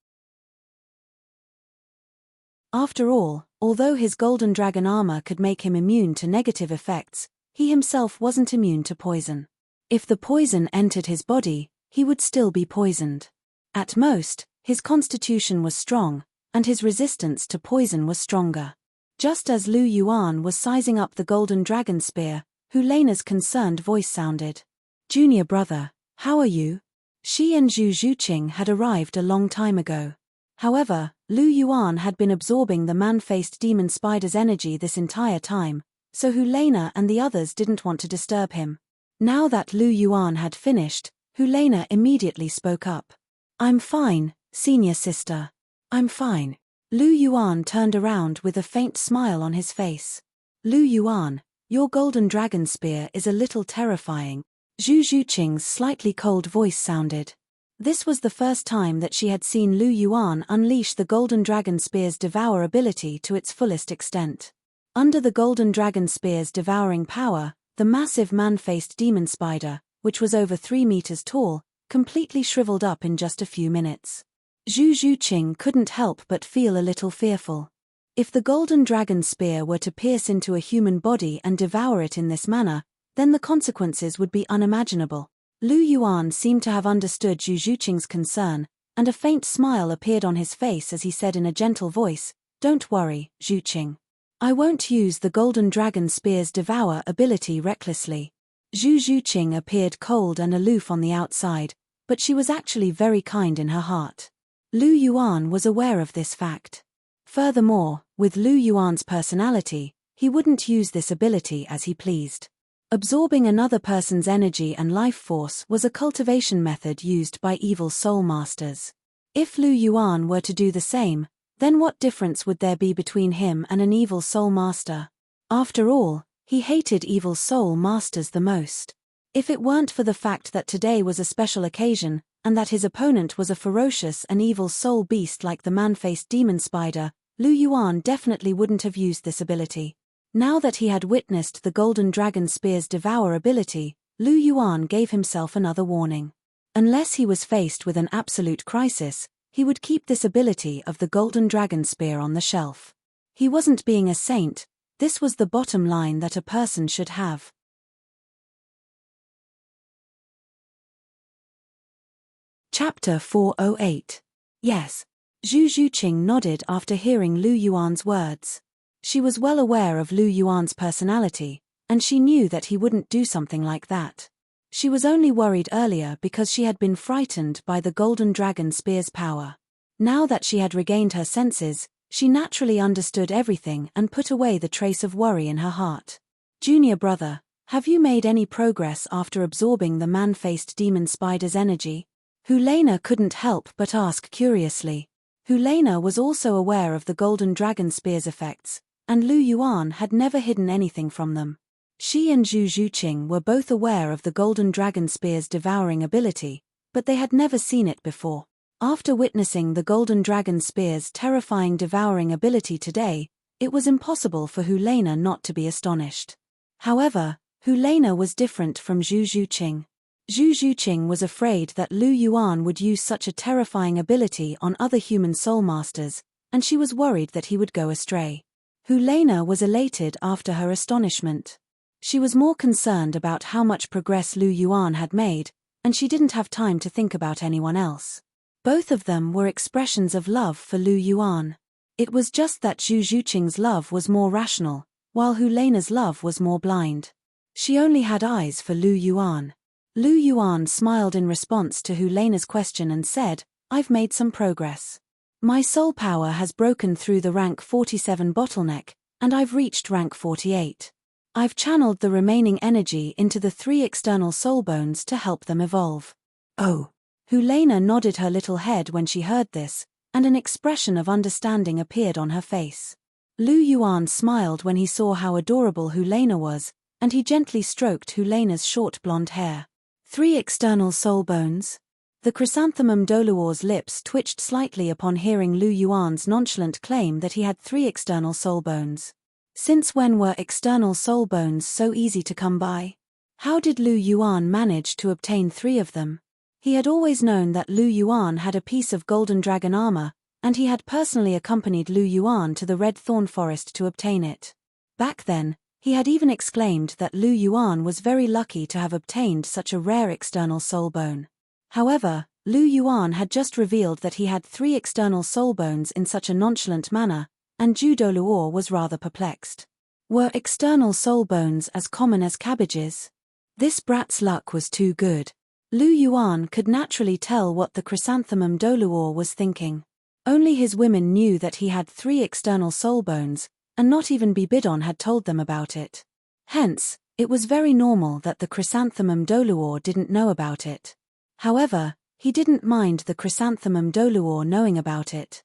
After all, although his golden dragon armor could make him immune to negative effects, he himself wasn't immune to poison. If the poison entered his body, he would still be poisoned. At most, his constitution was strong, and his resistance to poison was stronger. Just as Lu Yuan was sizing up the golden dragon spear, Helena's concerned voice sounded. "Junior brother, how are you?" She and Zhu Zhuqing had arrived a long time ago. However, Lu Yuan had been absorbing the man-faced demon spider's energy this entire time, so Helena and the others didn't want to disturb him. Now that Lu Yuan had finished, Helena immediately spoke up. "I'm fine, senior sister. I'm fine." Lu Yuan turned around with a faint smile on his face. "Lu Yuan, your golden dragon spear is a little terrifying." Zhu Zhuqing's slightly cold voice sounded. This was the first time that she had seen Lu Yuan unleash the golden dragon spear's devour ability to its fullest extent. Under the golden dragon spear's devouring power, the massive man-faced demon spider, which was over 3 meters tall, completely shriveled up in just a few minutes. Zhu Zhuqing couldn't help but feel a little fearful. If the golden dragon spear were to pierce into a human body and devour it in this manner, then the consequences would be unimaginable. Lu Yuan seemed to have understood Zhu Zhuqing's concern, and a faint smile appeared on his face as he said in a gentle voice, "Don't worry, Zhuqing. I won't use the golden dragon spear's devour ability recklessly." Zhu Zhuqing appeared cold and aloof on the outside, but she was actually very kind in her heart. Lu Yuan was aware of this fact. Furthermore, with Lu Yuan's personality, he wouldn't use this ability as he pleased. Absorbing another person's energy and life force was a cultivation method used by evil soul masters. If Lu Yuan were to do the same, then what difference would there be between him and an evil soul master? After all, he hated evil soul masters the most. If it weren't for the fact that today was a special occasion, and that his opponent was a ferocious and evil soul beast like the man-faced demon spider, Lu Yuan definitely wouldn't have used this ability. Now that he had witnessed the golden dragon spear's devour ability, Lu Yuan gave himself another warning. Unless he was faced with an absolute crisis, he would keep this ability of the golden dragon spear on the shelf. He wasn't being a saint, this was the bottom line that a person should have. Chapter 408. Yes. Zhu Zhuqing nodded after hearing Lu Yuan's words. She was well aware of Lu Yuan's personality, and she knew that he wouldn't do something like that. She was only worried earlier because she had been frightened by the golden dragon spear's power. Now that she had regained her senses, she naturally understood everything and put away the trace of worry in her heart. Junior brother, have you made any progress after absorbing the man-faced demon spider's energy? Helena couldn't help but ask curiously. Helena was also aware of the golden dragon spear's effects, and Lu Yuan had never hidden anything from them. She and Zhu Zhuqing were both aware of the golden dragon spear's devouring ability, but they had never seen it before. After witnessing the golden dragon spear's terrifying devouring ability today, it was impossible for Helena not to be astonished. However, Helena was different from Zhu Zhuqing. Zhu Zhuqing was afraid that Lu Yuan would use such a terrifying ability on other human soul masters, and she was worried that he would go astray. Helena was elated after her astonishment. She was more concerned about how much progress Lu Yuan had made, and she didn't have time to think about anyone else. Both of them were expressions of love for Lu Yuan. It was just that Zhu Zhuqing's love was more rational, while Helena's love was more blind. She only had eyes for Lu Yuan. Lu Yuan smiled in response to Helena's question and said, "I've made some progress. My soul power has broken through the rank 47 bottleneck, and I've reached rank 48. I've channeled the remaining energy into the 3 external soul bones to help them evolve." Oh. Helena nodded her little head when she heard this, and an expression of understanding appeared on her face. Lu Yuan smiled when he saw how adorable Helena was, and he gently stroked Helena's short blonde hair. 3 external soul bones? The chrysanthemum Douluo's lips twitched slightly upon hearing Lu Yuan's nonchalant claim that he had 3 external soul bones. Since when were external soul bones so easy to come by? How did Lu Yuan manage to obtain 3 of them? He had always known that Lu Yuan had a piece of golden dragon armor, and he had personally accompanied Lu Yuan to the Red Thorn Forest to obtain it. Back then, he had even exclaimed that Lu Yuan was very lucky to have obtained such a rare external soul bone. However, Lu Yuan had just revealed that he had 3 external soul bones in such a nonchalant manner, and Douluo was rather perplexed. Were external soul bones as common as cabbages? This brat's luck was too good. Lu Yuan could naturally tell what the chrysanthemum Douluo was thinking. Only his women knew that he had 3 external soul bones, and not even Bibidon had told them about it. Hence, it was very normal that the chrysanthemum Douluo didn't know about it. However, he didn't mind the chrysanthemum Douluo knowing about it.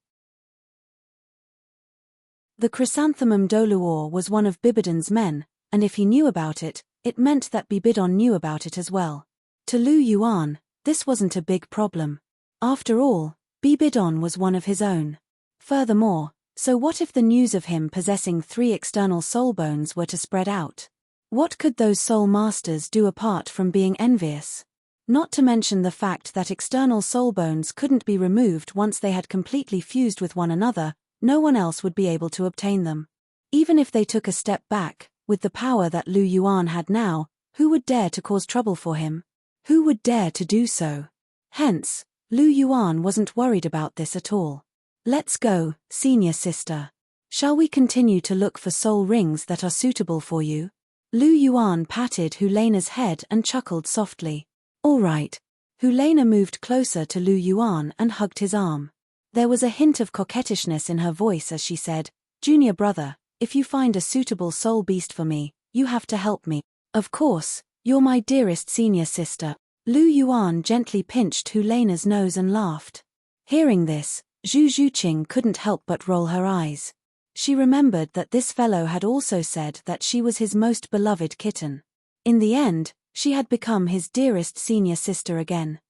The chrysanthemum Douluo was one of Bibidon's men, and if he knew about it, it meant that Bibidon knew about it as well. To Lu Yuan, this wasn't a big problem. After all, Bibidon was one of his own. Furthermore, so what if the news of him possessing 3 external soul bones were to spread out? What could those soul masters do apart from being envious? Not to mention the fact that external soul bones couldn't be removed once they had completely fused with one another, no one else would be able to obtain them. Even if they took a step back, with the power that Lu Yuan had now, who would dare to cause trouble for him? Who would dare to do so? Hence, Lu Yuan wasn't worried about this at all. Let's go, senior sister. Shall we continue to look for soul rings that are suitable for you? Lu Yuan patted Helena's head and chuckled softly. All right. Helena moved closer to Lu Yuan and hugged his arm. There was a hint of coquettishness in her voice as she said, "Junior brother, if you find a suitable soul beast for me, you have to help me." "Of course, you're my dearest senior sister." Lu Yuan gently pinched Helena's nose and laughed. Hearing this, Zhu Zhuqing couldn't help but roll her eyes. She remembered that this fellow had also said that she was his most beloved kitten. In the end, she had become his dearest senior sister again.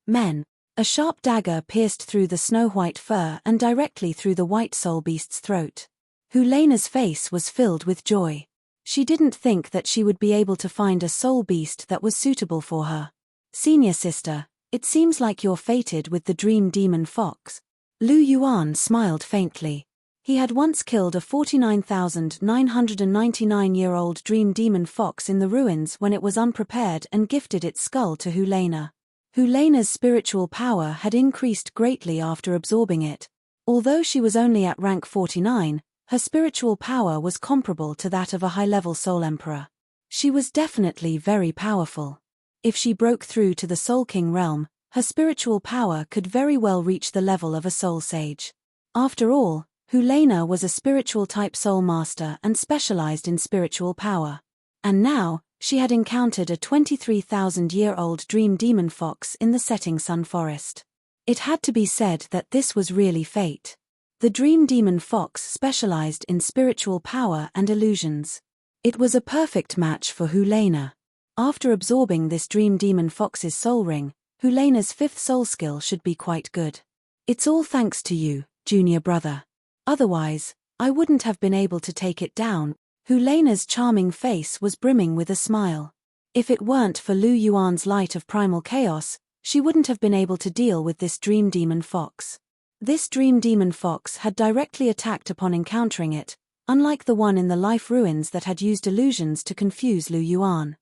Men. A sharp dagger pierced through the snow-white fur and directly through the white soul beast's throat. Helena's face was filled with joy. She didn't think that she would be able to find a soul beast that was suitable for her. "Senior sister, it seems like you're fated with the dream demon fox." Lu Yuan smiled faintly. He had once killed a 49,999-year-old dream demon fox in the ruins when it was unprepared and gifted its skull to Helena. Helena's spiritual power had increased greatly after absorbing it. Although she was only at rank 49, her spiritual power was comparable to that of a high-level soul emperor. She was definitely very powerful. If she broke through to the Soul King realm, her spiritual power could very well reach the level of a soul sage. After all, Helena was a spiritual type soul master and specialized in spiritual power. And now, she had encountered a 23,000-year-old dream demon fox in the setting sun forest. It had to be said that this was really fate. The dream demon fox specialized in spiritual power and illusions. It was a perfect match for Helena. After absorbing this dream demon fox's soul ring, Helena's fifth soul skill should be quite good. It's all thanks to you, junior brother. Otherwise, I wouldn't have been able to take it down. Helena's charming face was brimming with a smile. If it weren't for Lu Yuan's light of primal chaos, she wouldn't have been able to deal with this dream demon fox. This dream demon fox had directly attacked upon encountering it, unlike the one in the life ruins that had used illusions to confuse Lu Yuan.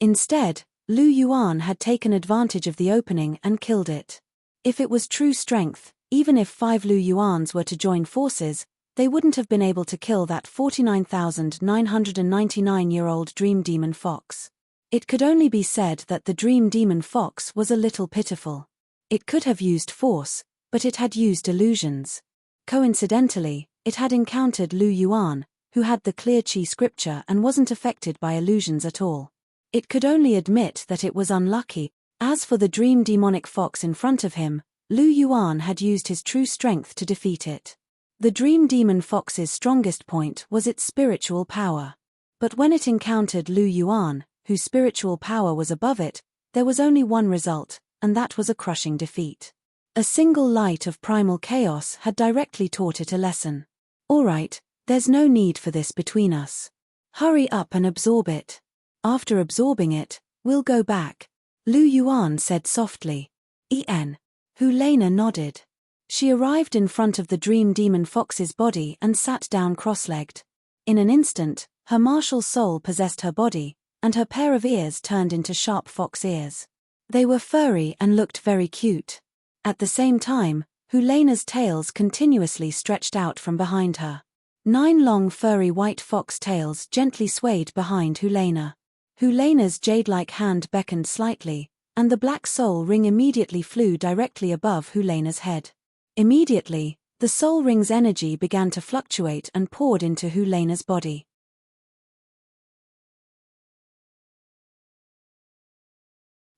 Instead, Lu Yuan had taken advantage of the opening and killed it. If it was true strength, even if 5 Lu Yuans were to join forces, they wouldn't have been able to kill that 49,999-year-old dream demon fox. It could only be said that the dream demon fox was a little pitiful. It could have used force, but it had used illusions. Coincidentally, it had encountered Lu Yuan, who had the clear Qi scripture and wasn't affected by illusions at all. It could only admit that it was unlucky. As for the dream demonic fox in front of him, Lu Yuan had used his true strength to defeat it. The dream demon fox's strongest point was its spiritual power. But when it encountered Lu Yuan, whose spiritual power was above it, there was only one result, and that was a crushing defeat. A single light of primal chaos had directly taught it a lesson. All right, there's no need for this between us. Hurry up and absorb it. After absorbing it, we'll go back, Lu Yuan said softly. En. Helena nodded. She arrived in front of the dream demon fox's body and sat down cross-legged. In an instant, her martial soul possessed her body, and her pair of ears turned into sharp fox ears. They were furry and looked very cute. At the same time, Helena's tails continuously stretched out from behind her. 9 long furry white fox tails gently swayed behind Helena. Helena's jade-like hand beckoned slightly, and the black soul ring immediately flew directly above Helena's head. Immediately, the soul ring's energy began to fluctuate and poured into Helena's body.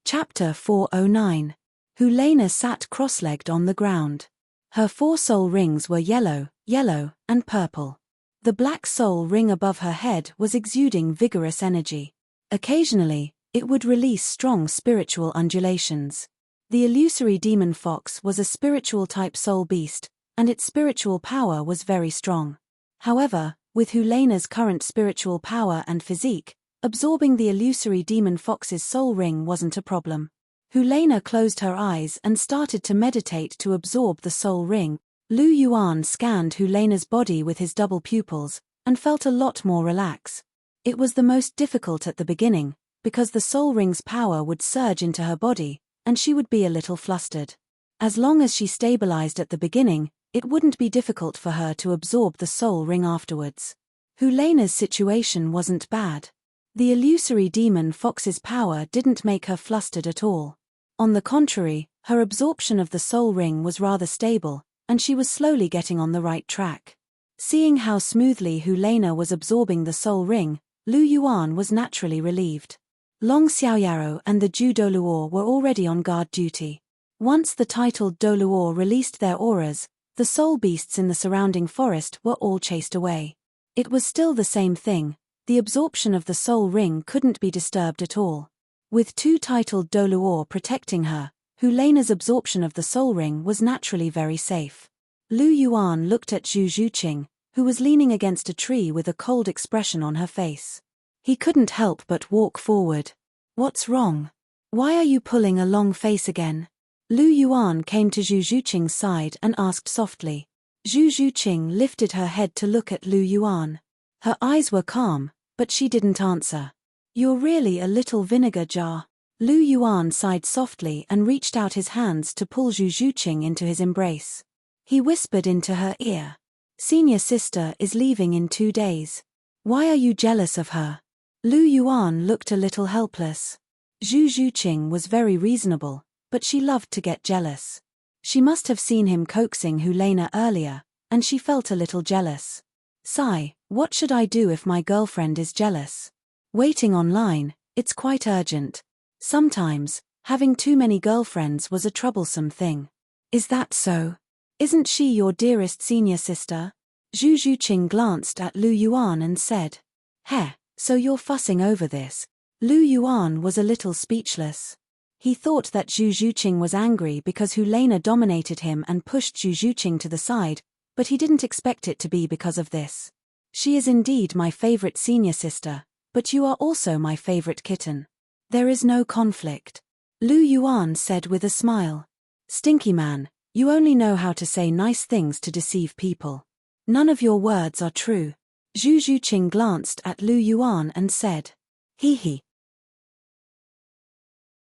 Chapter 409. Helena sat cross-legged on the ground. Her 4 soul rings were yellow, yellow, and purple. The black soul ring above her head was exuding vigorous energy. Occasionally, it would release strong spiritual undulations. The illusory demon fox was a spiritual type soul beast, and its spiritual power was very strong. However, with Helena's current spiritual power and physique, absorbing the illusory demon fox's soul ring wasn't a problem. Helena closed her eyes and started to meditate to absorb the soul ring. Lu Yuan scanned Helena's body with his double pupils, and felt a lot more relaxed. It was the most difficult at the beginning, because the soul ring's power would surge into her body, and she would be a little flustered. As long as she stabilized at the beginning, it wouldn't be difficult for her to absorb the soul ring afterwards. Helena's situation wasn't bad. The illusory demon fox's power didn't make her flustered at all. On the contrary, her absorption of the soul ring was rather stable, and she was slowly getting on the right track. Seeing how smoothly Helena was absorbing the soul ring, Lu Yuan was naturally relieved. Long Xiaoyaro and the Ju Douluo were already on guard duty. Once the titled Douluo released their auras, the soul beasts in the surrounding forest were all chased away. It was still the same thing, the absorption of the soul ring couldn't be disturbed at all. With 2 titled Douluo protecting her, Helena's absorption of the soul ring was naturally very safe. Lu Yuan looked at Zhu Zhuqing, who was leaning against a tree with a cold expression on her face. He couldn't help but walk forward. What's wrong? Why are you pulling a long face again? Lu Yuan came to Zhu Zhuqing's side and asked softly. Zhu Zhuqing lifted her head to look at Lu Yuan. Her eyes were calm, but she didn't answer. You're really a little vinegar jar. Lu Yuan sighed softly and reached out his hands to pull Zhu Zhuqing into his embrace. He whispered into her ear. Senior sister is leaving in 2 days. Why are you jealous of her? Lu Yuan looked a little helpless. Zhu Zhuqing was very reasonable, but she loved to get jealous. She must have seen him coaxing Helena earlier, and she felt a little jealous. Sigh, what should I do if my girlfriend is jealous? Waiting online, it's quite urgent. Sometimes, having too many girlfriends was a troublesome thing. Is that so? Isn't she your dearest senior sister? Zhu Zhuqing glanced at Lu Yuan and said. Heh, so you're fussing over this. Lu Yuan was a little speechless. He thought that Zhu Zhuqing was angry because Helena dominated him and pushed Zhu Zhuqing to the side, but he didn't expect it to be because of this. She is indeed my favorite senior sister, but you are also my favorite kitten. There is no conflict. Lu Yuan said with a smile. Stinky man, you only know how to say nice things to deceive people. None of your words are true. Zhu Zhuqing glanced at Lu Yuan and said. Hee hee.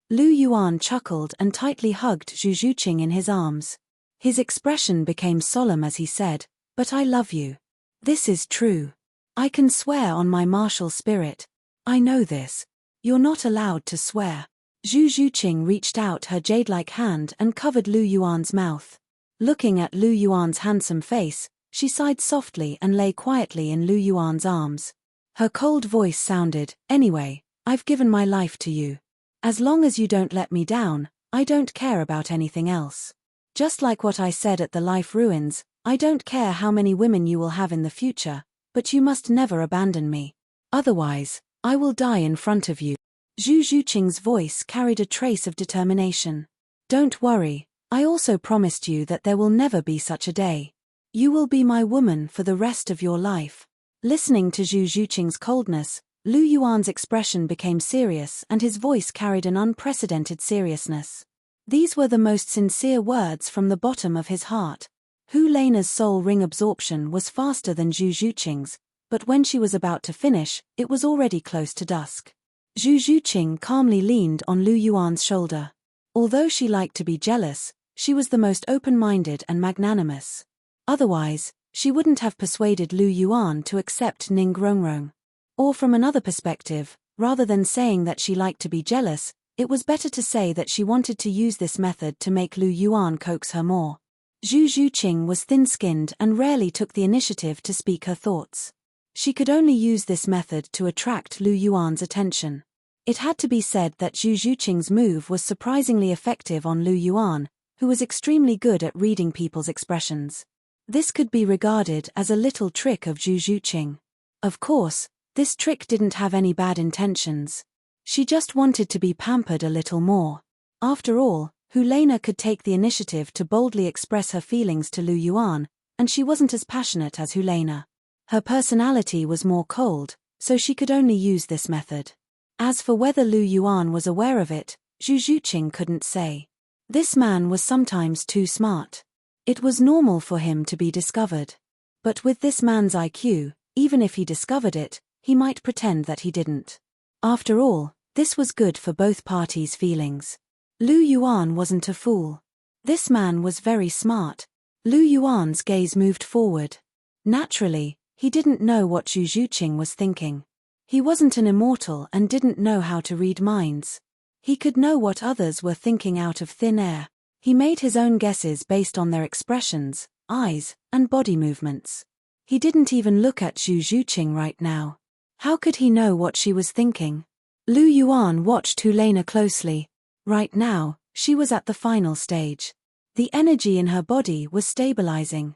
Lu Yuan chuckled and tightly hugged Zhu Zhuqing in his arms. His expression became solemn as he said, but I love you. This is true. I can swear on my martial spirit. I know this. You're not allowed to swear. Zhu Zhuqing reached out her jade-like hand and covered Lu Yuan's mouth. Looking at Lu Yuan's handsome face, she sighed softly and lay quietly in Lu Yuan's arms. Her cold voice sounded, anyway, I've given my life to you. As long as you don't let me down, I don't care about anything else. Just like what I said at the Life Ruins, I don't care how many women you will have in the future, but you must never abandon me. Otherwise, I will die in front of you. Zhu Zhuqing's voice carried a trace of determination. Don't worry, I also promised you that there will never be such a day. You will be my woman for the rest of your life. Listening to Zhu Zhuqing's coldness, Lu Yuan's expression became serious and his voice carried an unprecedented seriousness. These were the most sincere words from the bottom of his heart. Helena's soul ring absorption was faster than Zhu Zhuqing's, but when she was about to finish, it was already close to dusk. Zhu Zhuqing calmly leaned on Lu Yuan's shoulder. Although she liked to be jealous, she was the most open-minded and magnanimous. Otherwise, she wouldn't have persuaded Lu Yuan to accept Ning Rongrong. Or from another perspective, rather than saying that she liked to be jealous, it was better to say that she wanted to use this method to make Lu Yuan coax her more. Zhu Zhuqing was thin-skinned and rarely took the initiative to speak her thoughts. She could only use this method to attract Lu Yuan's attention. It had to be said that Zhu Zhuqing's move was surprisingly effective on Lu Yuan, who was extremely good at reading people's expressions. This could be regarded as a little trick of Zhu Zhuqing. Of course, this trick didn't have any bad intentions. She just wanted to be pampered a little more. After all, Helena could take the initiative to boldly express her feelings to Lu Yuan, and she wasn't as passionate as Helena. Her personality was more cold, so she could only use this method. As for whether Lu Yuan was aware of it, Zhu Zhuqing couldn't say. This man was sometimes too smart. It was normal for him to be discovered. But with this man's IQ, even if he discovered it, he might pretend that he didn't. After all, this was good for both parties' feelings. Lu Yuan wasn't a fool. This man was very smart. Lu Yuan's gaze moved forward. Naturally, he didn't know what Zhu Zhuqing was thinking. He wasn't an immortal and didn't know how to read minds. He could know what others were thinking out of thin air. He made his own guesses based on their expressions, eyes, and body movements. He didn't even look at Zhu Zhuqing right now. How could he know what she was thinking? Lu Yuan watched Helena closely. Right now, she was at the final stage. The energy in her body was stabilizing.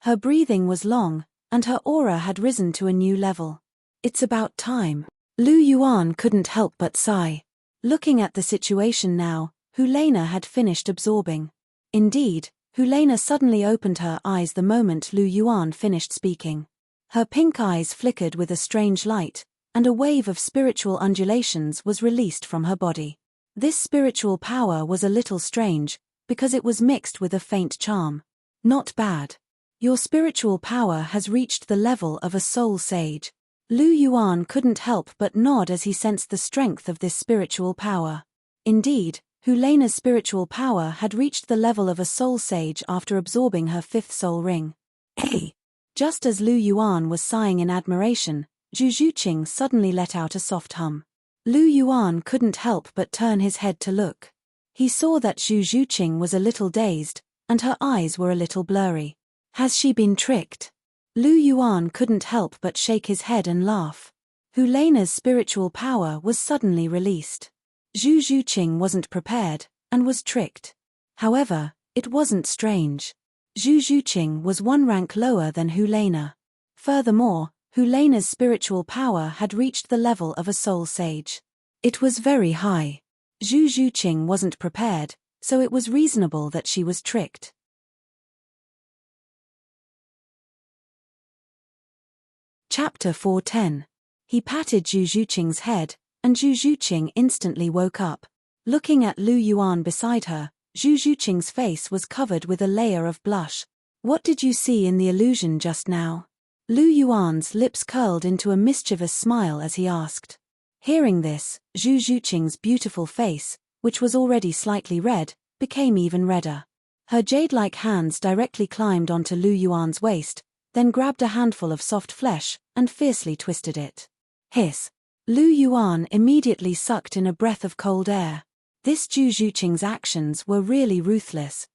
Her breathing was long, and her aura had risen to a new level. It's about time. Lu Yuan couldn't help but sigh. Looking at the situation now, Helena had finished absorbing. Indeed, Helena suddenly opened her eyes the moment Lu Yuan finished speaking. Her pink eyes flickered with a strange light, and a wave of spiritual undulations was released from her body. This spiritual power was a little strange, because it was mixed with a faint charm. Not bad. Your spiritual power has reached the level of a soul sage. Lu Yuan couldn't help but nod as he sensed the strength of this spiritual power. Indeed, Helena's spiritual power had reached the level of a soul sage after absorbing her fifth soul ring. Hey! Just as Lu Yuan was sighing in admiration, Zhu Zhuqing suddenly let out a soft hum. Lu Yuan couldn't help but turn his head to look. He saw that Zhu Zhuqing was a little dazed, and her eyes were a little blurry. Has she been tricked? Lu Yuan couldn't help but shake his head and laugh. Helena's spiritual power was suddenly released. Zhu Zhuqing wasn't prepared, and was tricked. However, it wasn't strange. Zhu Zhuqing was one rank lower than Helena. Furthermore, Helena's spiritual power had reached the level of a soul sage. It was very high. Zhu Zhuqing wasn't prepared, so it was reasonable that she was tricked. Chapter 410. He patted Zhu Zhuqing's head, and Zhu Zhuqing instantly woke up. Looking at Lu Yuan beside her, Zhu Zhuqing's face was covered with a layer of blush. What did you see in the illusion just now? Lu Yuan's lips curled into a mischievous smile as he asked. Hearing this, Zhu Zhuqing's beautiful face, which was already slightly red, became even redder. Her jade-like hands directly climbed onto Lu Yuan's waist, then grabbed a handful of soft flesh, and fiercely twisted it. Hiss! Lu Yuan immediately sucked in a breath of cold air. This Zhu Zhuqing's actions were really ruthless.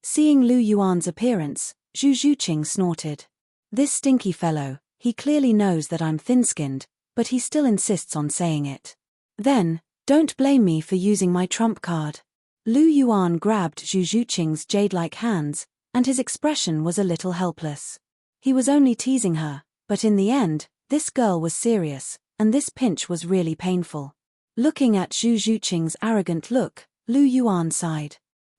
Seeing Lu Yuan's appearance, Zhu Zhuqing snorted. This stinky fellow, he clearly knows that I'm thin-skinned, but he still insists on saying it. Then, don't blame me for using my trump card. Lu Yuan grabbed Zhu Zhuqing's jade-like hands, and his expression was a little helpless. He was only teasing her, but in the end, this girl was serious, and this pinch was really painful. Looking at Zhu Zhuqing's arrogant look, Lu Yuan sighed.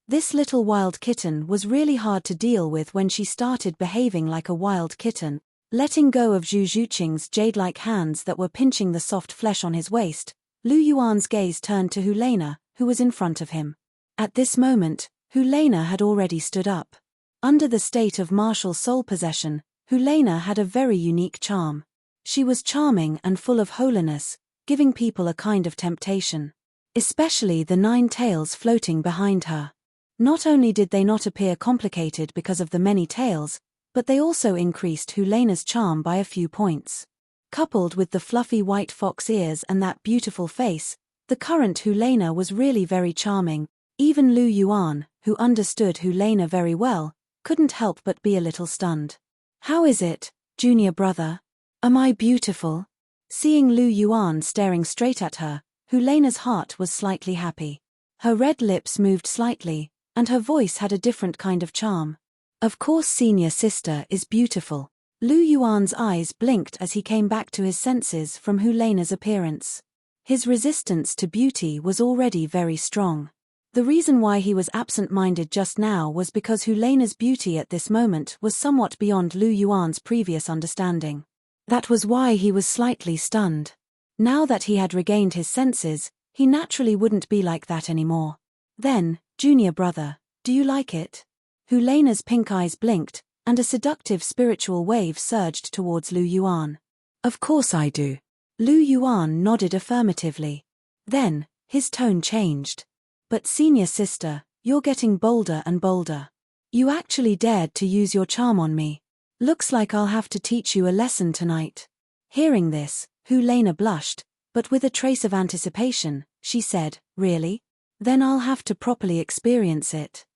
This little wild kitten was really hard to deal with when she started behaving like a wild kitten. Letting go of Zhu Zhuqing's jade-like hands that were pinching the soft flesh on his waist, Lu Yuan's gaze turned to Helena, who was in front of him. At this moment, Helena had already stood up. Under the state of martial soul possession, Helena had a very unique charm. She was charming and full of holiness, giving people a kind of temptation. Especially the 9 tails floating behind her. Not only did they not appear complicated because of the many tails, but they also increased Helena's charm by a few points. Coupled with the fluffy white fox ears and that beautiful face, the current Helena was really very charming. Even Lu Yuan, who understood Helena very well, couldn't help but be a little stunned. How is it, junior brother? Am I beautiful? Seeing Lu Yuan staring straight at her, Helena's heart was slightly happy. Her red lips moved slightly, and her voice had a different kind of charm. Of course, senior sister is beautiful. Lu Yuan's eyes blinked as he came back to his senses from Helena's appearance. His resistance to beauty was already very strong. The reason why he was absent-minded just now was because Helena's beauty at this moment was somewhat beyond Lu Yuan's previous understanding. That was why he was slightly stunned. Now that he had regained his senses, he naturally wouldn't be like that anymore. Then, junior brother, do you like it? Helena's pink eyes blinked, and a seductive spiritual wave surged towards Lu Yuan. Of course I do. Lu Yuan nodded affirmatively. Then, his tone changed. But senior sister, you're getting bolder and bolder. You actually dared to use your charm on me. Looks like I'll have to teach you a lesson tonight. Hearing this, Helena blushed, but with a trace of anticipation, she said, really? Then I'll have to properly experience it.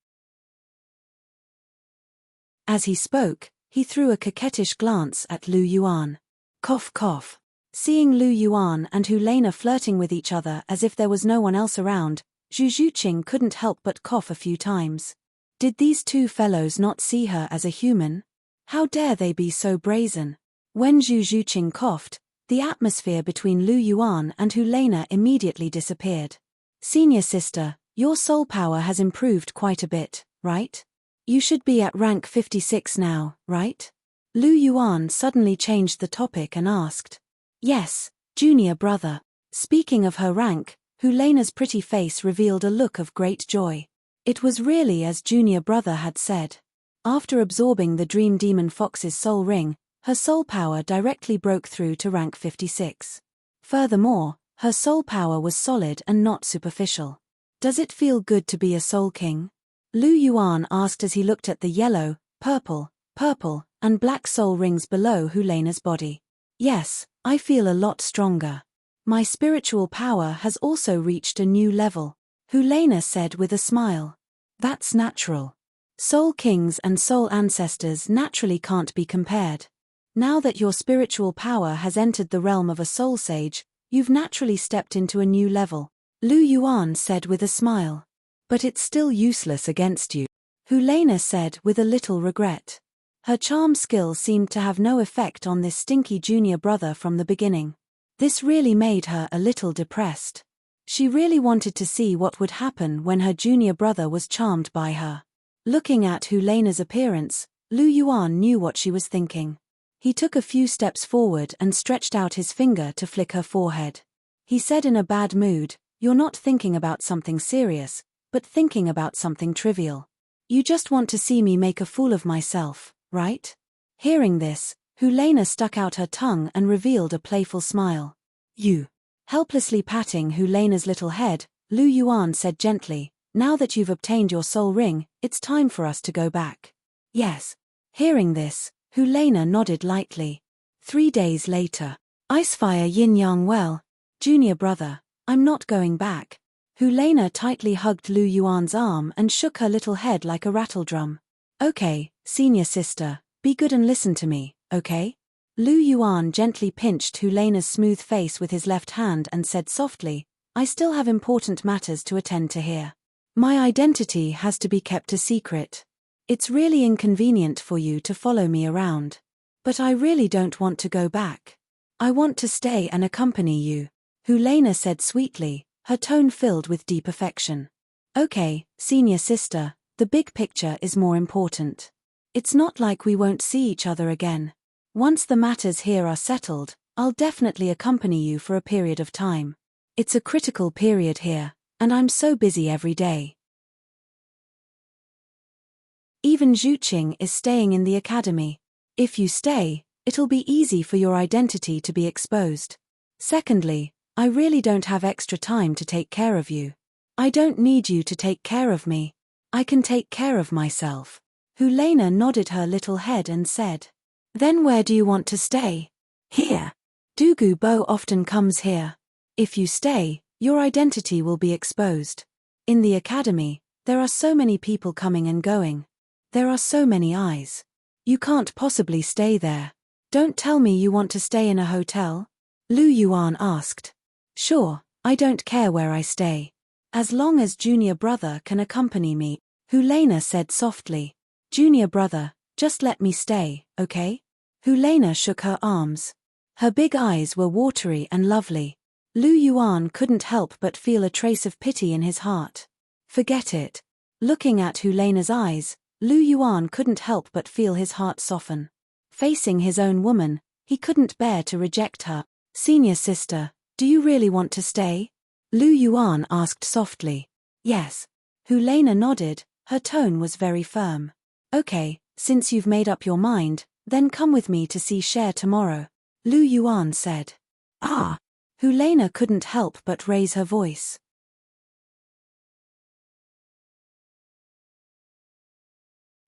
As he spoke, he threw a coquettish glance at Lu Yuan. Cough cough. Seeing Lu Yuan and Helena flirting with each other as if there was no one else around, Zhu Zhuqing couldn't help but cough a few times. Did these two fellows not see her as a human? How dare they be so brazen? When Zhu Zhuqing coughed, the atmosphere between Lu Yuan and Helena immediately disappeared. Senior sister, your soul power has improved quite a bit, right? You should be at rank 56 now, right? Lu Yuan suddenly changed the topic and asked. Yes, junior brother. Speaking of her rank, Helena's pretty face revealed a look of great joy. It was really as junior brother had said. After absorbing the Dream Demon Fox's soul ring, her soul power directly broke through to rank 56. Furthermore, her soul power was solid and not superficial. Does it feel good to be a soul king? Lu Yuan asked as he looked at the yellow, purple, purple, and black soul rings below Helena's body. Yes, I feel a lot stronger. My spiritual power has also reached a new level, Helena said with a smile. That's natural. Soul kings and soul ancestors naturally can't be compared. Now that your spiritual power has entered the realm of a soul sage, you've naturally stepped into a new level, Lu Yuan said with a smile. But it's still useless against you, Helena said with a little regret. Her charm skill seemed to have no effect on this stinky junior brother from the beginning. This really made her a little depressed. She really wanted to see what would happen when her junior brother was charmed by her. Looking at Helena's appearance, Lu Yuan knew what she was thinking. He took a few steps forward and stretched out his finger to flick her forehead. He said in a bad mood, "You're not thinking about something serious, but thinking about something trivial. You just want to see me make a fool of myself, right?" Hearing this, Helena stuck out her tongue and revealed a playful smile. "You." Helplessly patting Helena's little head, Lu Yuan said gently, "Now that you've obtained your soul ring, it's time for us to go back." "Yes." Hearing this, Helena nodded lightly. 3 days later. Icefire Yin-Yang Well. "Junior brother, I'm not going back." Helena tightly hugged Lu Yuan's arm and shook her little head like a rattledrum. "Okay, senior sister, be good and listen to me, okay?" Lu Yuan gently pinched Helena's smooth face with his left hand and said softly, "I still have important matters to attend to here. My identity has to be kept a secret. It's really inconvenient for you to follow me around. But I really don't want to go back. I want to stay and accompany you," Helena said sweetly, her tone filled with deep affection. "Okay, senior sister, the big picture is more important. It's not like we won't see each other again. Once the matters here are settled, I'll definitely accompany you for a period of time. It's a critical period here, and I'm so busy every day." Even Zhuqing is staying in the academy. If you stay, it'll be easy for your identity to be exposed. Secondly, I really don't have extra time to take care of you. I don't need you to take care of me. I can take care of myself. Helena nodded her little head and said, "Then where do you want to stay?" "Here. Douluo Bo often comes here. If you stay, your identity will be exposed. In the academy, there are so many people coming and going. There are so many eyes. You can't possibly stay there. Don't tell me you want to stay in a hotel?" Lu Yuan asked. "Sure, I don't care where I stay. As long as junior brother can accompany me," Helena said softly. "Junior brother, just let me stay, okay?" Helena shook her arms. Her big eyes were watery and lovely. Lu Yuan couldn't help but feel a trace of pity in his heart. Forget it. Looking at Helena's eyes, Lu Yuan couldn't help but feel his heart soften. Facing his own woman, he couldn't bear to reject her. "Senior sister, do you really want to stay?" Lu Yuan asked softly. "Yes." Helena nodded, her tone was very firm. "Okay, since you've made up your mind, then come with me to see Cher tomorrow," Lu Yuan said. "Ah!" Helena couldn't help but raise her voice.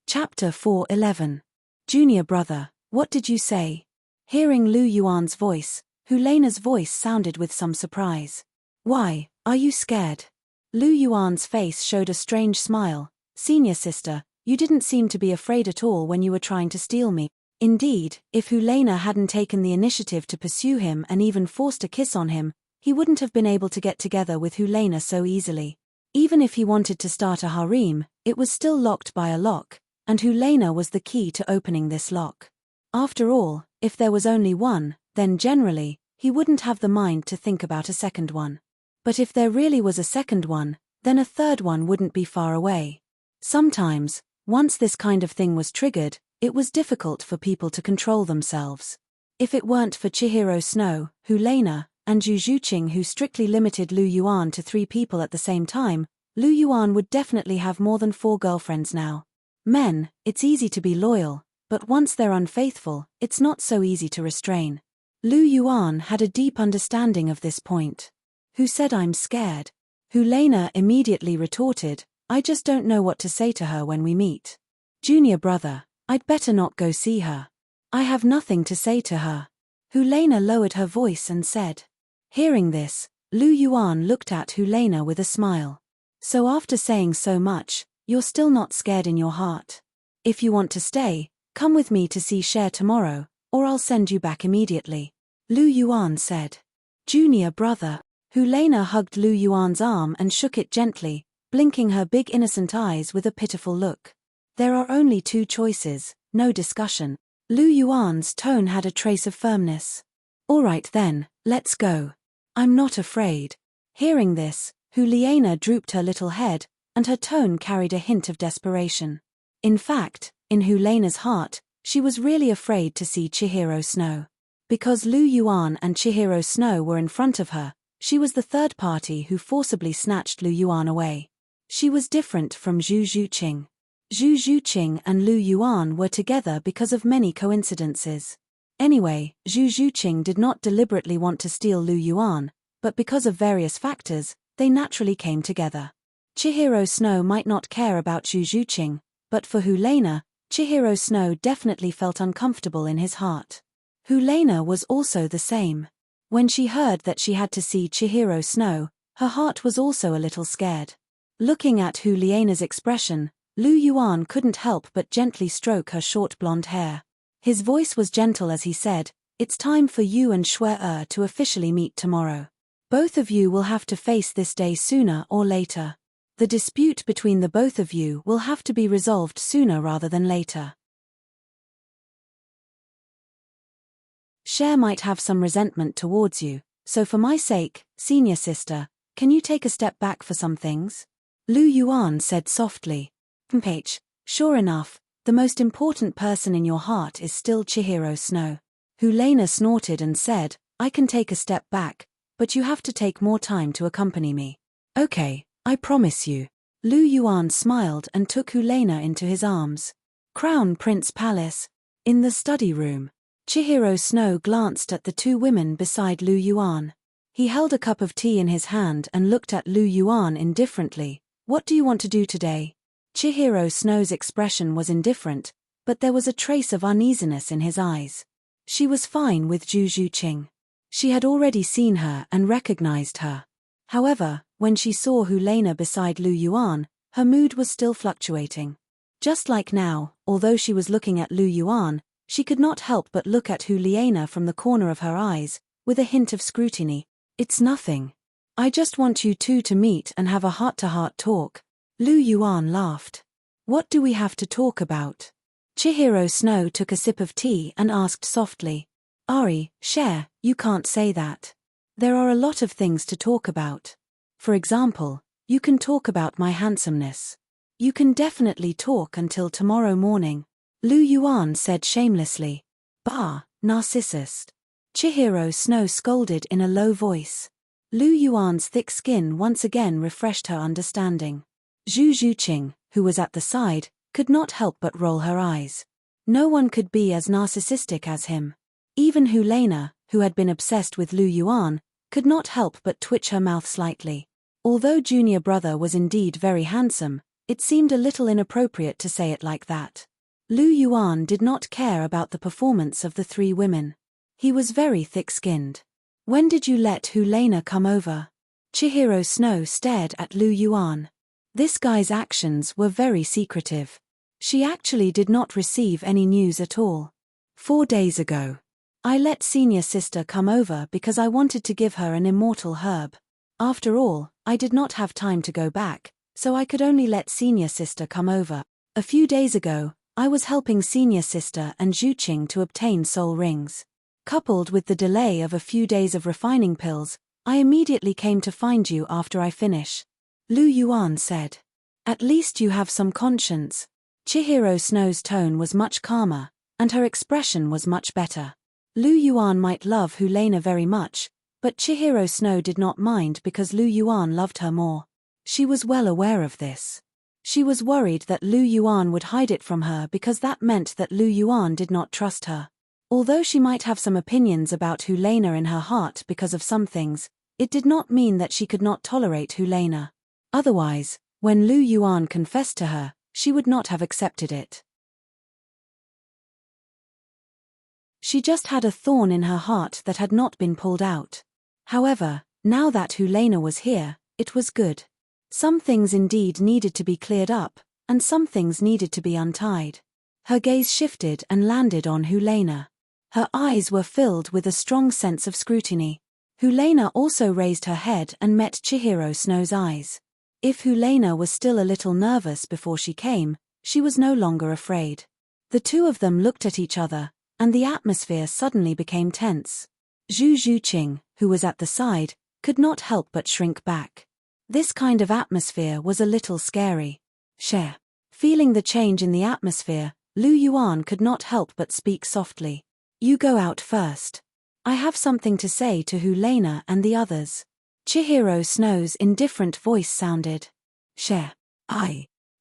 Chapter 4:11. Junior brother, what did you say? Hearing Lu Yuan's voice, Helena's voice sounded with some surprise. "Why, are you scared?" Lu Yuan's face showed a strange smile. "Senior sister, you didn't seem to be afraid at all when you were trying to steal me." Indeed, if Helena hadn't taken the initiative to pursue him and even forced a kiss on him, he wouldn't have been able to get together with Helena so easily. Even if he wanted to start a harem, it was still locked by a lock, and Helena was the key to opening this lock. After all, if there was only one, then generally, he wouldn't have the mind to think about a second one. But if there really was a second one, then a third one wouldn't be far away. Sometimes, once this kind of thing was triggered, it was difficult for people to control themselves. If it weren't for Chihiro Snow, Helena, and Zhuqing who strictly limited Lu Yuan to 3 people at the same time, Lu Yuan would definitely have more than 4 girlfriends now. Men, it's easy to be loyal, but once they're unfaithful, it's not so easy to restrain. Lu Yuan had a deep understanding of this point. "Who said I'm scared?" Helena immediately retorted, "I just don't know what to say to her when we meet." "Junior brother, I'd better not go see her. I have nothing to say to her. Helena lowered her voice and said. Hearing this, Lu Yuan looked at Helena with a smile. So after saying so much, you're still not scared in your heart? If you want to stay, come with me to see Cher tomorrow, or I'll send you back immediately. Lu Yuan said. Junior brother. Helena hugged Lu Yuan's arm and shook it gently, blinking her big innocent eyes with a pitiful look. There are only two choices, no discussion. Lu Yuan's tone had a trace of firmness. All right then, let's go. I'm not afraid. Hearing this, Helena drooped her little head, and her tone carried a hint of desperation. In fact, in Helena's heart, she was really afraid to see Chihiro Snow. Because Lu Yuan and Chihiro Snow were in front of her, she was the third party who forcibly snatched Lu Yuan away. She was different from Zhu Zhuqing. Zhu Zhuqing and Lu Yuan were together because of many coincidences. Anyway, Zhu Zhuqing did not deliberately want to steal Lu Yuan, but because of various factors, they naturally came together. Chihiro Snow might not care about Zhu Zhuqing, but for Helena, Chihiro Snow definitely felt uncomfortable in his heart. Helena was also the same. When she heard that she had to see Chihiro Snow, her heart was also a little scared. Looking at Helena's expression, Lu Yuan couldn't help but gently stroke her short blonde hair. His voice was gentle as he said, "It's time for you and Shui to officially meet tomorrow. Both of you will have to face this day sooner or later. The dispute between the both of you will have to be resolved sooner rather than later. Cher might have some resentment towards you, so for my sake, senior sister, can you take a step back for some things?" Lu Yuan said softly. "H, sure enough, the most important person in your heart is still Chihiro Snow." Helena snorted and said, "I can take a step back, but you have to take more time to accompany me." "Okay, I promise you." Lu Yuan smiled and took Helena into his arms. Crown Prince Palace. In the study room, Chihiro Snow glanced at the two women beside Lu Yuan. He held a cup of tea in his hand and looked at Lu Yuan indifferently. "What do you want to do today?" Chihiro Snow's expression was indifferent, but there was a trace of uneasiness in his eyes. She was fine with Zhu Zhuqing. She had already seen her and recognized her. However, when she saw Helena beside Lu Yuan, her mood was still fluctuating. Just like now, although she was looking at Lu Yuan, she could not help but look at Helena from the corner of her eyes, with a hint of scrutiny. "It's nothing. I just want you two to meet and have a heart-to-heart talk." Lu Yuan laughed. "What do we have to talk about?" Chihiro Snow took a sip of tea and asked softly. "Ari, Cher, you can't say that. There are a lot of things to talk about. For example, you can talk about my handsomeness. You can definitely talk until tomorrow morning." Lu Yuan said shamelessly. "Bah, narcissist." Chihiro Snow scolded in a low voice. Lu Yuan's thick skin once again refreshed her understanding. Zhu Zhuqing, who was at the side, could not help but roll her eyes. No one could be as narcissistic as him. Even Helena, who had been obsessed with Lu Yuan, could not help but twitch her mouth slightly. Although junior brother was indeed very handsome, it seemed a little inappropriate to say it like that. Lu Yuan did not care about the performance of the three women. He was very thick-skinned. "When did you let Helena come over?" Chihiro Snow stared at Lu Yuan. This guy's actions were very secretive. She actually did not receive any news at all. 4 days ago. I let senior sister come over because I wanted to give her an immortal herb. After all, I did not have time to go back, so I could only let senior sister come over. A few days ago, I was helping senior sister and Zhuqing to obtain soul rings. Coupled with the delay of a few days of refining pills, I immediately came to find you after I finish. Lu Yuan said. "At least you have some conscience." Chihiro Snow's tone was much calmer, and her expression was much better. Lu Yuan might love Helena very much, but Chihiro Snow did not mind because Lu Yuan loved her more. She was well aware of this. She was worried that Lu Yuan would hide it from her because that meant that Lu Yuan did not trust her. Although she might have some opinions about Helena in her heart because of some things, it did not mean that she could not tolerate Helena. Otherwise, when Lu Yuan confessed to her, she would not have accepted it. She just had a thorn in her heart that had not been pulled out. However, now that Helena was here, it was good. Some things indeed needed to be cleared up, and some things needed to be untied. Her gaze shifted and landed on Helena. Her eyes were filled with a strong sense of scrutiny. Helena also raised her head and met Chihiro Snow's eyes. If Helena was still a little nervous before she came, she was no longer afraid. The two of them looked at each other, and the atmosphere suddenly became tense. Zhu Zhuqing, who was at the side, could not help but shrink back. This kind of atmosphere was a little scary. Share. Feeling the change in the atmosphere, Lu Yuan could not help but speak softly. You go out first. I have something to say to Helena and the others. Chihiro Snow's indifferent voice sounded. Share.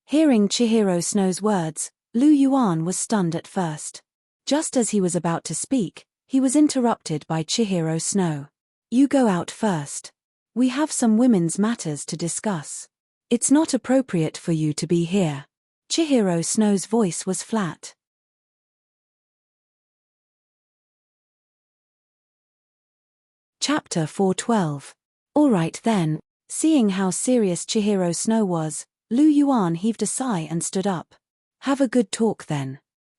Hearing Chihiro Snow's words, Lu Yuan was stunned at first. Just as he was about to speak, he was interrupted by Chihiro Snow. You go out first. We have some women's matters to discuss. It's not appropriate for you to be here. Chihiro Snow's voice was flat. Chapter 412. All right then. Seeing how serious Chihiro Snow was, Lu Yuan heaved a sigh and stood up. Have a good talk then.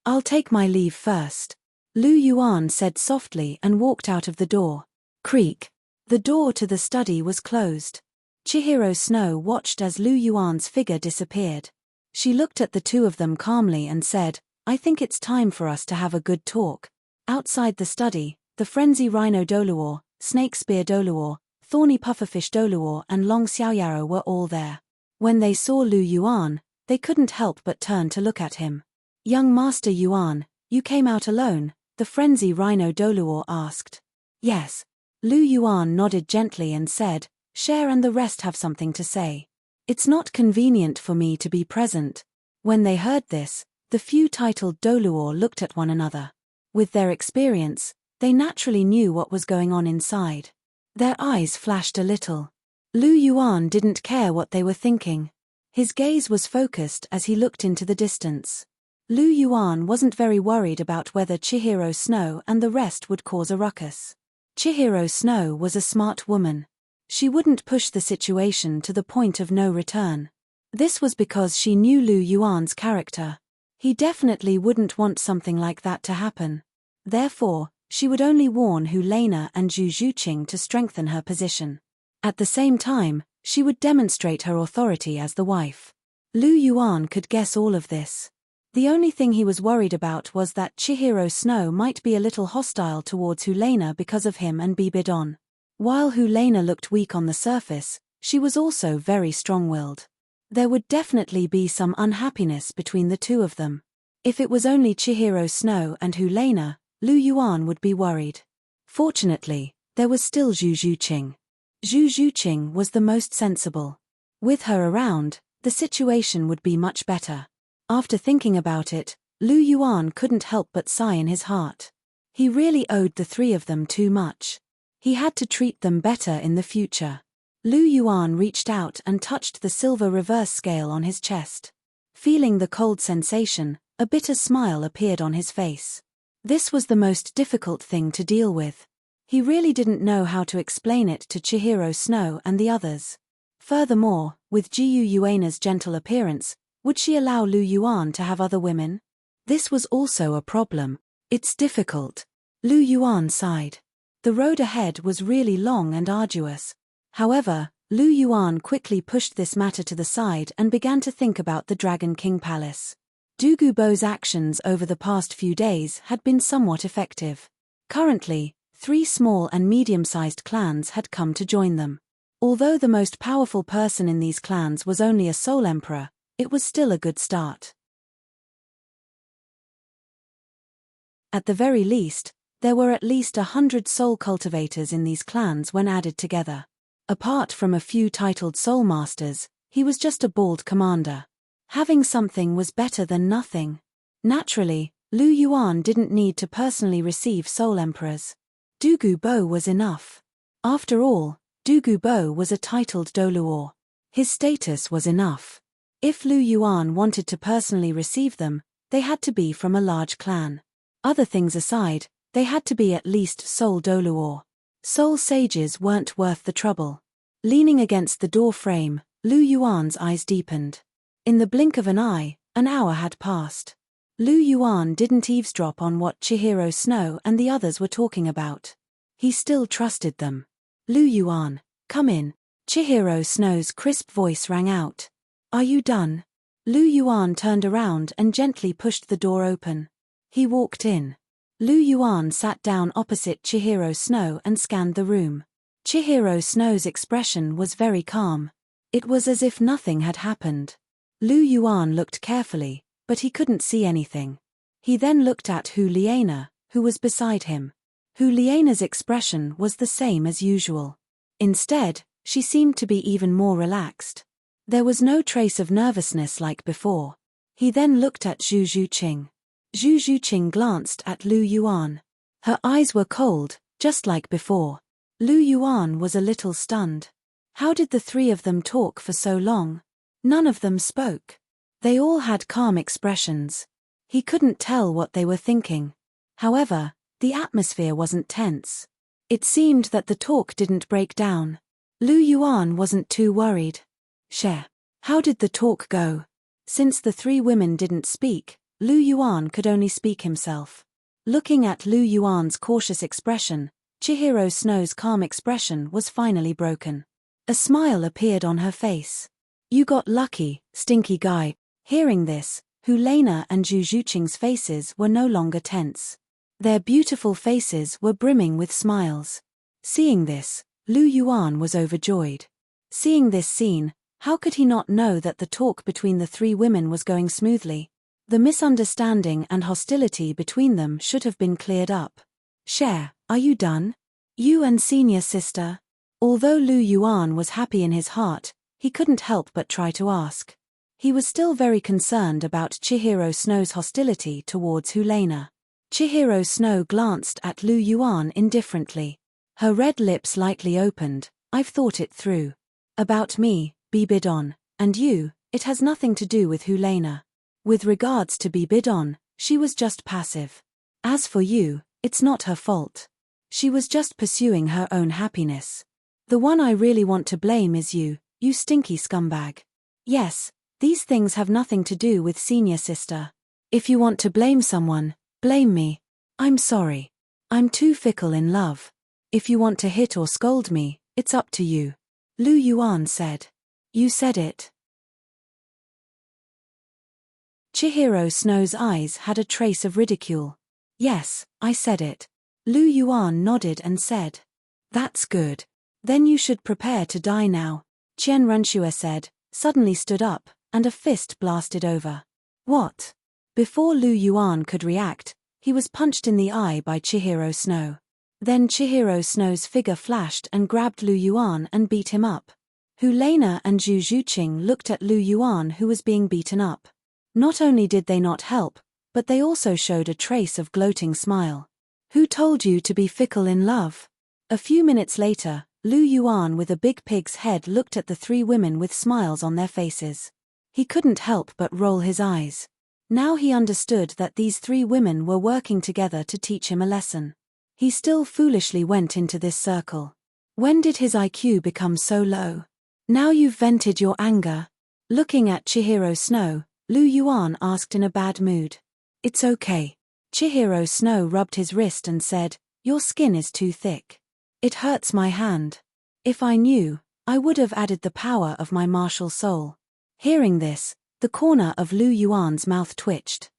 I'll take my leave first. Lu Yuan said softly and walked out of the door. Creak. The door to the study was closed. Chihiro Snow watched as Lu Yuan's figure disappeared. She looked at the two of them calmly and said, I think it's time for us to have a good talk. Outside the study, the frenzy rhino Douluo, snake spear Douluo, thorny pufferfish Douluo and long xiaoyaro were all there. When they saw Lu Yuan, they couldn't help but turn to look at him. Young Master Yuan, you came out alone? The frenzy rhino Douluo asked. Yes. Lu Yuan nodded gently and said, Cher and the rest have something to say. It's not convenient for me to be present. When they heard this, the few titled Douluo looked at one another. With their experience, they naturally knew what was going on inside. Their eyes flashed a little. Lu Yuan didn't care what they were thinking. His gaze was focused as he looked into the distance. Lu Yuan wasn't very worried about whether Chihiro Snow and the rest would cause a ruckus. Chihiro Snow was a smart woman. She wouldn't push the situation to the point of no return. This was because she knew Lu Yuan's character. He definitely wouldn't want something like that to happen. Therefore, she would only warn Helena and Zhu Zhuqing to strengthen her position. At the same time, she would demonstrate her authority as the wife. Lu Yuan could guess all of this. The only thing he was worried about was that Chihiro Snow might be a little hostile towards Helena because of him and Bibidon. While Helena looked weak on the surface, she was also very strong-willed. There would definitely be some unhappiness between the two of them. If it was only Chihiro Snow and Helena, Lu Yuan would be worried. Fortunately, there was still Zhu Zhuqing. Zhu Zhuqing was the most sensible. With her around, the situation would be much better. After thinking about it, Lu Yuan couldn't help but sigh in his heart. He really owed the three of them too much. He had to treat them better in the future. Lu Yuan reached out and touched the silver reverse scale on his chest. Feeling the cold sensation, a bitter smile appeared on his face. This was the most difficult thing to deal with. He really didn't know how to explain it to Chihiro Snow and the others. Furthermore, with Jiu Yuana's gentle appearance, would she allow Lu Yuan to have other women? This was also a problem. It's difficult. Lu Yuan sighed. The road ahead was really long and arduous. However, Lu Yuan quickly pushed this matter to the side and began to think about the Dragon King Palace. Douluo Bo's actions over the past few days had been somewhat effective. Currently, 3 small and medium-sized clans had come to join them. Although the most powerful person in these clans was only a Soul Emperor, it was still a good start. At the very least, there were at least 100 soul cultivators in these clans when added together. Apart from a few titled soul masters, he was just a bald commander. Having something was better than nothing. Naturally, Lu Yuan didn't need to personally receive soul emperors. Douluo Bo was enough. After all, Douluo Bo was a titled Douluo. His status was enough. If Lu Yuan wanted to personally receive them, they had to be from a large clan. Other things aside, They had to be at least Soul Douluo. Soul sages weren't worth the trouble. Leaning against the door frame, Lu Yuan's eyes deepened. In the blink of an eye, an hour had passed. Lu Yuan didn't eavesdrop on what Chihiro Snow and the others were talking about. He still trusted them. Lu Yuan, come in. Chihiro Snow's crisp voice rang out. Are you done? Lu Yuan turned around and gently pushed the door open. He walked in. Lu Yuan sat down opposite Chihiro Snow and scanned the room. Chihiro Snow's expression was very calm. It was as if nothing had happened. Lu Yuan looked carefully, but he couldn't see anything. He then looked at Hu Liena, who was beside him. Hu Liena's expression was the same as usual. Instead, she seemed to be even more relaxed. There was no trace of nervousness like before. He then looked at Zhu Zhuqing. Zhu Zhuqing glanced at Lu Yuan. Her eyes were cold, just like before. Lu Yuan was a little stunned. How did the three of them talk for so long? None of them spoke. They all had calm expressions. He couldn't tell what they were thinking. However, the atmosphere wasn't tense. It seemed that the talk didn't break down. Lu Yuan wasn't too worried. How did the talk go? Since the three women didn't speak, Lu Yuan could only speak himself. Looking at Lu Yuan's cautious expression, Chihiro Snow's calm expression was finally broken. A smile appeared on her face. You got lucky, stinky guy. Hearing this, Hu Lena and Zhu Zhuqing's faces were no longer tense. Their beautiful faces were brimming with smiles. Seeing this, Lu Yuan was overjoyed. Seeing this scene, how could he not know that the talk between the three women was going smoothly? The misunderstanding and hostility between them should have been cleared up. Are you done? You and senior sister? Although Lu Yuan was happy in his heart, he couldn't help but try to ask. He was still very concerned about Chihiro Snow's hostility towards Hu Lena. Chihiro Snow glanced at Lu Yuan indifferently. Her red lips lightly opened. I've thought it through. About me, Bibidon, and you, it has nothing to do with Hu Lena. With regards to Bibidon, she was just passive. As for you, it's not her fault. She was just pursuing her own happiness. The one I really want to blame is you, you stinky scumbag. Yes, these things have nothing to do with senior sister. If you want to blame someone, blame me. I'm sorry. I'm too fickle in love. If you want to hit or scold me, it's up to you. Lu Yuan said. You said it. Chihiro Snow's eyes had a trace of ridicule. Yes, I said it. Lu Yuan nodded and said. That's good. Then you should prepare to die now, Qian Renshue said, suddenly stood up, and a fist blasted over. What? Before Lu Yuan could react, he was punched in the eye by Chihiro Snow. Then Chihiro Snow's figure flashed and grabbed Lu Yuan and beat him up. Hu Lena and Zhu Zhuqing looked at Lu Yuan who was being beaten up. Not only did they not help, but they also showed a trace of gloating smile. Who told you to be fickle in love? A few minutes later, Lu Yuan with a big pig's head looked at the three women with smiles on their faces. He couldn't help but roll his eyes. Now he understood that these three women were working together to teach him a lesson. He still foolishly went into this circle. When did his IQ become so low? Now you've vented your anger. Looking at Chihiro Snow, Lu Yuan asked in a bad mood. It's okay. Chihiro Snow rubbed his wrist and said, your skin is too thick. It hurts my hand. If I knew, I would have added the power of my martial soul. Hearing this, the corner of Lu Yuan's mouth twitched.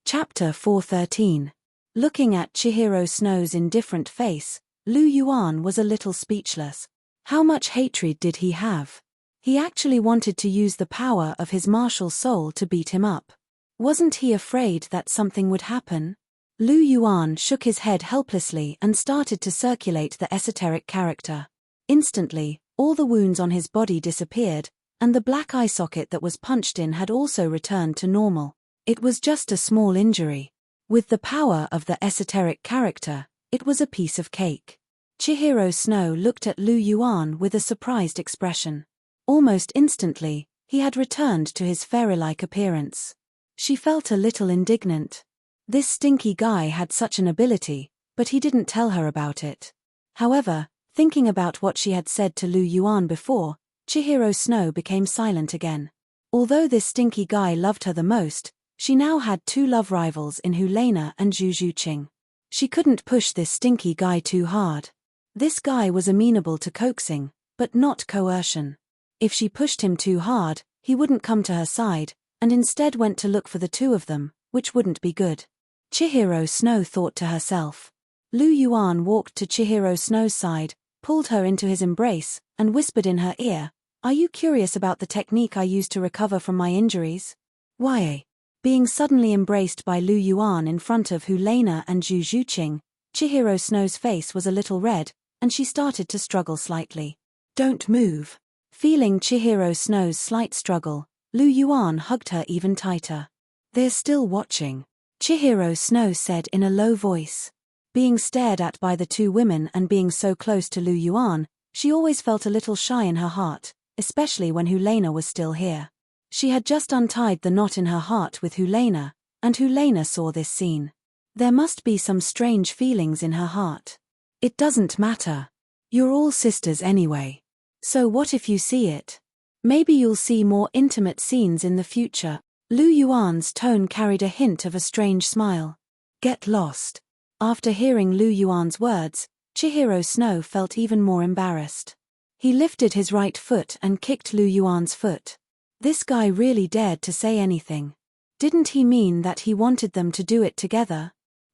Chapter 413. Looking at Chihiro Snow's indifferent face, Lu Yuan was a little speechless. How much hatred did he have? He actually wanted to use the power of his martial soul to beat him up. Wasn't he afraid that something would happen? Lu Yuan shook his head helplessly and started to circulate the esoteric character. Instantly, all the wounds on his body disappeared, and the black eye socket that was punched in had also returned to normal. It was just a small injury. With the power of the esoteric character, it was a piece of cake. Chihiro Snow looked at Lu Yuan with a surprised expression. Almost instantly, He had returned to his fairy-like appearance. She felt a little indignant. This stinky guy had such an ability, but he didn't tell her about it. However, thinking about what she had said to Lu Yuan before, Chihiro Snow became silent again. Although this stinky guy loved her the most, she now had two love rivals in Hulena and Zhu Zhuqing. She couldn't push this stinky guy too hard. This guy was amenable to coaxing, but not coercion. If she pushed him too hard, he wouldn't come to her side, and instead went to look for the two of them, which wouldn't be good. Chihiro Snow thought to herself. Lu Yuan walked to Chihiro Snow's side, pulled her into his embrace, and whispered in her ear, "Are you curious about the technique I used to recover from my injuries?" Why? Being suddenly embraced by Lu Yuan in front of Hulena and Zhu Zhuqing, Chihiro Snow's face was a little red, and she started to struggle slightly. "Don't move." Feeling Chihiro Snow's slight struggle, Lu Yuan hugged her even tighter. "They're still watching," Chihiro Snow said in a low voice. Being stared at by the two women and being so close to Lu Yuan, she always felt a little shy in her heart, especially when Hulena was still here. She had just untied the knot in her heart with Hulena, and Hulena saw this scene. There must be some strange feelings in her heart. "It doesn't matter. You're all sisters anyway. So what if you see it? Maybe you'll see more intimate scenes in the future." Lu Yuan's tone carried a hint of a strange smile. "Get lost." After hearing Lu Yuan's words, Chihiro Snow felt even more embarrassed. He lifted his right foot and kicked Lu Yuan's foot. This guy really dared to say anything. Didn't he mean that he wanted them to do it together?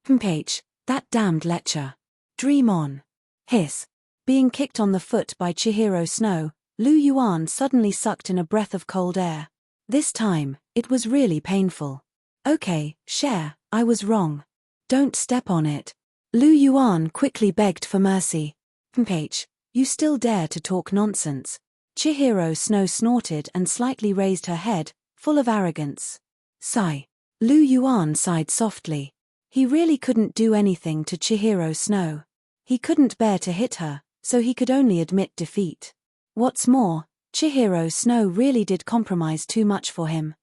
"Mph, that damned lecher. Dream on." Hiss. Being kicked on the foot by Chihiro Snow, Lu Yuan suddenly sucked in a breath of cold air. This time, it was really painful. "Okay, Cher, I was wrong. Don't step on it." Lu Yuan quickly begged for mercy. "Mph, you still dare to talk nonsense." Chihiro Snow snorted and slightly raised her head, full of arrogance. Sigh. Lu Yuan sighed softly. He really couldn't do anything to Chihiro Snow. He couldn't bear to hit her, so he could only admit defeat. What's more, Chihiro Snow really did compromise too much for him.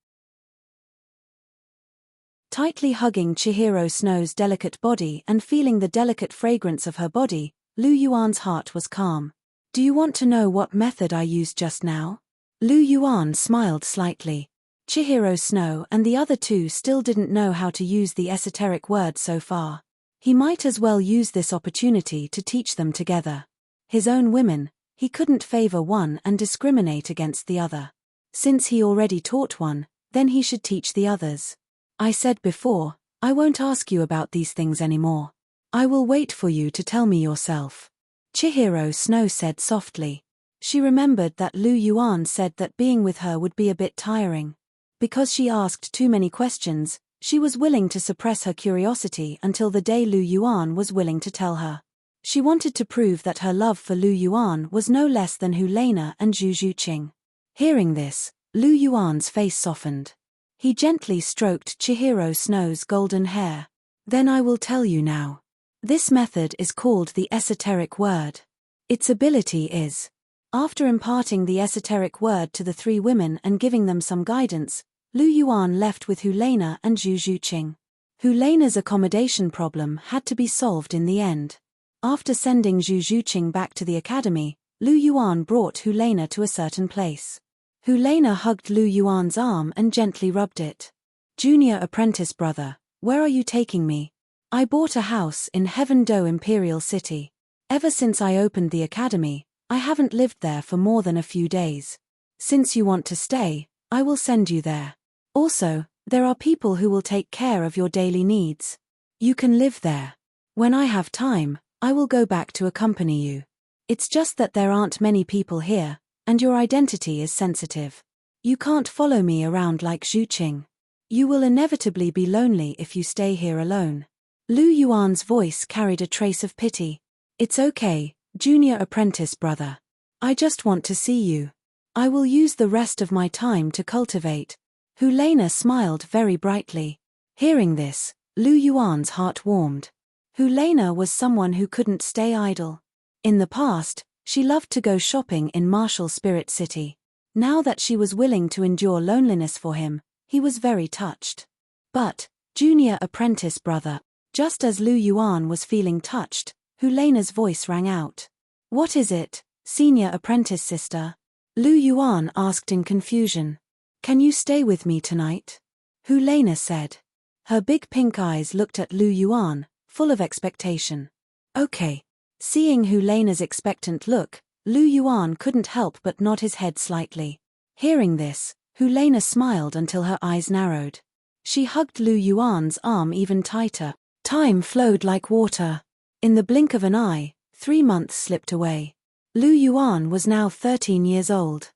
Tightly hugging Chihiro Snow's delicate body and feeling the delicate fragrance of her body, Lu Yuan's heart was calm. "Do you want to know what method I used just now?" Lu Yuan smiled slightly. Chihiro Snow and the other two still didn't know how to use the esoteric word so far. He might as well use this opportunity to teach them together. His own women, he couldn't favor one and discriminate against the other. Since he already taught one, then he should teach the others. "I said before, I won't ask you about these things anymore. I will wait for you to tell me yourself," Chihiro Snow said softly. She remembered that Lu Yuan said that being with her would be a bit tiring. Because she asked too many questions, she was willing to suppress her curiosity until the day Lu Yuan was willing to tell her. She wanted to prove that her love for Lu Yuan was no less than Hulena and Zhu Zhuqing. Hearing this, Lu Yuan's face softened. He gently stroked Chihiro Snow's golden hair. "Then I will tell you now. This method is called the esoteric word. Its ability is..." After imparting the esoteric word to the three women and giving them some guidance, Lu Yuan left with Hulena and Zhu Zhuqing. Hulena's accommodation problem had to be solved in the end. After sending Zhu Zhuqing back to the academy, Lu Yuan brought Hulena to a certain place. Hulena hugged Lu Yuan's arm and gently rubbed it. "Junior apprentice brother, where are you taking me?" "I bought a house in Heaven Do Imperial City. Ever since I opened the academy, I haven't lived there for more than a few days. Since you want to stay, I will send you there. Also, there are people who will take care of your daily needs. You can live there. When I have time, I will go back to accompany you. It's just that there aren't many people here, and your identity is sensitive. You can't follow me around like Zhuqing. You will inevitably be lonely if you stay here alone." Lu Yuan's voice carried a trace of pity. "It's okay, junior apprentice brother. I just want to see you. I will use the rest of my time to cultivate." Hulena smiled very brightly. Hearing this, Lu Yuan's heart warmed. Hulena was someone who couldn't stay idle. In the past, she loved to go shopping in Martial Spirit City. Now that she was willing to endure loneliness for him, he was very touched. But, junior apprentice brother, just as Lu Yuan was feeling touched, Helena's voice rang out. What is it, senior apprentice sister? Lu Yuan asked in confusion. Can you stay with me tonight? Helena said. Her big pink eyes looked at Lu Yuan, full of expectation. Okay. Seeing Helena's expectant look, Lu Yuan couldn't help but nod his head slightly. Hearing this, Helena smiled until her eyes narrowed. She hugged Lu Yuan's arm even tighter. Time flowed like water. In the blink of an eye, 3 months slipped away. Lu Yuan was now 13 years old.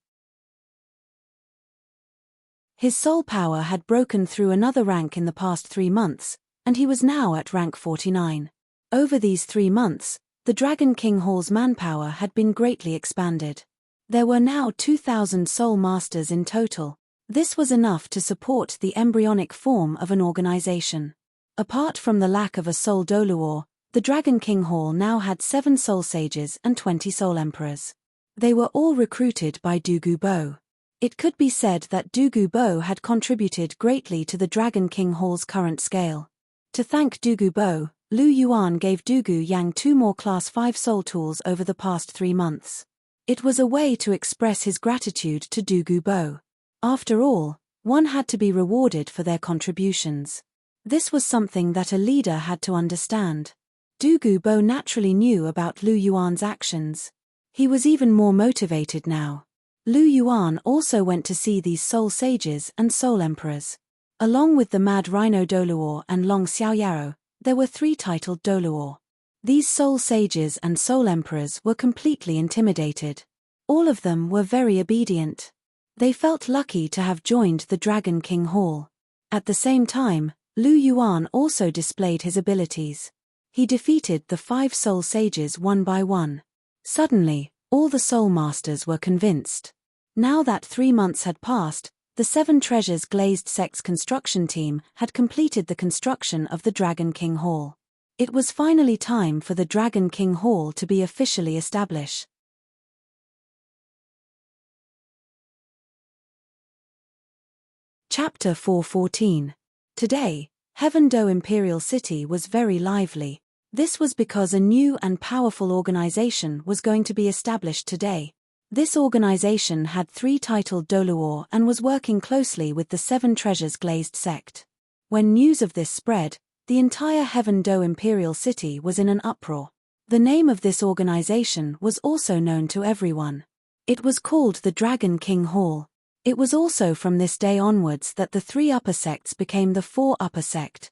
His soul power had broken through another rank in the past 3 months, and he was now at rank 49. Over these 3 months, the Dragon King Hall's manpower had been greatly expanded. There were now 2,000 soul masters in total. This was enough to support the embryonic form of an organization. Apart from the lack of a soul Douluo, the Dragon King Hall now had 7 soul sages and 20 soul emperors. They were all recruited by Douluo. It could be said that Douluo had contributed greatly to the Dragon King Hall's current scale. To thank Douluo, Lu Yuan gave Dugu Yang 2 more Class 5 soul tools over the past 3 months. It was a way to express his gratitude to Douluo. After all, one had to be rewarded for their contributions. This was something that a leader had to understand. Douluo naturally knew about Lu Yuan's actions. He was even more motivated now. Lu Yuan also went to see these soul sages and soul emperors. Along with the Mad Rhino Douluo and Long Xiaoyaro, there were 3 titled Douluo. These soul sages and soul emperors were completely intimidated. All of them were very obedient. They felt lucky to have joined the Dragon King Hall. At the same time, Lu Yuan also displayed his abilities. He defeated the 5 soul sages one by one. Suddenly, all the soul masters were convinced. Now that 3 months had passed, the 7 Treasures Glazed Sect's construction team had completed the construction of the Dragon King Hall. It was finally time for the Dragon King Hall to be officially established. Chapter 414. Today, Heaven-Do Imperial City was very lively. This was because a new and powerful organization was going to be established today. This organization had 3 titled Douluo and was working closely with the 7 Treasures Glazed Sect. When news of this spread, the entire Heaven-Do Imperial City was in an uproar. The name of this organization was also known to everyone. It was called the Dragon King Hall. It was also from this day onwards that the 3 upper sects became the 4 upper sect.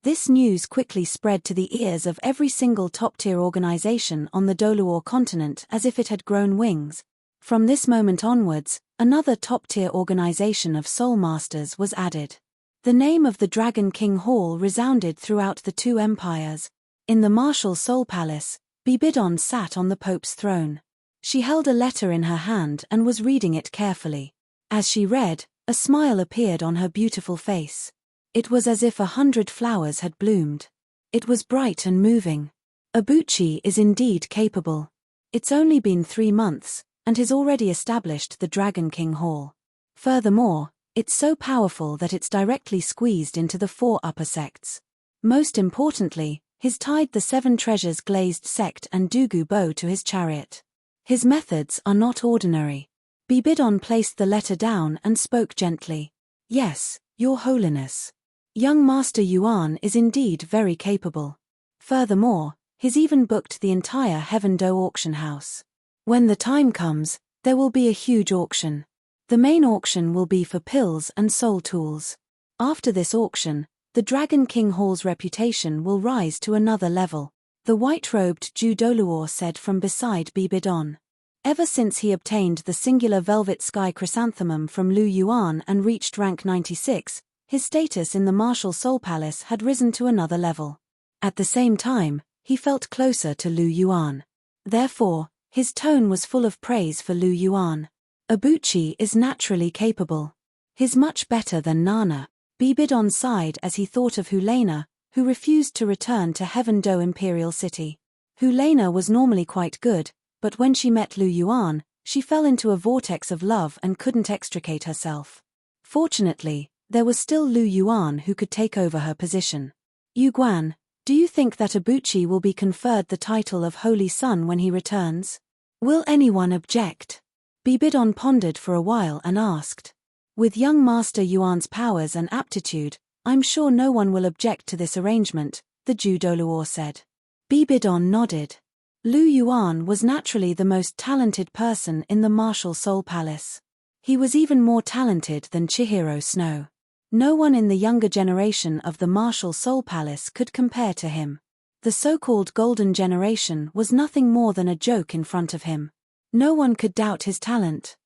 This news quickly spread to the ears of every single top-tier organization on the Douluo continent as if it had grown wings. From this moment onwards, another top-tier organization of soul masters was added. The name of the Dragon King Hall resounded throughout the 2 empires. In the martial soul palace, Bibidon sat on the Pope's throne. She held a letter in her hand and was reading it carefully. As she read, a smile appeared on her beautiful face. It was as if 100 flowers had bloomed. It was bright and moving. Abuchi is indeed capable. It's only been 3 months, and has already established the Dragon King Hall. Furthermore, it's so powerful that it's directly squeezed into the 4 upper sects. Most importantly, he's tied the 7 Treasures Glazed Sect and Douluo to his chariot. His methods are not ordinary. Bibidon placed the letter down and spoke gently. Yes, Your Holiness. Young Master Yuan is indeed very capable. Furthermore, he's even booked the entire Heaven-Do auction house. When the time comes, there will be a huge auction. The main auction will be for pills and soul tools. After this auction, the Dragon King Hall's reputation will rise to another level, the white-robed Ju Douluo said from beside Bibidon. Ever since he obtained the singular velvet sky chrysanthemum from Lu Yuan and reached rank 96, his status in the martial soul palace had risen to another level. At the same time, he felt closer to Lu Yuan. Therefore, his tone was full of praise for Lu Yuan. Abuchi is naturally capable. He's much better than Nana. Bibidon sighed as he thought of Helena, who refused to return to Heaven-Do Imperial City. Helena was normally quite good, but when she met Lu Yuan, She fell into a vortex of love and couldn't extricate herself. Fortunately, there was still Lu Yuan who could take over her position. Yu Guan, do you think that Abuchi will be conferred the title of Holy Son when he returns? Will anyone object? Bibidon pondered for a while and asked. With young Master Yuan's powers and aptitude, I'm sure no one will object to this arrangement, the Ju Douluo said. Bibidon nodded. Lu Yuan was naturally the most talented person in the Martial Soul Palace. He was even more talented than Chihiro Snow. No one in the younger generation of the Martial Soul Palace could compare to him. The so-called Golden Generation was nothing more than a joke in front of him. No one could doubt his talent.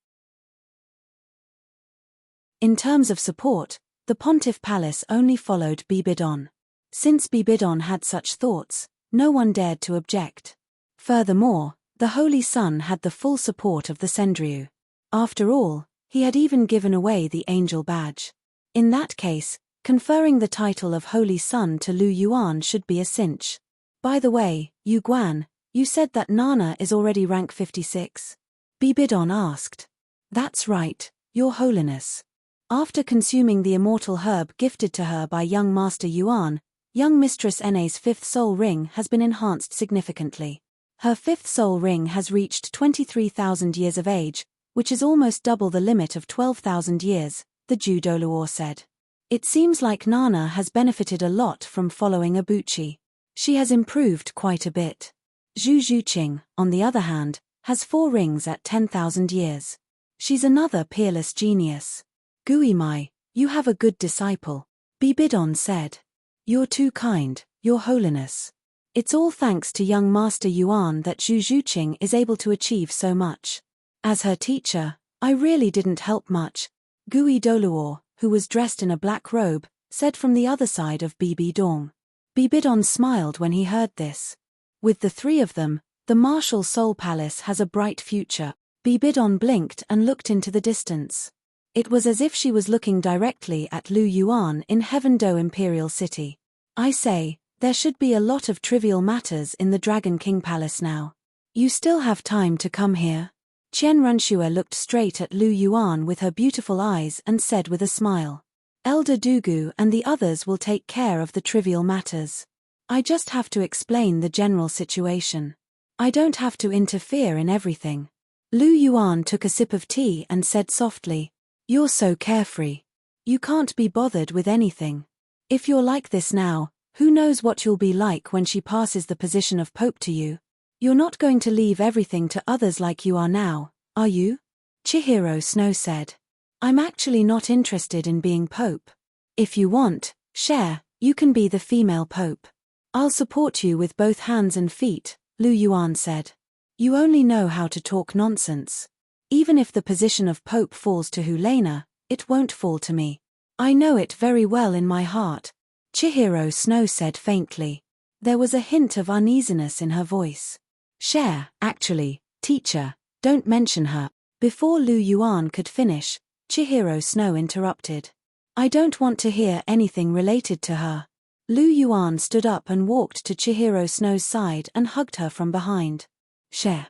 In terms of support, the Pontiff Palace only followed Bibidon. Since Bibidon had such thoughts, no one dared to object. Furthermore, the Holy Son had the full support of the Sendryu. After all, he had even given away the Angel Badge. In that case, conferring the title of Holy Son to Lu Yuan should be a cinch. By the way, Yu Guan, you said that Nana is already rank 56? Bibidon asked. That's right, Your Holiness. After consuming the immortal herb gifted to her by young Master Yuan, young Mistress Ene's fifth soul ring has been enhanced significantly. Her fifth soul ring has reached 23,000 years of age, which is almost double the limit of 12,000 years, the Ju Douluo said. It seems like Nana has benefited a lot from following Abuchi. She has improved quite a bit. Zhu Zhuqing, on the other hand, has 4 rings at 10,000 years. She's another peerless genius. Guimai, you have a good disciple, Bibidon said. You're too kind, Your Holiness. It's all thanks to young Master Yuan that Zhu Zhuqing is able to achieve so much. As her teacher, I really didn't help much, Gui Douluo, who was dressed in a black robe, said from the other side of Bibidong. Bibidon smiled when he heard this. With the 3 of them, the Martial Soul Palace has a bright future. Bibidon blinked and looked into the distance. It was as if she was looking directly at Lu Yuan in Heaven-Do Imperial City. I say, there should be a lot of trivial matters in the Dragon King Palace now. You still have time to come here. Qian Renshue looked straight at Lu Yuan with her beautiful eyes and said with a smile. Elder Dugu and the others will take care of the trivial matters. I just have to explain the general situation. I don't have to interfere in everything. Lu Yuan took a sip of tea and said softly, You're so carefree. You can't be bothered with anything. If you're like this now, who knows what you'll be like when she passes the position of Pope to you? You're not going to leave everything to others like you are now, are you? Chihiro Snow said. I'm actually not interested in being Pope. If you want, Cher, you can be the female Pope. I'll support you with both hands and feet, Lu Yuan said. You only know how to talk nonsense. Even if the position of Pope falls to Hulena, it won't fall to me. I know it very well in my heart, Chihiro Snow said faintly. There was a hint of uneasiness in her voice. Cher, actually, teacher, don't mention her. Before Lu Yuan could finish, Chihiro Snow interrupted. I don't want to hear anything related to her. Lu Yuan stood up and walked to Chihiro Snow's side and hugged her from behind. Cher,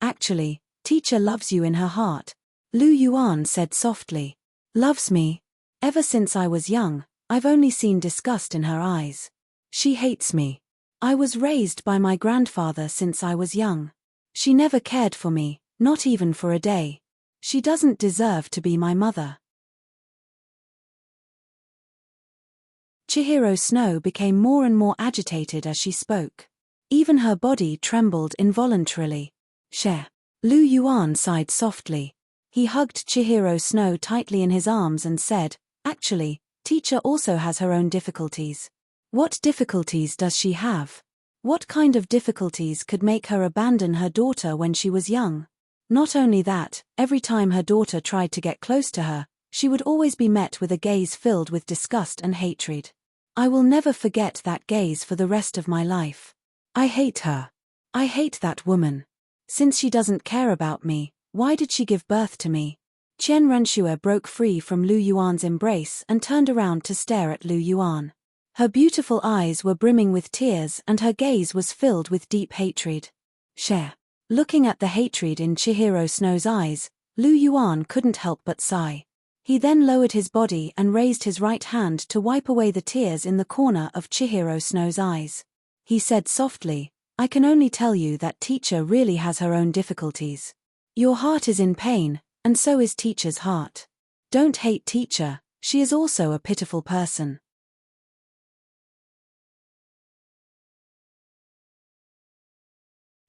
actually, teacher loves you in her heart, Lu Yuan said softly. Loves me? Ever since I was young, I've only seen disgust in her eyes. She hates me. I was raised by my grandfather since I was young. She never cared for me, not even for a day. She doesn't deserve to be my mother. Chihiro Snow became more and more agitated as she spoke. Even her body trembled involuntarily. Cher. Lu Yuan sighed softly. He hugged Chihiro Snow tightly in his arms and said, Actually, teacher also has her own difficulties. What difficulties does she have? What kind of difficulties could make her abandon her daughter when she was young? Not only that, every time her daughter tried to get close to her, she would always be met with a gaze filled with disgust and hatred. I will never forget that gaze for the rest of my life. I hate her. I hate that woman. Since she doesn't care about me, why did she give birth to me? Qian Renshue broke free from Lu Yuan's embrace and turned around to stare at Lu Yuan. Her beautiful eyes were brimming with tears and her gaze was filled with deep hatred. Cher. Looking at the hatred in Chihiro Snow's eyes, Lu Yuan couldn't help but sigh. He then lowered his body and raised his right hand to wipe away the tears in the corner of Chihiro Snow's eyes. He said softly, "I can only tell you that teacher really has her own difficulties. Your heart is in pain, and so is teacher's heart. Don't hate teacher, she is also a pitiful person."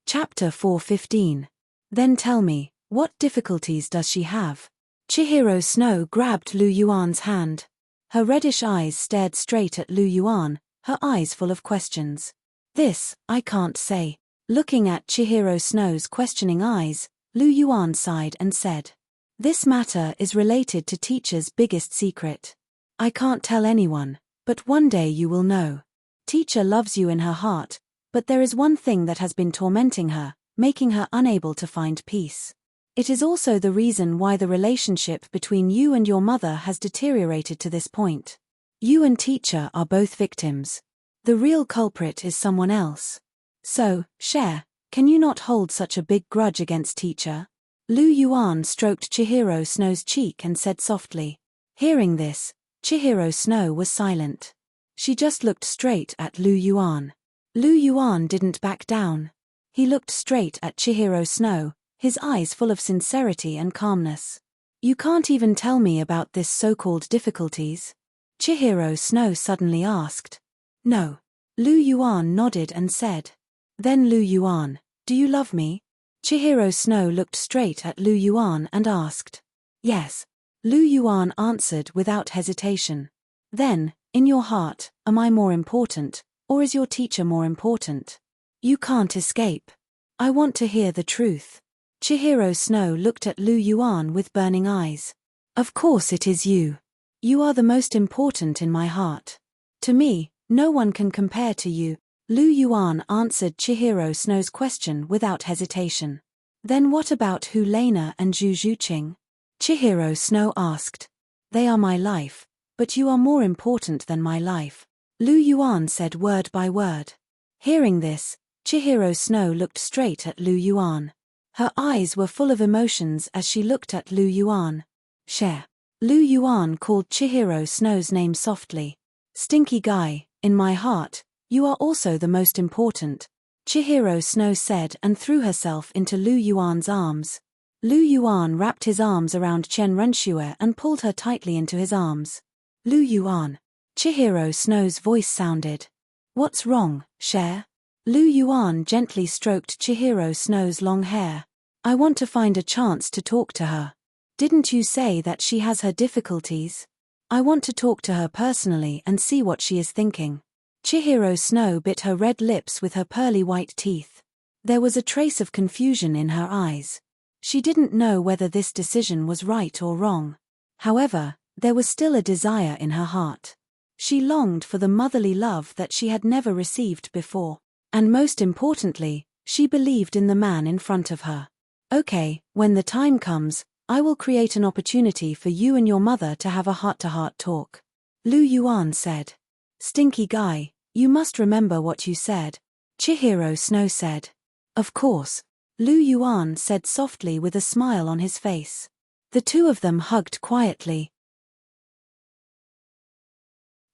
Chapter 4:15. Then tell me, what difficulties does she have? Chihiro Snow grabbed Lu Yuan's hand. Her reddish eyes stared straight at Lu Yuan, her eyes full of questions. "This, I can't say." Looking at Chihiro Snow's questioning eyes, Lu Yuan sighed and said, "This matter is related to teacher's biggest secret. I can't tell anyone, but one day you will know. Teacher loves you in her heart, but there is one thing that has been tormenting her, making her unable to find peace. It is also the reason why the relationship between you and your mother has deteriorated to this point. You and teacher are both victims. The real culprit is someone else. So, Cher, can you not hold such a big grudge against teacher?" Lu Yuan stroked Chihiro Snow's cheek and said softly. Hearing this, Chihiro Snow was silent. She just looked straight at Lu Yuan. Lu Yuan didn't back down. He looked straight at Chihiro Snow, his eyes full of sincerity and calmness. "You can't even tell me about this so-called difficulties?" Chihiro Snow suddenly asked. "No." Lu Yuan nodded and said. "Then Lu Yuan, do you love me?" Chihiro Snow looked straight at Lu Yuan and asked. "Yes." Lu Yuan answered without hesitation. "Then, in your heart, am I more important, or is your teacher more important? You can't escape. I want to hear the truth." Chihiro Snow looked at Lu Yuan with burning eyes. "Of course it is you. You are the most important in my heart. To me, no one can compare to you." Lu Yuan answered Chihiro Snow's question without hesitation. "Then what about Hu Lena and Zhu Zhuqing?" Chihiro Snow asked. "They are my life, but you are more important than my life," Lu Yuan said word by word. Hearing this, Chihiro Snow looked straight at Lu Yuan. Her eyes were full of emotions as she looked at Lu Yuan. "Cher." Lu Yuan called Chihiro Snow's name softly. "Stinky guy, in my heart, you are also the most important," Chihiro Snow said and threw herself into Lu Yuan's arms. Lu Yuan wrapped his arms around Chen Renxue and pulled her tightly into his arms. "Lu Yuan." Chihiro Snow's voice sounded. "What's wrong, Cher?" Lu Yuan gently stroked Chihiro Snow's long hair. "I want to find a chance to talk to her. Didn't you say that she has her difficulties? I want to talk to her personally and see what she is thinking." Chihiro Snow bit her red lips with her pearly white teeth. There was a trace of confusion in her eyes. She didn't know whether this decision was right or wrong. However, there was still a desire in her heart. She longed for the motherly love that she had never received before. And most importantly, she believed in the man in front of her. "Okay, when the time comes, I will create an opportunity for you and your mother to have a heart-to-heart talk," Lu Yuan said. "Stinky guy, you must remember what you said," Chihiro Snow said. "Of course," Lu Yuan said softly with a smile on his face. The two of them hugged quietly.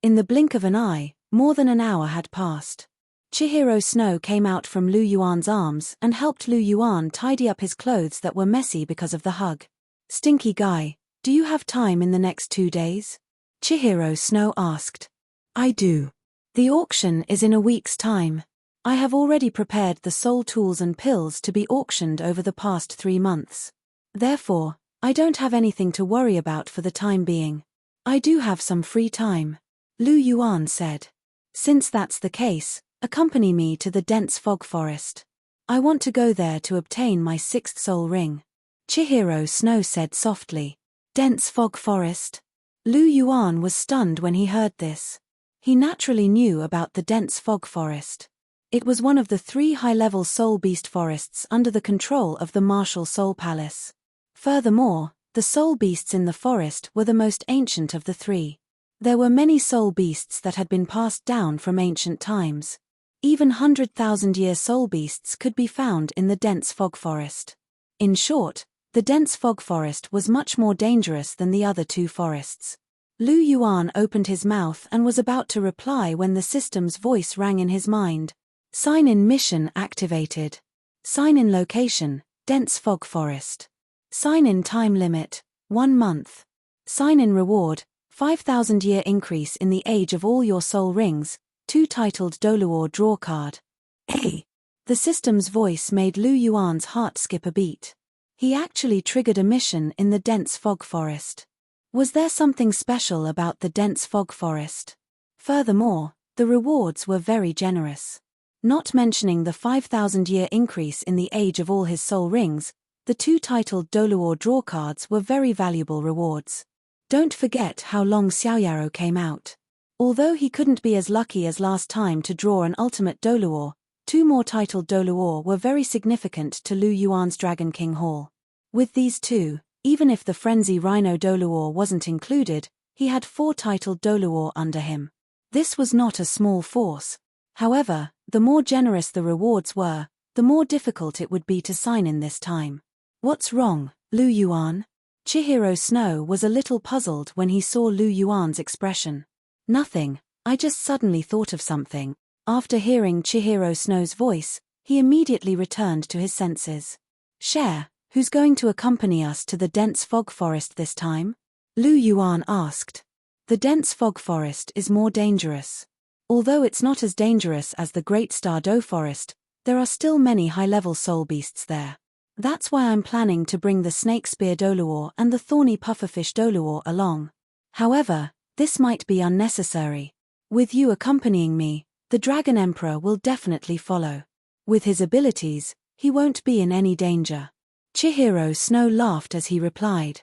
In the blink of an eye, more than an hour had passed. Chihiro Snow came out from Lu Yuan's arms and helped Lu Yuan tidy up his clothes that were messy because of the hug. "Stinky guy, do you have time in the next 2 days?" Chihiro Snow asked. "I do. The auction is in a week's time. I have already prepared the soul tools and pills to be auctioned over the past 3 months. Therefore, I don't have anything to worry about for the time being. I do have some free time," Lu Yuan said. "Since that's the case, accompany me to the dense fog forest. I want to go there to obtain my 6th soul ring," Chihiro Snow said softly. "Dense fog forest?" Lu Yuan was stunned when he heard this. He naturally knew about the dense fog forest. It was one of the 3 high-level soul beast forests under the control of the martial soul palace. Furthermore, the soul beasts in the forest were the most ancient of the 3. There were many soul beasts that had been passed down from ancient times. Even 100,000-year soul beasts could be found in the dense fog forest. In short, the dense fog forest was much more dangerous than the other two forests. Lu Yuan opened his mouth and was about to reply when the system's voice rang in his mind. Sign-in mission activated. Sign-in location, dense fog forest. Sign-in time limit, 1 month. Sign-in reward, 5,000-year increase in the age of all your soul rings, 2 titled Douluo draw card. Hey! The system's voice made Lu Yuan's heart skip a beat. He actually triggered a mission in the dense fog forest. Was there something special about the dense fog forest? Furthermore, the rewards were very generous. Not mentioning the 5,000-year increase in the age of all his soul rings, the 2 titled Douluo draw cards were very valuable rewards. Don't forget how long Xiaoyaro came out. Although he couldn't be as lucky as last time to draw an ultimate Douluo, 2 more titled Douluo were very significant to Lu Yuan's Dragon King haul. With these 2, even if the Frenzy Rhino Douluo wasn't included, he had 4 titled Douluo under him. This was not a small force. However, the more generous the rewards were, the more difficult it would be to sign in this time. What's wrong, Lu Yuan? Chihiro Snow was a little puzzled when he saw Lu Yuan's expression. Nothing, I just suddenly thought of something. After hearing Chihiro Snow's voice, he immediately returned to his senses. Cher, who's going to accompany us to the dense fog forest this time? Lu Yuan asked. The dense fog forest is more dangerous. Although it's not as dangerous as the Great Star Do Forest, there are still many high-level soul beasts there. That's why I'm planning to bring the Snake Spear Douluo and the Thorny Pufferfish Douluo along. However, this might be unnecessary. With you accompanying me, the Dragon Emperor will definitely follow. With his abilities, he won't be in any danger. Chihiro Snow laughed as he replied.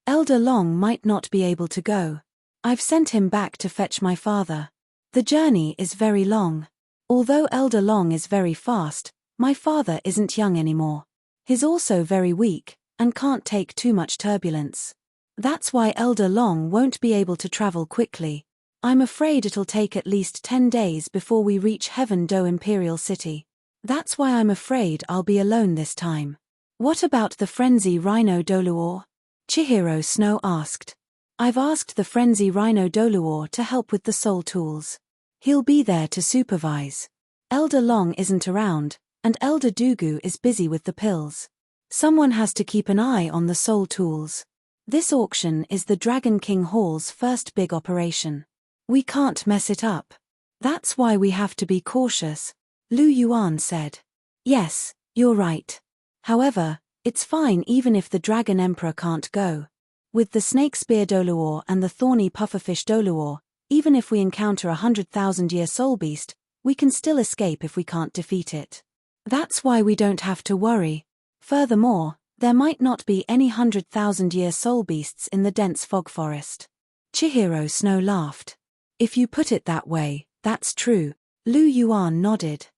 Elder Long might not be able to go. I've sent him back to fetch my father. The journey is very long. Although Elder Long is very fast, my father isn't young anymore. He's also very weak, and can't take too much turbulence. That's why Elder Long won't be able to travel quickly. I'm afraid it'll take at least 10 days before we reach Heaven Do Imperial City. That's why I'm afraid I'll be alone this time. What about the Frenzy Rhino Douluo? Chihiro Snow asked. I've asked the Frenzy Rhino Douluo to help with the soul tools. He'll be there to supervise. Elder Long isn't around, and Elder Dugu is busy with the pills. Someone has to keep an eye on the soul tools. This auction is the Dragon King Hall's first big operation. We can't mess it up. That's why we have to be cautious, Lu Yuan said. Yes, you're right. However, it's fine even if the Dragon Emperor can't go. With the Snake Spear Douluo and the Thorny Pufferfish Douluo, even if we encounter a 100,000-year soul beast, we can still escape if we can't defeat it. That's why we don't have to worry. Furthermore, there might not be any 100,000-year soul beasts in the dense fog forest. Chihiro Snow laughed. If you put it that way, that's true. Lu Yuan nodded.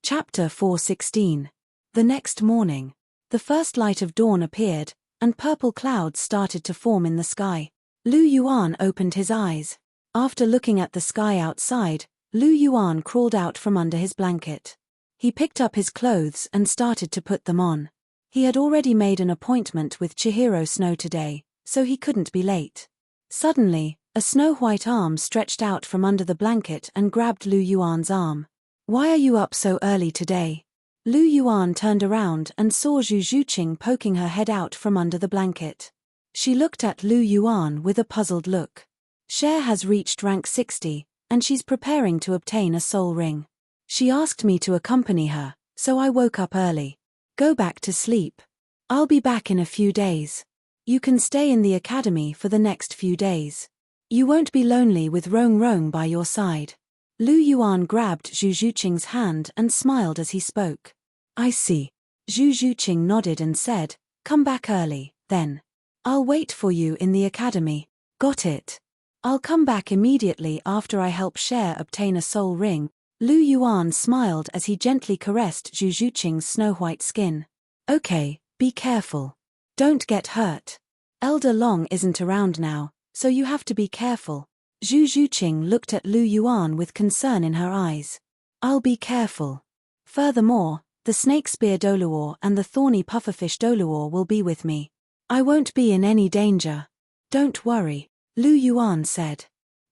Chapter 416. The next morning. The first light of dawn appeared, and purple clouds started to form in the sky. Lu Yuan opened his eyes. After looking at the sky outside, Lu Yuan crawled out from under his blanket. He picked up his clothes and started to put them on. He had already made an appointment with Chihiro Snow today, so he couldn't be late. Suddenly, a snow-white arm stretched out from under the blanket and grabbed Lu Yuan's arm. Why are you up so early today? Lu Yuan turned around and saw Zhu Zhuqing poking her head out from under the blanket. She looked at Lu Yuan with a puzzled look. Cher has reached rank 60, and she's preparing to obtain a soul ring. She asked me to accompany her, so I woke up early. Go back to sleep. I'll be back in a few days. You can stay in the academy for the next few days. You won't be lonely with Rong Rong by your side. Lu Yuan grabbed Zhu Zhuqing's hand and smiled as he spoke. I see. Zhu Zhuqing nodded and said, come back early, then. I'll wait for you in the academy. Got it. I'll come back immediately after I help Cher obtain a soul ring. Lu Yuan smiled as he gently caressed Zhu Zhuqing's snow-white skin. Okay, be careful. Don't get hurt. Elder Long isn't around now, so you have to be careful. Zhu Zhuqing looked at Lu Yuan with concern in her eyes. I'll be careful. Furthermore, the snake spear Douluo and the thorny pufferfish Douluo will be with me. I won't be in any danger. Don't worry, Lu Yuan said.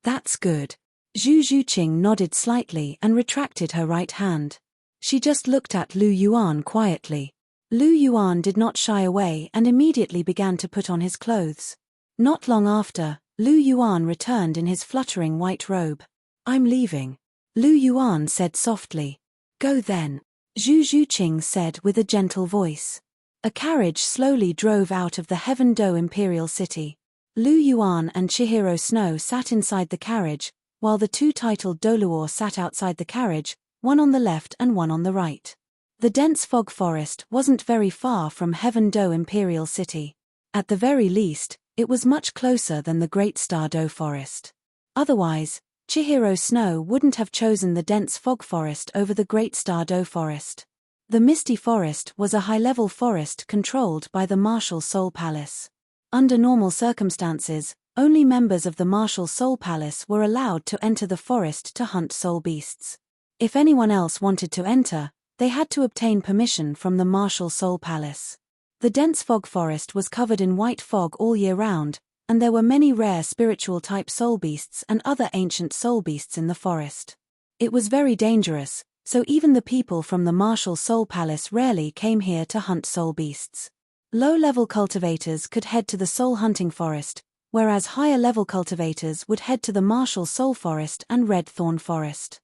That's good. Zhu Zhuqing nodded slightly and retracted her right hand. She just looked at Lu Yuan quietly. Lu Yuan did not shy away and immediately began to put on his clothes. Not long after, Lu Yuan returned in his fluttering white robe. I'm leaving. Lu Yuan said softly. Go then. Zhu Zhuqing said with a gentle voice. A carriage slowly drove out of the Heaven Do Imperial City. Lu Yuan and Chihiro Snow sat inside the carriage, while the two titled Douluo sat outside the carriage, one on the left and one on the right. The dense fog forest wasn't very far from Heaven Do Imperial City. At the very least, it was much closer than the Great Star Do Forest. Otherwise, Chihiro Snow wouldn't have chosen the dense fog forest over the Great Star Do Forest. The Misty Forest was a high-level forest controlled by the Martial Soul Palace. Under normal circumstances, only members of the Martial Soul Palace were allowed to enter the forest to hunt soul beasts. If anyone else wanted to enter, they had to obtain permission from the Martial Soul Palace. The dense fog forest was covered in white fog all year round, and there were many rare spiritual-type soul beasts and other ancient soul beasts in the forest. It was very dangerous, so even the people from the Martial Soul Palace rarely came here to hunt soul beasts. Low-level cultivators could head to the soul hunting forest, whereas higher-level cultivators would head to the Martial Soul Forest and Red Thorn Forest.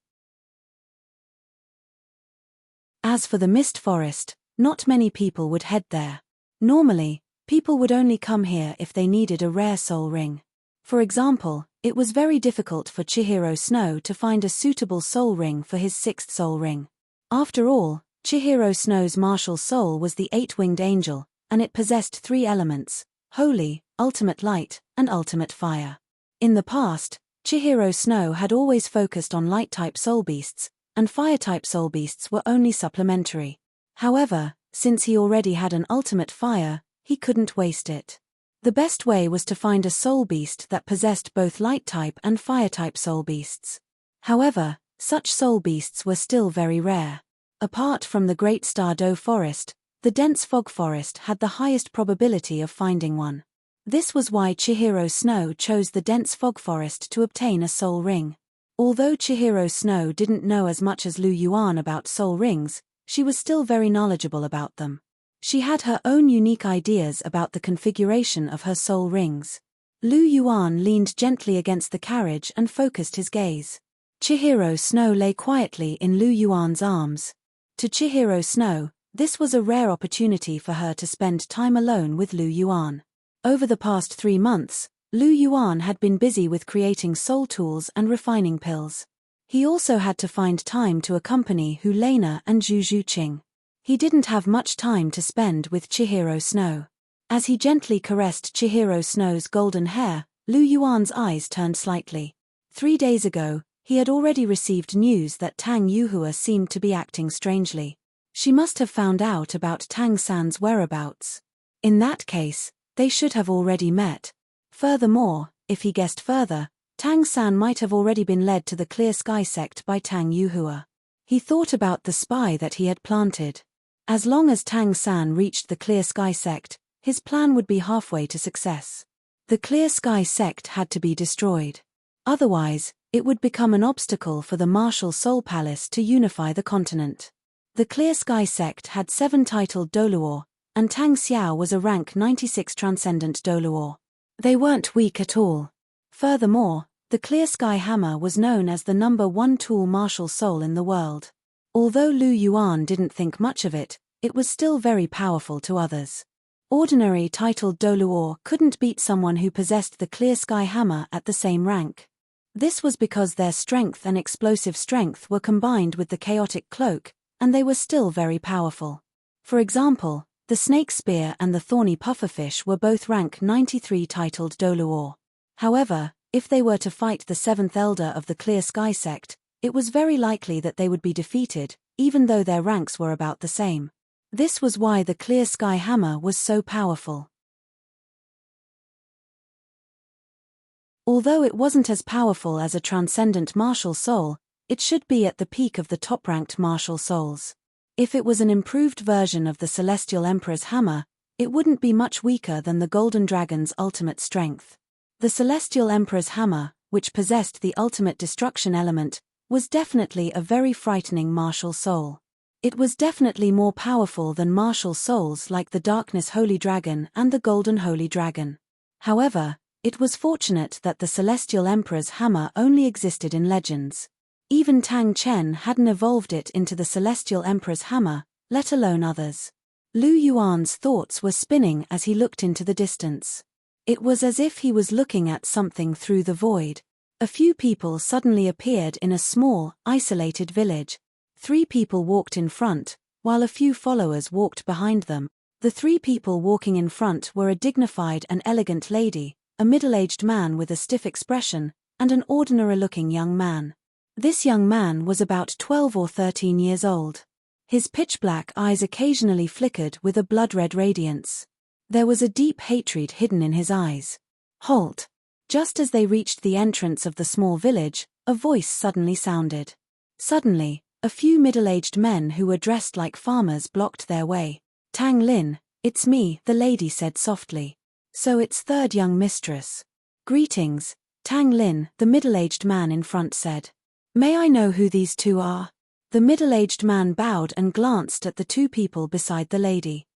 As for the Mist Forest, not many people would head there. Normally, people would only come here if they needed a rare soul ring. For example, it was very difficult for Chihiro Snow to find a suitable soul ring for his sixth soul ring. After all, Chihiro Snow's martial soul was the eight-winged angel, and it possessed three elements: holy, ultimate light, and ultimate fire. In the past, Chihiro Snow had always focused on light-type soul beasts, and fire-type soul beasts were only supplementary. However, since he already had an ultimate fire, he couldn't waste it. The best way was to find a soul beast that possessed both light-type and fire-type soul beasts. However, such soul beasts were still very rare. Apart from the Great Star Do Forest, the dense fog forest had the highest probability of finding one. This was why Chihiro Snow chose the dense fog forest to obtain a soul ring. Although Chihiro Snow didn't know as much as Lu Yuan about soul rings, she was still very knowledgeable about them. She had her own unique ideas about the configuration of her soul rings. Lu Yuan leaned gently against the carriage and focused his gaze. Chihiro Snow lay quietly in Lu Yuan's arms. To Chihiro Snow, this was a rare opportunity for her to spend time alone with Lu Yuan. Over the past 3 months, Lu Yuan had been busy with creating soul tools and refining pills. He also had to find time to accompany Hu Lena and Zhu Zhuqing. He didn't have much time to spend with Chihiro Snow. As he gently caressed Chihiro Snow's golden hair, Lu Yuan's eyes turned slightly. 3 days ago, he had already received news that Tang Yuhua seemed to be acting strangely. She must have found out about Tang San's whereabouts. In that case, they should have already met. Furthermore, if he guessed further, Tang San might have already been led to the Clear Sky sect by Tang Yuhua. He thought about the spy that he had planted. As long as Tang San reached the Clear Sky sect, his plan would be halfway to success. The Clear Sky sect had to be destroyed. Otherwise, it would become an obstacle for the Martial Soul Palace to unify the continent. The Clear Sky sect had 7 titled Douluo, and Tang Xiao was a rank 96 transcendent Douluo. They weren't weak at all. Furthermore, the Clear Sky Hammer was known as the #1 tool martial soul in the world. Although Lu Yuan didn't think much of it, it was still very powerful to others. Ordinary titled Douluo couldn't beat someone who possessed the Clear Sky Hammer at the same rank. This was because their strength and explosive strength were combined with the chaotic cloak, and they were still very powerful. For example, the snake spear and the thorny pufferfish were both rank 93 titled Douluo. However, if they were to fight the 7th elder of the Clear Sky sect, it was very likely that they would be defeated, even though their ranks were about the same. This was why the clear sky hammer was so powerful. Although it wasn't as powerful as a transcendent martial soul, it should be at the peak of the top-ranked martial souls. If it was an improved version of the Celestial Emperor's hammer, it wouldn't be much weaker than the Golden Dragon's ultimate strength. The Celestial Emperor's hammer, which possessed the ultimate destruction element, was definitely a very frightening martial soul. It was definitely more powerful than martial souls like the Darkness Holy Dragon and the Golden Holy Dragon. However, it was fortunate that the Celestial Emperor's hammer only existed in legends. Even Tang Chen hadn't evolved it into the Celestial Emperor's hammer, let alone others. Lu Yuan's thoughts were spinning as he looked into the distance. It was as if he was looking at something through the void. A few people suddenly appeared in a small, isolated village. 3 people walked in front, while a few followers walked behind them. The 3 people walking in front were a dignified and elegant lady, a middle-aged man with a stiff expression, and an ordinary-looking young man. This young man was about 12 or 13 years old. His pitch-black eyes occasionally flickered with a blood-red radiance. There was a deep hatred hidden in his eyes. Halt! Just as they reached the entrance of the small village, a voice suddenly sounded. Suddenly, a few middle-aged men who were dressed like farmers blocked their way. "Tang Lin, it's me," the lady said softly. "So it's third young mistress." "Greetings, Tang Lin," the middle-aged man in front said. "May I know who these 2 are?" The middle-aged man bowed and glanced at the 2 people beside the lady.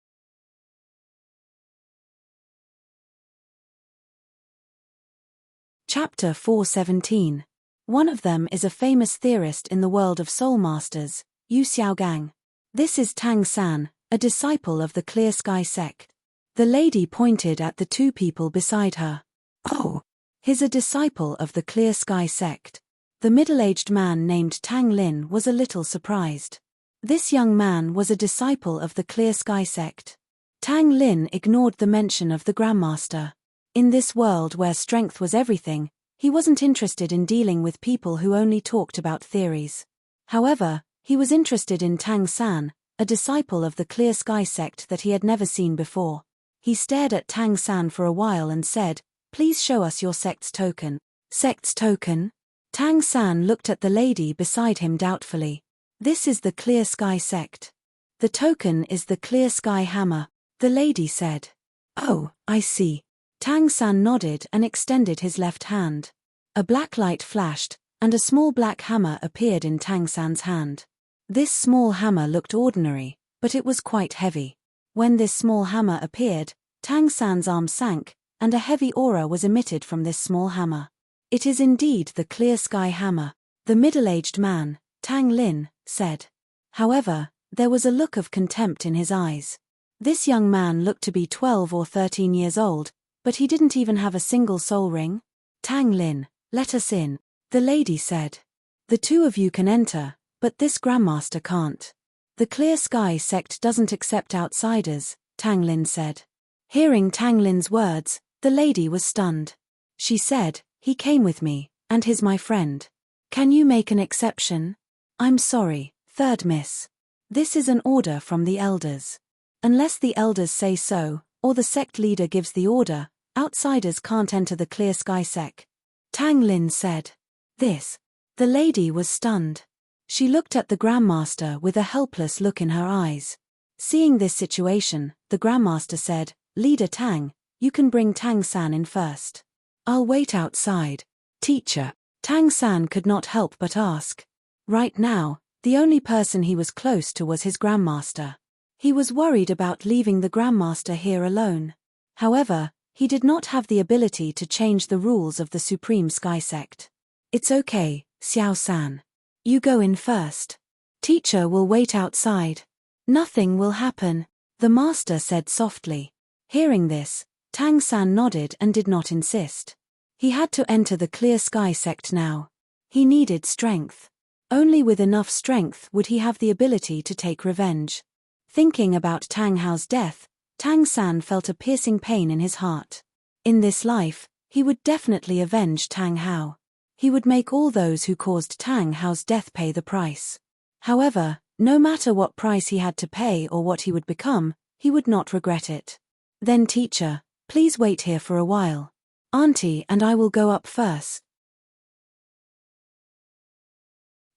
Chapter 417. One of them is a famous theorist in the world of soul masters, Yu Xiaogang. This is Tang San, a disciple of the Clear Sky sect. The lady pointed at the 2 people beside her. "Oh, he's a disciple of the Clear Sky sect." The middle-aged man named Tang Lin was a little surprised. This young man was a disciple of the Clear Sky sect. Tang Lin ignored the mention of the Grandmaster. In this world where strength was everything, he wasn't interested in dealing with people who only talked about theories. However, he was interested in Tang San, a disciple of the Clear Sky sect that he had never seen before. He stared at Tang San for a while and said, "Please show us your sect's token." "Sect's token?" Tang San looked at the lady beside him doubtfully. "This is the Clear Sky sect. The token is the Clear Sky hammer," the lady said. "Oh, I see." Tang San nodded and extended his left hand. A black light flashed, and a small black hammer appeared in Tang San's hand. This small hammer looked ordinary, but it was quite heavy. When this small hammer appeared, Tang San's arm sank, and a heavy aura was emitted from this small hammer. "It is indeed the Clear Sky hammer," the middle-aged man, Tang Lin, said. However, there was a look of contempt in his eyes. This young man looked to be 12 or 13 years old, but he didn't even have a single soul ring. "Tang Lin, let us in," the lady said. "The 2 of you can enter, but this Grandmaster can't. The Clear Sky sect doesn't accept outsiders," Tang Lin said. Hearing Tang Lin's words, the lady was stunned. She said, "He came with me, and he's my friend. Can you make an exception?" "I'm sorry, third miss. This is an order from the elders. Unless the elders say so, or the sect leader gives the order, outsiders can't enter the Clear Sky sect," Tang Lin said. "This." The lady was stunned. She looked at the Grandmaster with a helpless look in her eyes. Seeing this situation, the Grandmaster said, "Leader Tang, you can bring Tang San in first. I'll wait outside." "Teacher." Tang San could not help but ask. Right now, the only person he was close to was his Grandmaster. He was worried about leaving the Grandmaster here alone. However, he did not have the ability to change the rules of the Supreme Sky Sect. "It's okay, Xiao San. You go in first. Teacher will wait outside. Nothing will happen," the master said softly. Hearing this, Tang San nodded and did not insist. He had to enter the Clear Sky Sect now. He needed strength. Only with enough strength would he have the ability to take revenge. Thinking about Tang Hao's death, Tang San felt a piercing pain in his heart. In this life, he would definitely avenge Tang Hao. He would make all those who caused Tang Hao's death pay the price. However, No matter what price he had to pay or what he would become, he would not regret it. Then teacher, please wait here for a while. Auntie and I will go up first.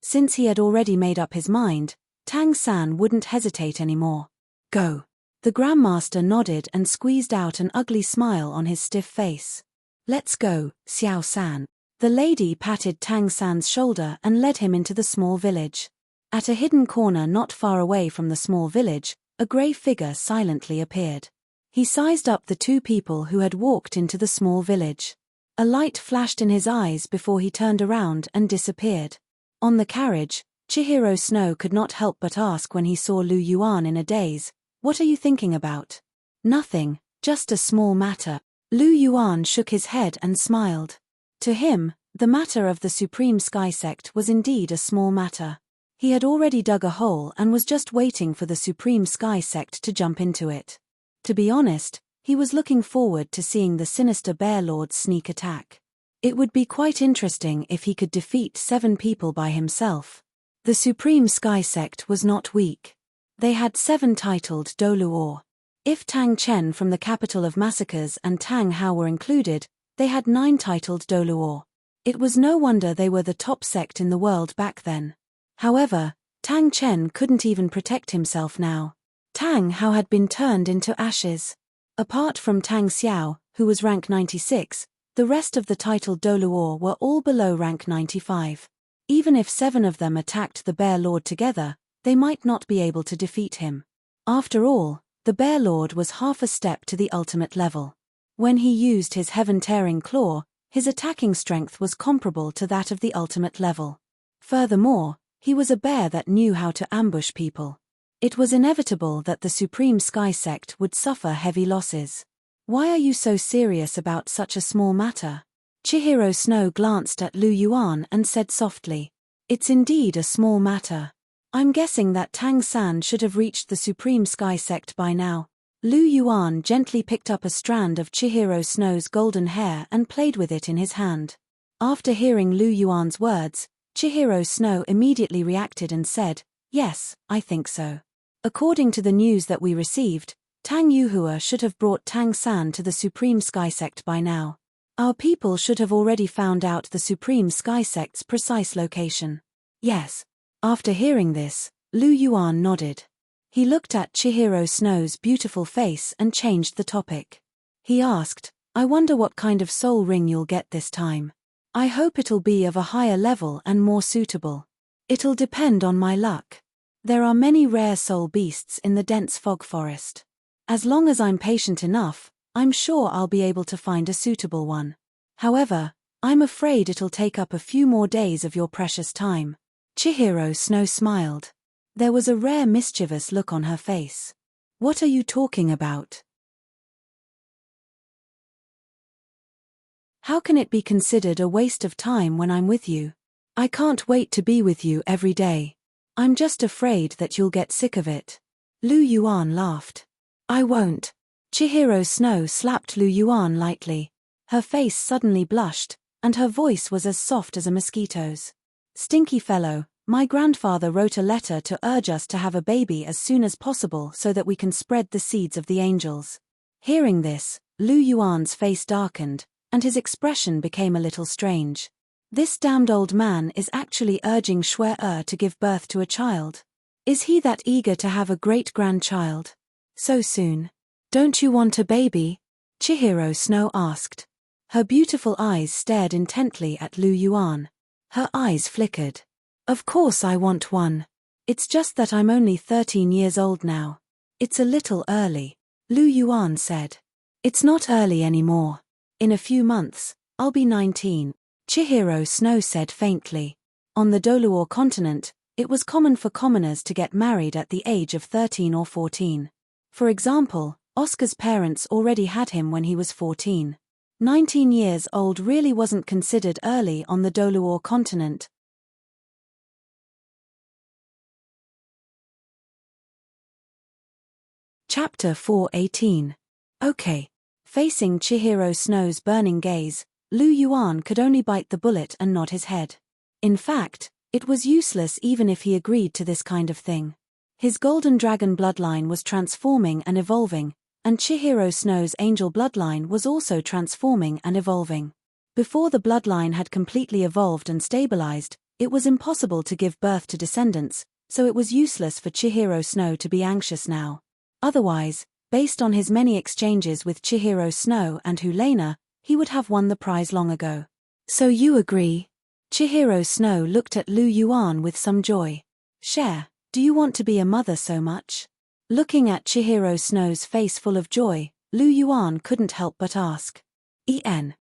Since he had already made up his mind, Tang San wouldn't hesitate anymore. Go. The Grandmaster nodded and squeezed out an ugly smile on his stiff face. Let's go, Xiao San. The lady patted Tang San's shoulder and led him into the small village. At a hidden corner not far away from the small village, a grey figure silently appeared. He sized up the two people who had walked into the small village. A light flashed in his eyes before he turned around and disappeared. On the carriage, Chihiro Snow could not help but ask when he saw Lu Yuan in a daze, "What are you thinking about?" "Nothing, just a small matter." Lu Yuan shook his head and smiled. To him, the matter of the Supreme Sky Sect was indeed a small matter. He had already dug a hole and was just waiting for the Supreme Sky Sect to jump into it. To be honest, he was looking forward to seeing the sinister Bear Lord's sneak attack. It would be quite interesting if he could defeat 7 people by himself. The Supreme Sky Sect was not weak. They had 7 titled Douluo. If Tang Chen from the capital of massacres and Tang Hao were included, they had 9 titled Douluo. It was no wonder they were the top sect in the world back then. However, Tang Chen couldn't even protect himself now. Tang Hao had been turned into ashes. Apart from Tang Xiao, who was rank 96, the rest of the titled Douluo were all below rank 95. Even if 7 of them attacked the Bear Lord together, they might not be able to defeat him. After all, the Bear Lord was half a step to the ultimate level. When he used his heaven-tearing claw, his attacking strength was comparable to that of the ultimate level. Furthermore, he was a bear that knew how to ambush people. It was inevitable that the Supreme Sky Sect would suffer heavy losses. Why are you so serious about such a small matter? Chihiro Snow glanced at Lu Yuan and said softly, "It's indeed a small matter. I'm guessing that Tang San should have reached the Supreme Sky Sect by now." Lu Yuan gently picked up a strand of Chihiro Snow's golden hair and played with it in his hand. After hearing Lu Yuan's words, Chihiro Snow immediately reacted and said, "Yes, I think so. According to the news that we received, Tang Yuhua should have brought Tang San to the Supreme Sky Sect by now. Our people should have already found out the Supreme Sky Sect's precise location." "Yes." After hearing this, Lu Yuan nodded. He looked at Chihiro Snow's beautiful face and changed the topic. He asked, "I wonder what kind of soul ring you'll get this time. I hope it'll be of a higher level and more suitable. It'll depend on my luck. There are many rare soul beasts in the dense fog forest. As long as I'm patient enough, I'm sure I'll be able to find a suitable one. However, I'm afraid it'll take up a few more days of your precious time." Chihiro Snow smiled. There was a rare mischievous look on her face. "What are you talking about? How can it be considered a waste of time when I'm with you? I can't wait to be with you every day. I'm just afraid that you'll get sick of it." Lu Yuan laughed. "I won't." Chihiro Snow slapped Lu Yuan lightly. Her face suddenly blushed, and her voice was as soft as a mosquito's. "Stinky fellow, my grandfather wrote a letter to urge us to have a baby as soon as possible so that we can spread the seeds of the angels." Hearing this, Lu Yuan's face darkened, and his expression became a little strange. This damned old man is actually urging Shui to give birth to a child. Is he that eager to have a great-grandchild? So soon? "Don't you want a baby?" Chihiro Snow asked. Her beautiful eyes stared intently at Lu Yuan. Her eyes flickered. "Of course I want one. It's just that I'm only 13 years old now. It's a little early," Lu Yuan said. "It's not early anymore. In a few months, I'll be 19. Chihiro Snow said faintly. On the Douluo continent, it was common for commoners to get married at the age of 13 or 14. For example, Oscar's parents already had him when he was 14. 19 years old really wasn't considered early on the Douluo continent. Chapter 418. Okay. Facing Chihiro Snow's burning gaze, Lu Yuan could only bite the bullet and nod his head. In fact, It was useless even if he agreed to this kind of thing. His golden dragon bloodline was transforming and evolving, and Chihiro Snow's angel bloodline was also transforming and evolving. Before the bloodline had completely evolved and stabilized, it was impossible to give birth to descendants, so it was useless for Chihiro Snow to be anxious now. Otherwise, based on his many exchanges with Chihiro Snow and Hulena, he would have won the prize long ago. So you agree? Chihiro Snow looked at Lu Yuan with some joy. Cher, do you want to be a mother so much? Looking at Chihiro Snow's face full of joy, Lu Yuan couldn't help but ask.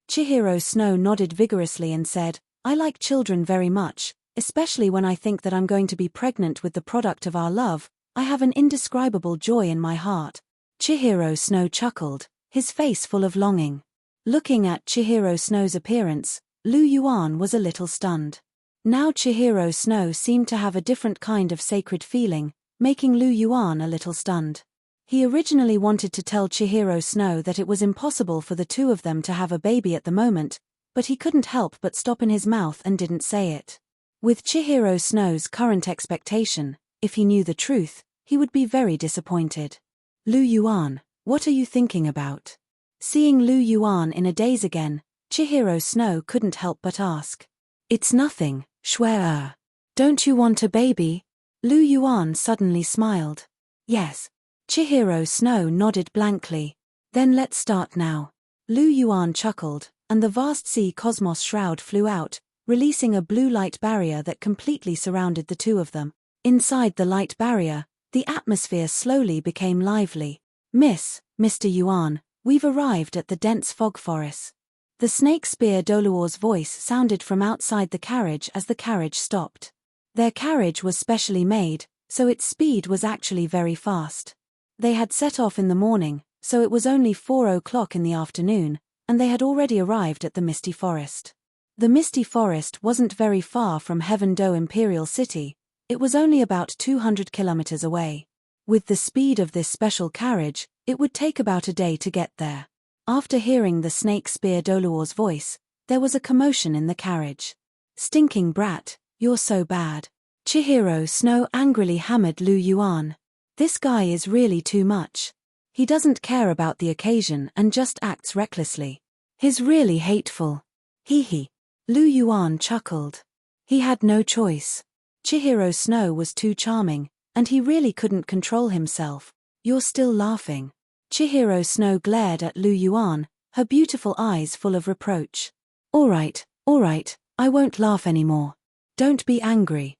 Chihiro Snow nodded vigorously and said, I like children very much, especially when I think that I'm going to be pregnant with the product of our love. I have an indescribable joy in my heart. Chihiro Snow chuckled, his face full of longing. Looking at Chihiro Snow's appearance, Lu Yuan was a little stunned. Now Chihiro Snow seemed to have a different kind of sacred feeling, making Lu Yuan a little stunned. He originally wanted to tell Chihiro Snow that it was impossible for the two of them to have a baby at the moment, but he couldn't help but stop in his mouth and didn't say it. With Chihiro Snow's current expectation, if he knew the truth, he would be very disappointed. Lu Yuan, what are you thinking about? Seeing Lu Yuan in a daze again, Chihiro Snow couldn't help but ask. It's nothing, Shuai. Don't you want a baby? Lu Yuan suddenly smiled. Yes. Chihiro Snow nodded blankly. Then let's start now. Lu Yuan chuckled, and the vast sea cosmos shroud flew out, releasing a blue light barrier that completely surrounded the two of them. Inside the light barrier, the atmosphere slowly became lively. Mr. Yuan, we've arrived at the dense fog forest. The snake spear Douluo's voice sounded from outside the carriage as the carriage stopped. Their carriage was specially made, so its speed was actually very fast. They had set off in the morning, so it was only 4 o'clock in the afternoon, and they had already arrived at the Misty Forest. The Misty Forest wasn't very far from Heaven Do Imperial City. It was only about 200 kilometers away. With the speed of this special carriage, it would take about a day to get there. After hearing the snake spear Douluo's voice, there was a commotion in the carriage. Stinking brat, you're so bad. Chihiro Snow angrily hammered Lu Yuan. This guy is really too much. He doesn't care about the occasion and just acts recklessly. He's really hateful. Hee. Lu Yuan chuckled. He had no choice. Chihiro Snow was too charming, and he really couldn't control himself. You're still laughing. Chihiro Snow glared at Lu Yuan, her beautiful eyes full of reproach. All right, I won't laugh anymore. Don't be angry.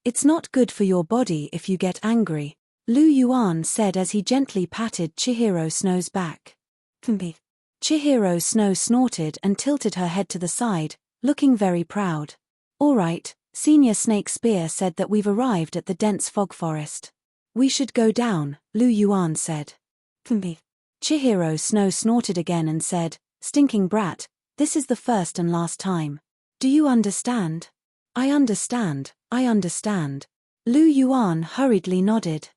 It's not good for your body if you get angry, Lu Yuan said as he gently patted Chihiro Snow's back. Chihiro Snow snorted and tilted her head to the side, looking very proud. All right, Senior Snake Spear said that we've arrived at the dense fog forest. We should go down, Lu Yuan said. Chihiro Snow snorted again and said, Stinking brat, this is the first and last time. Do you understand? I understand. Lu Yuan hurriedly nodded.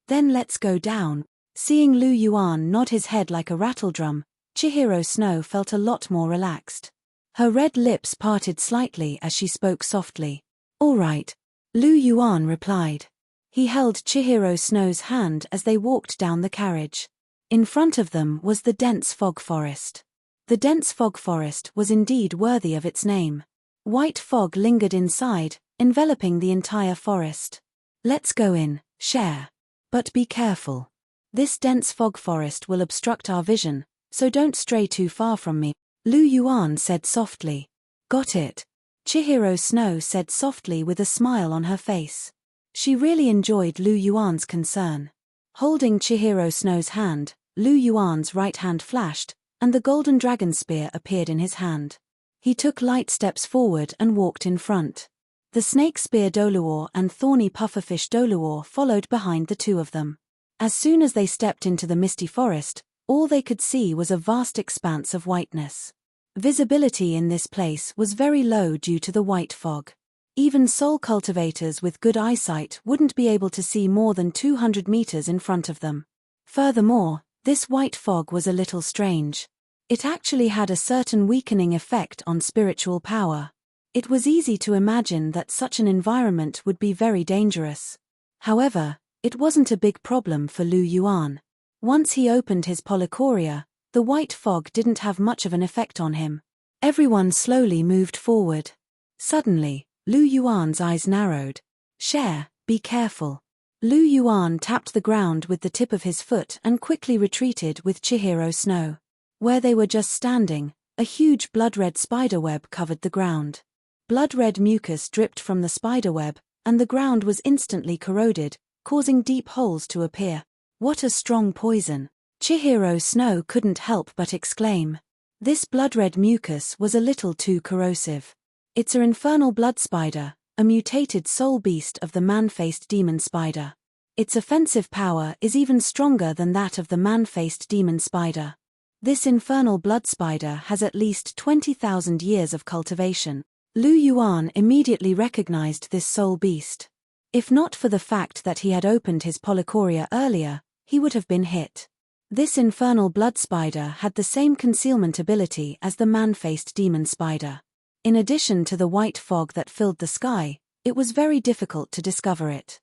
Then let's go down. Seeing Lu Yuan nod his head like a rattledrum, Chihiro Snow felt a lot more relaxed. Her red lips parted slightly as she spoke softly. All right, Lu Yuan replied. He held Chihiro Snow's hand as they walked down the carriage. In front of them was the dense fog forest. The dense fog forest was indeed worthy of its name. White fog lingered inside, enveloping the entire forest. Let's go in, Cher. But be careful. This dense fog forest will obstruct our vision, so don't stray too far from me, Lu Yuan said softly. Got it. Chihiro Snow said softly with a smile on her face. She really enjoyed Lu Yuan's concern. Holding Chihiro Snow's hand, Lu Yuan's right hand flashed, and the golden dragon spear appeared in his hand. He took light steps forward and walked in front. The snake spear Douluo and thorny pufferfish Douluo followed behind the two of them. As soon as they stepped into the misty forest, all they could see was a vast expanse of whiteness. Visibility in this place was very low due to the white fog. Even soul cultivators with good eyesight wouldn't be able to see more than 200 meters in front of them. Furthermore, this white fog was a little strange. It actually had a certain weakening effect on spiritual power. It was easy to imagine that such an environment would be very dangerous. However, it wasn't a big problem for Lu Yuan. Once he opened his polychoria, the white fog didn't have much of an effect on him. Everyone slowly moved forward. Suddenly, Lu Yuan's eyes narrowed. "Share, be careful." Lu Yuan tapped the ground with the tip of his foot and quickly retreated with Chihiro Snow. Where they were just standing, a huge blood-red spiderweb covered the ground. Blood-red mucus dripped from the spiderweb, and the ground was instantly corroded, causing deep holes to appear. "What a strong poison!" Chihiro Snow couldn't help but exclaim. This blood-red mucus was a little too corrosive. "It's an infernal blood spider, a mutated soul beast of the man-faced demon spider. Its offensive power is even stronger than that of the man-faced demon spider. This infernal blood spider has at least 20,000 years of cultivation." Lu Yuan immediately recognized this soul beast. If not for the fact that he had opened his polychoria earlier, he would have been hit. This infernal blood spider had the same concealment ability as the man-faced demon spider. In addition to the white fog that filled the sky, it was very difficult to discover it.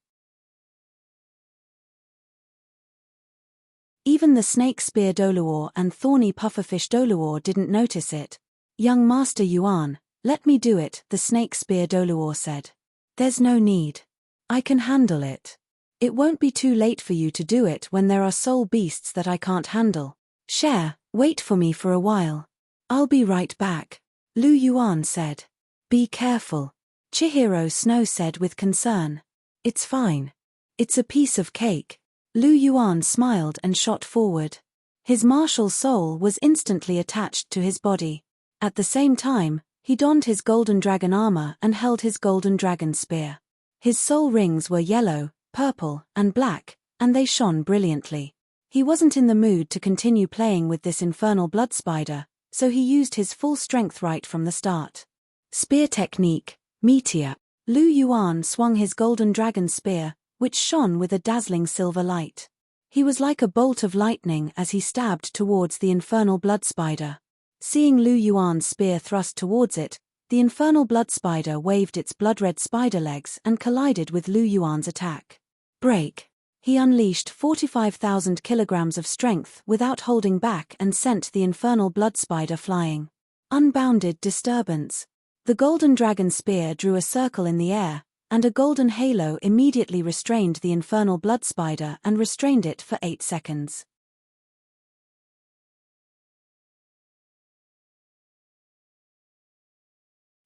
Even the snake spear Douluo and thorny pufferfish Douluo didn't notice it. "Young Master Yuan, let me do it," the snake spear Douluo said. "There's no need. I can handle it. It won't be too late for you to do it when there are soul beasts that I can't handle. Share, wait for me for a while. I'll be right back," Lu Yuan said. "Be careful," Chihiro Snow said with concern. "It's fine. It's a piece of cake." Lu Yuan smiled and shot forward. His martial soul was instantly attached to his body. At the same time, he donned his golden dragon armor and held his golden dragon spear. His soul rings were yellow, purple, and black, and they shone brilliantly. He wasn't in the mood to continue playing with this infernal blood spider, so he used his full strength right from the start. Spear technique, Meteor. Lu Yuan swung his golden dragon spear, which shone with a dazzling silver light. He was like a bolt of lightning as he stabbed towards the infernal blood spider. Seeing Lu Yuan's spear thrust towards it, the infernal blood spider waved its blood-red spider legs and collided with Lu Yuan's attack. Break. He unleashed 45,000 kilograms of strength without holding back and sent the infernal blood spider flying. Unbounded disturbance. The golden dragon spear drew a circle in the air, and a golden halo immediately restrained the infernal blood spider and restrained it for 8 seconds.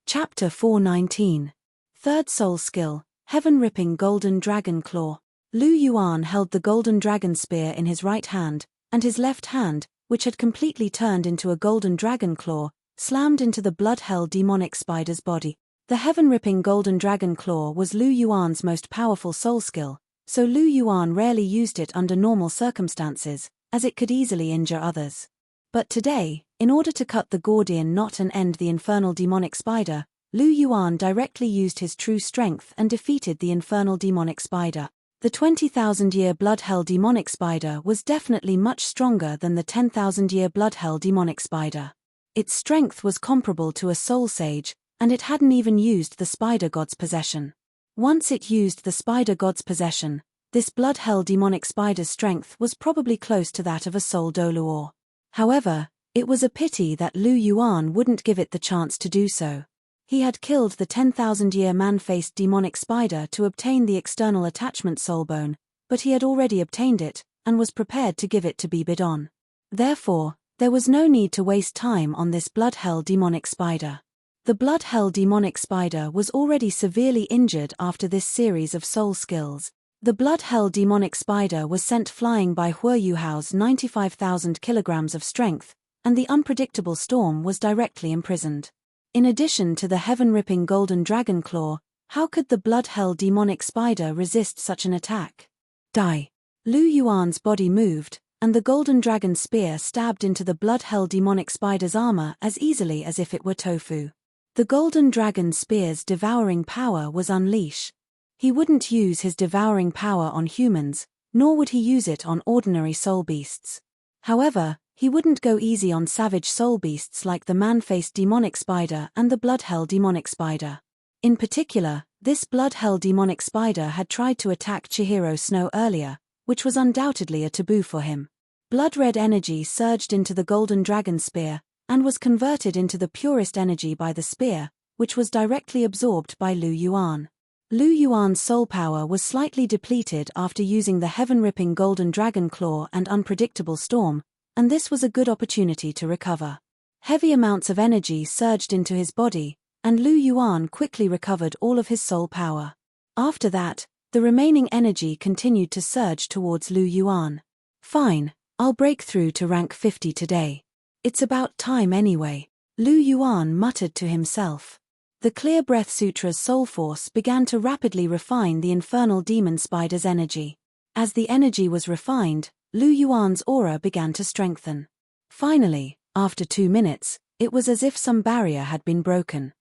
Chapter 419. Third Soul Skill, Heaven-Ripping Golden Dragon Claw. Lu Yuan held the golden dragon spear in his right hand, and his left hand, which had completely turned into a golden dragon claw, slammed into the blood-hell demonic spider's body. The heaven-ripping golden dragon claw was Lu Yuan's most powerful soul skill, so Lu Yuan rarely used it under normal circumstances, as it could easily injure others. But today, in order to cut the Gordian knot and end the infernal demonic spider, Lu Yuan directly used his true strength and defeated the infernal demonic spider. The 20,000-year blood-hell demonic spider was definitely much stronger than the 10,000-year blood-hell demonic spider. Its strength was comparable to a soul sage, and it hadn't even used the spider god's possession. Once it used the spider god's possession, this blood-hell demonic spider's strength was probably close to that of a soul Douluo. However, it was a pity that Lu Yuan wouldn't give it the chance to do so. He had killed the 10,000-year man-faced demonic spider to obtain the external attachment soulbone, but he had already obtained it, and was prepared to give it to Bibidon. Therefore, there was no need to waste time on this blood-hell demonic spider. The blood-hell demonic spider was already severely injured after this series of soul skills. The blood-hell demonic spider was sent flying by Huo Yuhao's 95,000 kilograms of strength, and the unpredictable storm was directly imprisoned. In addition to the heaven-ripping golden dragon claw, how could the blood-hell demonic spider resist such an attack? Die. Lu Yuan's body moved, and the golden dragon spear stabbed into the blood-hell demonic spider's armor as easily as if it were tofu. The golden dragon spear's devouring power was unleashed. He wouldn't use his devouring power on humans, nor would he use it on ordinary soul beasts. However, He wouldn't go easy on savage soul beasts like the man-faced demonic spider and the blood-hell demonic spider. In particular, this blood-hell demonic spider had tried to attack Chihiro Snow earlier, which was undoubtedly a taboo for him. Blood-red energy surged into the golden dragon spear, and was converted into the purest energy by the spear, which was directly absorbed by Lu Yuan. Lu Yuan's soul power was slightly depleted after using the heaven-ripping golden dragon claw and unpredictable storm, and this was a good opportunity to recover. Heavy amounts of energy surged into his body, and Lu Yuan quickly recovered all of his soul power. After that, the remaining energy continued to surge towards Lu Yuan. Fine, I'll break through to rank 50 today. It's about time anyway, Lu Yuan muttered to himself. The Clear Breath Sutra's soul force began to rapidly refine the infernal demon spider's energy. As the energy was refined, Lu Yuan's aura began to strengthen. Finally, after 2 minutes, it was as if some barrier had been broken.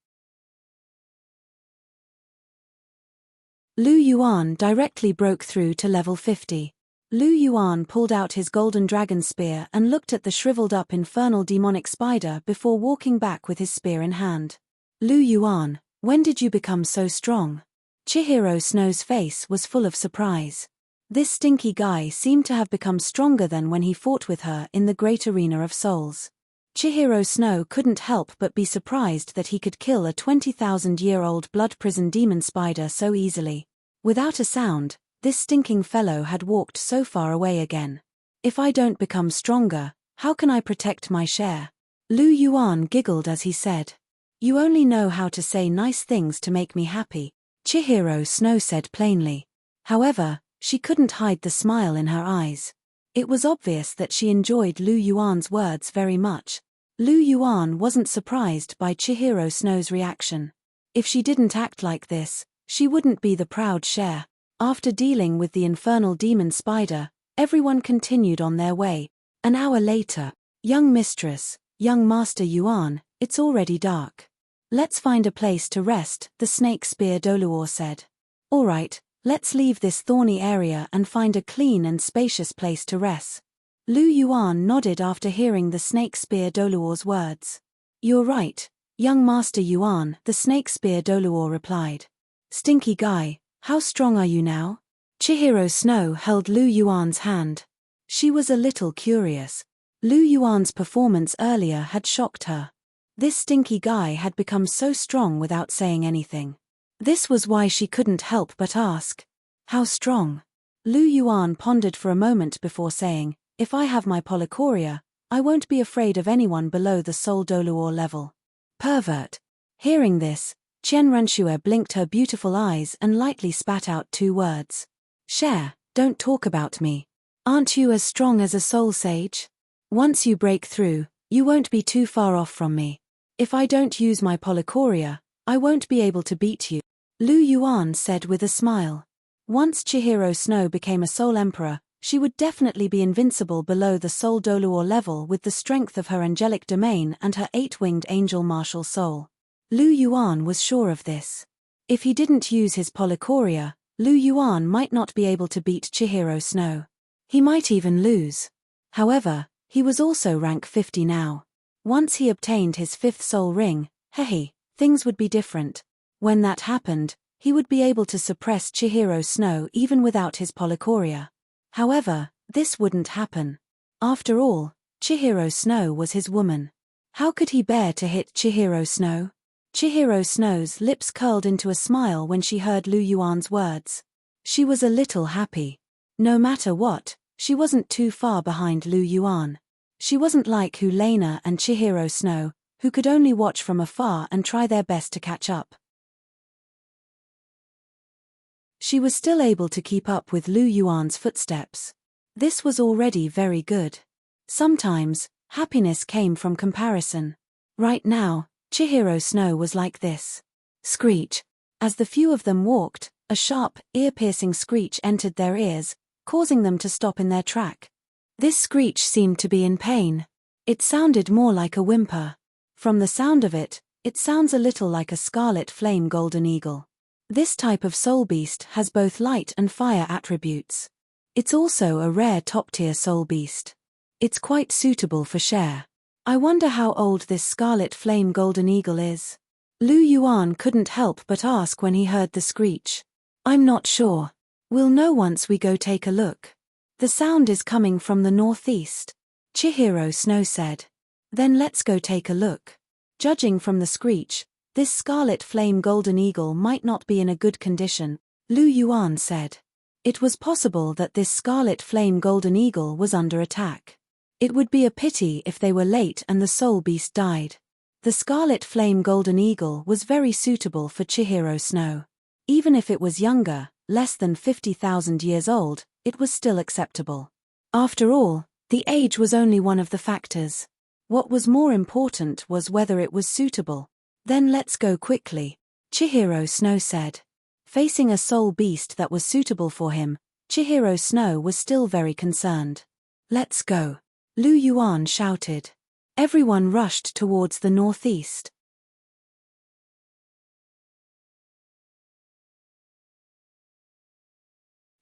Lu Yuan directly broke through to level 50. Lu Yuan pulled out his golden dragon spear and looked at the shriveled-up infernal demonic spider before walking back with his spear in hand. Lu Yuan, when did you become so strong? Chihiro Snow's face was full of surprise. This stinky guy seemed to have become stronger than when he fought with her in the Great Arena of Souls. Chihiro Snow couldn't help but be surprised that he could kill a 20,000-year-old blood prison demon spider so easily. Without a sound, this stinking fellow had walked so far away again. If I don't become stronger, how can I protect my share? Lu Yuan giggled as he said. You only know how to say nice things to make me happy, Chihiro Snow said plainly. However, she couldn't hide the smile in her eyes. It was obvious that she enjoyed Lu Yuan's words very much. Lu Yuan wasn't surprised by Chihiro Snow's reaction. If she didn't act like this, she wouldn't be the proud Cher. After dealing with the infernal demon spider, everyone continued on their way. An hour later, young mistress, young master Yuan, it's already dark. Let's find a place to rest, the snake spear Douluo said. All right. Let's leave this thorny area and find a clean and spacious place to rest. Lu Yuan nodded after hearing the snake spear Douluo's words. You're right, young master Yuan, the snake spear Douluo replied. Stinky guy, how strong are you now? Chihiro Snow held Lu Yuan's hand. She was a little curious. Lu Yuan's performance earlier had shocked her. This stinky guy had become so strong without saying anything. This was why she couldn't help but ask. How strong? Lu Yuan pondered for a moment before saying, if I have my polychoria, I won't be afraid of anyone below the soul Douluo level. Pervert. Hearing this, Qian Renshue blinked her beautiful eyes and lightly spat out 2 words. Cher, don't talk about me. Aren't you as strong as a soul sage? Once you break through, you won't be too far off from me. If I don't use my polychoria, I won't be able to beat you. Lu Yuan said with a smile. Once Chihiro Snow became a Soul Emperor, she would definitely be invincible below the Soul Douluo level with the strength of her angelic domain and her 8-winged angel martial soul. Lu Yuan was sure of this. If he didn't use his polychoria, Lu Yuan might not be able to beat Chihiro Snow. He might even lose. However, he was also rank 50 now. Once he obtained his 5th soul ring, things would be different. When that happened, he would be able to suppress Chihiro Snow even without his polychoria. However, this wouldn't happen. After all, Chihiro Snow was his woman. How could he bear to hit Chihiro Snow? Chihiro Snow's lips curled into a smile when she heard Lu Yuan's words. She was a little happy. No matter what, she wasn't too far behind Lu Yuan. She wasn't like Hulena and Chihiro Snow, who could only watch from afar and try their best to catch up. She was still able to keep up with Lu Yuan's footsteps. This was already very good. Sometimes, happiness came from comparison. Right now, Chihiro Snow was like this. Screech. As the few of them walked, a sharp, ear-piercing screech entered their ears, causing them to stop in their track. This screech seemed to be in pain. It sounded more like a whimper. From the sound of it, it sounds a little like a scarlet flame golden eagle. This type of soul beast has both light and fire attributes. It's also a rare top-tier soul beast. It's quite suitable for share. I wonder how old this scarlet flame golden eagle is. Lu Yuan couldn't help but ask when he heard the screech. I'm not sure. We'll know once we go take a look. The sound is coming from the northeast, Chihiro Snow said. Then let's go take a look. Judging from the screech, this scarlet flame golden eagle might not be in a good condition, Lu Yuan said. It was possible that this scarlet flame golden eagle was under attack. It would be a pity if they were late and the soul beast died. The scarlet flame golden eagle was very suitable for Chihiro Snow. Even if it was younger, less than 50,000 years old, it was still acceptable. After all, the age was only one of the factors. What was more important was whether it was suitable. Then let's go quickly, Chihiro Snow said. Facing a soul beast that was suitable for him, Chihiro Snow was still very concerned. Let's go, Lu Yuan shouted. Everyone rushed towards the northeast.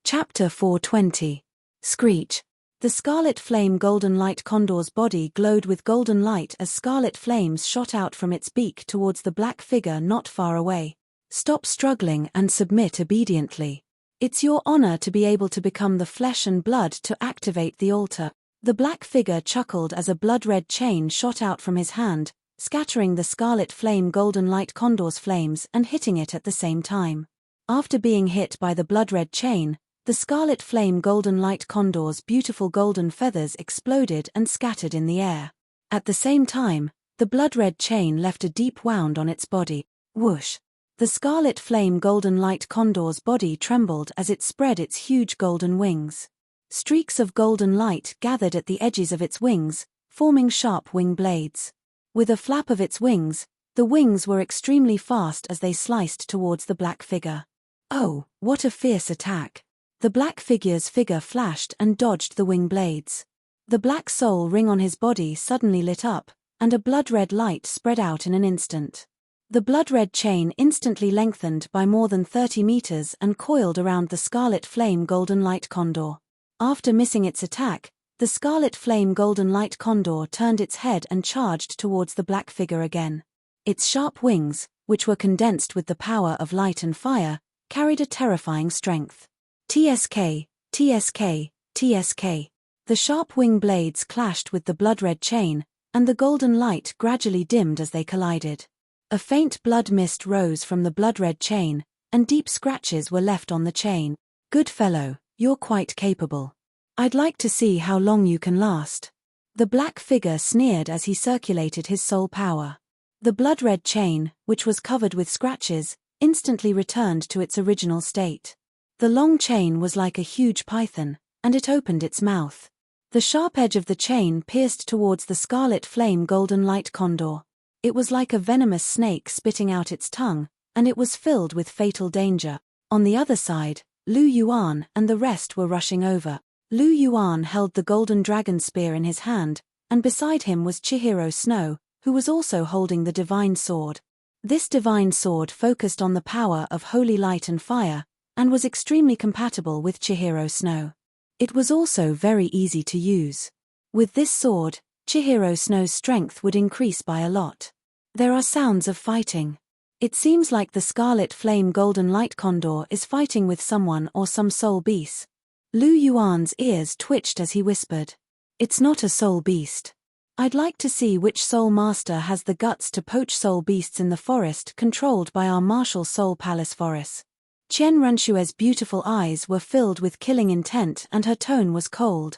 Chapter 420. Screech. The scarlet flame golden light condor's body glowed with golden light as scarlet flames shot out from its beak towards the black figure not far away. Stop struggling and submit obediently. It's your honor to be able to become the flesh and blood to activate the altar. The black figure chuckled as a blood-red chain shot out from his hand, scattering the scarlet flame golden light condor's flames and hitting it at the same time. After being hit by the blood-red chain, the scarlet flame golden light condor's beautiful golden feathers exploded and scattered in the air. At the same time, the blood-red chain left a deep wound on its body. Whoosh! The scarlet flame golden light condor's body trembled as it spread its huge golden wings. Streaks of golden light gathered at the edges of its wings, forming sharp wing blades. With a flap of its wings, the wings were extremely fast as they sliced towards the black figure. Oh, what a fierce attack! The black figure's figure flashed and dodged the wing blades. The black soul ring on his body suddenly lit up, and a blood-red light spread out in an instant. The blood-red chain instantly lengthened by more than 30 meters and coiled around the scarlet flame golden light condor. After missing its attack, the scarlet flame golden light condor turned its head and charged towards the black figure again. Its sharp wings, which were condensed with the power of light and fire, carried a terrifying strength. TSK, TSK, TSK. The sharp wing blades clashed with the blood-red chain, and the golden light gradually dimmed as they collided. A faint blood mist rose from the blood-red chain, and deep scratches were left on the chain. Good fellow, you're quite capable. I'd like to see how long you can last. The black figure sneered as he circulated his soul power. The blood-red chain, which was covered with scratches, instantly returned to its original state. The long chain was like a huge python, and it opened its mouth. The sharp edge of the chain pierced towards the scarlet flame golden light condor. It was like a venomous snake spitting out its tongue, and it was filled with fatal danger. On the other side, Lu Yuan and the rest were rushing over. Lu Yuan held the golden dragon spear in his hand, and beside him was Chihiro Snow, who was also holding the divine sword. This divine sword focused on the power of holy light and fire, and was extremely compatible with Chihiro Snow. It was also very easy to use. With this sword, Chihiro Snow's strength would increase by a lot. There are sounds of fighting. It seems like the scarlet flame golden light condor is fighting with someone or some soul beast. Lu Yuan's ears twitched as he whispered. It's not a soul beast. I'd like to see which soul master has the guts to poach soul beasts in the forest controlled by our martial soul palace forest. Qian Renshue's beautiful eyes were filled with killing intent and her tone was cold.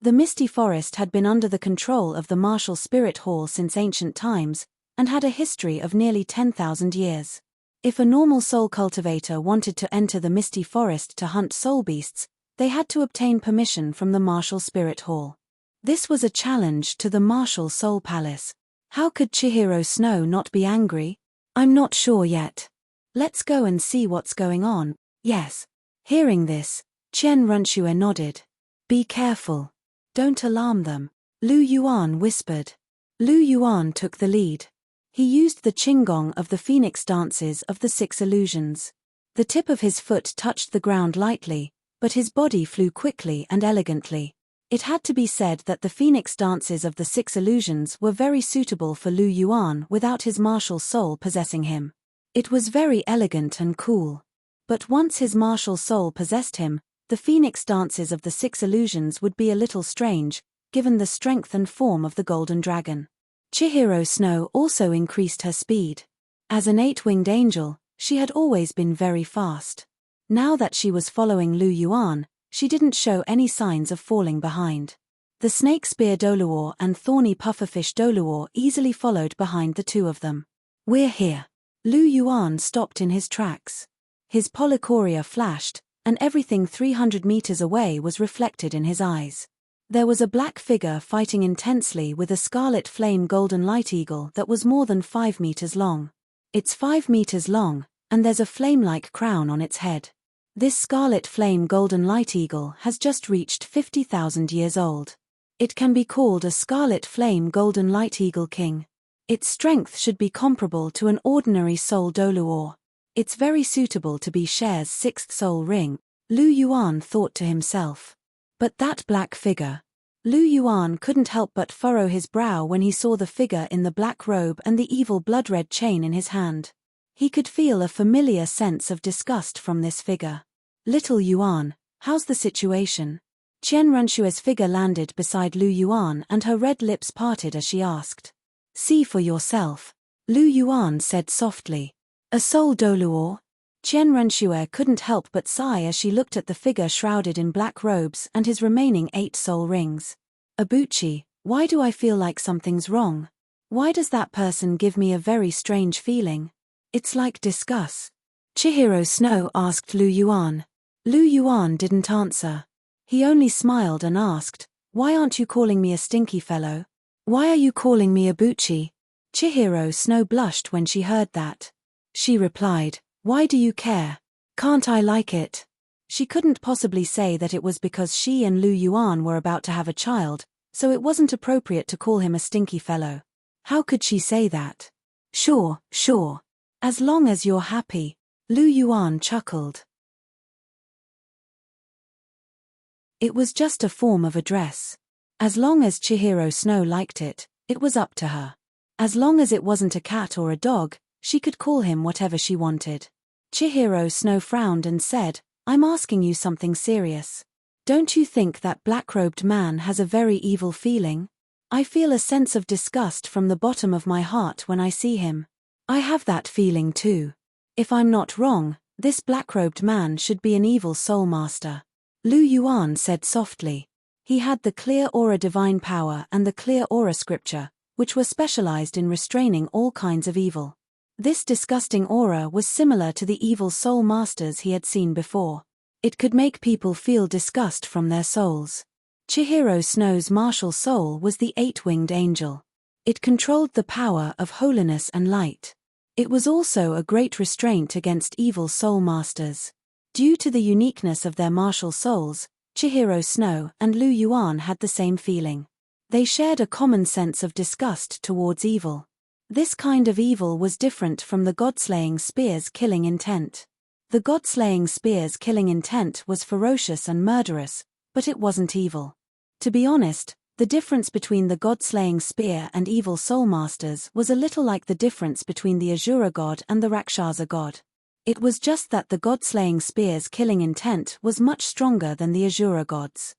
The misty forest had been under the control of the martial spirit hall since ancient times, and had a history of nearly 10,000 years. If a normal soul cultivator wanted to enter the misty forest to hunt soul beasts, they had to obtain permission from the martial spirit hall. This was a challenge to the martial soul palace. How could Chihiro Snow not be angry? I'm not sure yet. Let's go and see what's going on. Yes. Hearing this, Qian Renshue nodded. Be careful. Don't alarm them, Lu Yuan whispered. Lu Yuan took the lead. He used the qinggong of the phoenix dances of the 6 illusions. The tip of his foot touched the ground lightly, but his body flew quickly and elegantly. It had to be said that the phoenix dances of the 6 illusions were very suitable for Lu Yuan without his martial soul possessing him. It was very elegant and cool. But once his martial soul possessed him, the phoenix dances of the 6 illusions would be a little strange, given the strength and form of the golden dragon. Chihiro Snow also increased her speed. As an 8-winged angel, she had always been very fast. Now that she was following Lu Yuan, she didn't show any signs of falling behind. The snake spear Douluo and thorny pufferfish Douluo easily followed behind the two of them. "We're here." Lu Yuan stopped in his tracks. His polychoria flashed, and everything 300 meters away was reflected in his eyes. There was a black figure fighting intensely with a scarlet flame golden light eagle that was more than 5 meters long. It's 5 meters long, and there's a flame-like crown on its head. This scarlet flame golden light eagle has just reached 50,000 years old. It can be called a scarlet flame golden light eagle king. Its strength should be comparable to an ordinary soul Douluo. It's very suitable to be Cher's 6th soul ring, Lu Yuan thought to himself. But that black figure. Lu Yuan couldn't help but furrow his brow when he saw the figure in the black robe and the evil blood-red chain in his hand. He could feel a familiar sense of disgust from this figure. "Little Yuan, how's the situation?" Qian Renshue's figure landed beside Lu Yuan and her red lips parted as she asked. "See for yourself," Lu Yuan said softly. "A soul Douluo?" Qian Renshue couldn't help but sigh as she looked at the figure shrouded in black robes and his remaining 8 soul rings. "Abuchi, why do I feel like something's wrong? Why does that person give me a very strange feeling? It's like disgust." Chihiro Snow asked Lu Yuan. Lu Yuan didn't answer. He only smiled and asked, "Why aren't you calling me a stinky fellow? Why are you calling me Abuchi?" Chihiro Snow blushed when she heard that. She replied, "Why do you care? Can't I like it?" She couldn't possibly say that it was because she and Lu Yuan were about to have a child, so it wasn't appropriate to call him a stinky fellow. How could she say that? Sure. As long as you're happy," Lu Yuan chuckled. It was just a form of address. As long as Chihiro Snow liked it, it was up to her. As long as it wasn't a cat or a dog, she could call him whatever she wanted. Chihiro Snow frowned and said, "I'm asking you something serious. Don't you think that black-robed man has a very evil feeling? I feel a sense of disgust from the bottom of my heart when I see him. I have that feeling too. If I'm not wrong, this black-robed man should be an evil soul master." Lu Yuan said softly. He had the clear aura divine power and the clear aura scripture, which were specialized in restraining all kinds of evil. This disgusting aura was similar to the evil soul masters he had seen before. It could make people feel disgust from their souls. Chihiro Snow's martial soul was the 8-winged angel. It controlled the power of holiness and light. It was also a great restraint against evil soul masters. Due to the uniqueness of their martial souls, Chihiro Snow and Lu Yuan had the same feeling. They shared a common sense of disgust towards evil. This kind of evil was different from the god-slaying spear's killing intent. The god-slaying spear's killing intent was ferocious and murderous, but it wasn't evil. To be honest, the difference between the god-slaying spear and evil soul masters was a little like the difference between the Asura god and the Rakshasa god. It was just that the god-slaying spear's killing intent was much stronger than the Asura gods.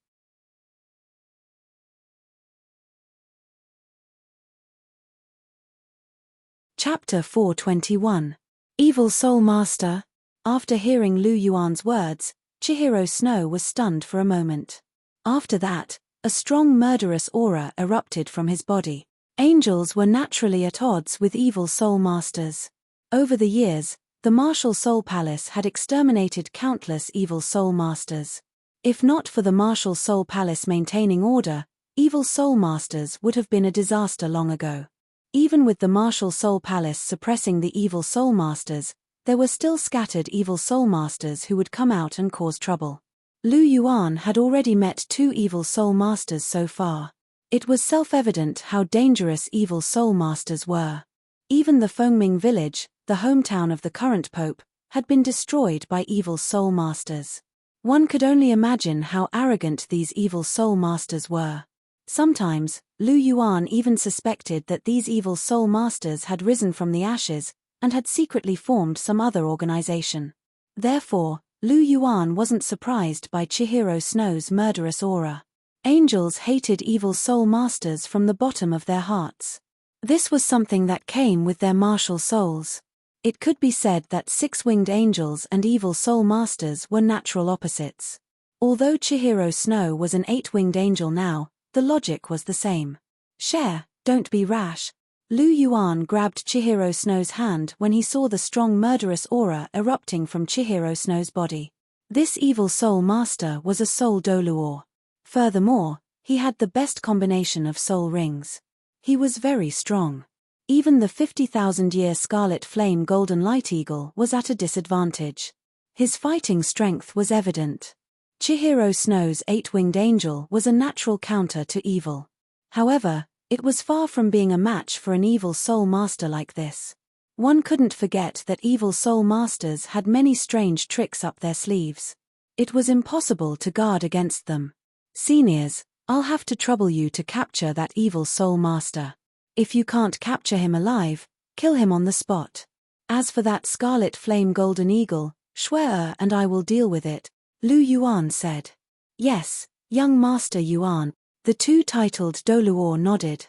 Chapter 421. Evil Soul Master. After hearing Lu Yuan's words, Chihiro Snow was stunned for a moment. After that, a strong murderous aura erupted from his body. Angels were naturally at odds with evil soul masters. Over the years, the Martial Soul Palace had exterminated countless evil soul masters. If not for the Martial Soul Palace maintaining order, evil soul masters would have been a disaster long ago. Even with the Martial Soul Palace suppressing the evil soul masters, there were still scattered evil soul masters who would come out and cause trouble. Lu Yuan had already met 2 evil soul masters so far. It was self-evident how dangerous evil soul masters were. Even the Fengming village, the hometown of the current pope, had been destroyed by evil soul masters. One could only imagine how arrogant these evil soul masters were. Sometimes, Lu Yuan even suspected that these evil soul masters had risen from the ashes and had secretly formed some other organization. Therefore, Lu Yuan wasn't surprised by Chihiro Snow's murderous aura. Angels hated evil soul masters from the bottom of their hearts. This was something that came with their martial souls. It could be said that six-winged angels and evil soul masters were natural opposites. Although Chihiro Snow was an eight-winged angel now, the logic was the same. Share, don't be rash. Lu Yuan grabbed Chihiro Snow's hand when he saw the strong murderous aura erupting from Chihiro Snow's body. This evil soul master was a soul Douluo. Furthermore, he had the best combination of soul rings. He was very strong. Even the 50,000-year Scarlet Flame Golden Light Eagle was at a disadvantage. His fighting strength was evident. Chihiro Snow's eight-winged angel was a natural counter to evil. However, it was far from being a match for an evil soul master like this. One couldn't forget that evil soul masters had many strange tricks up their sleeves. It was impossible to guard against them. Seniors, I'll have to trouble you to capture that evil soul master. If you can't capture him alive, kill him on the spot. As for that Scarlet Flame Golden Eagle, Shuai and I will deal with it, Lu Yuan said. Yes, young Master Yuan. The two titled Douluo nodded.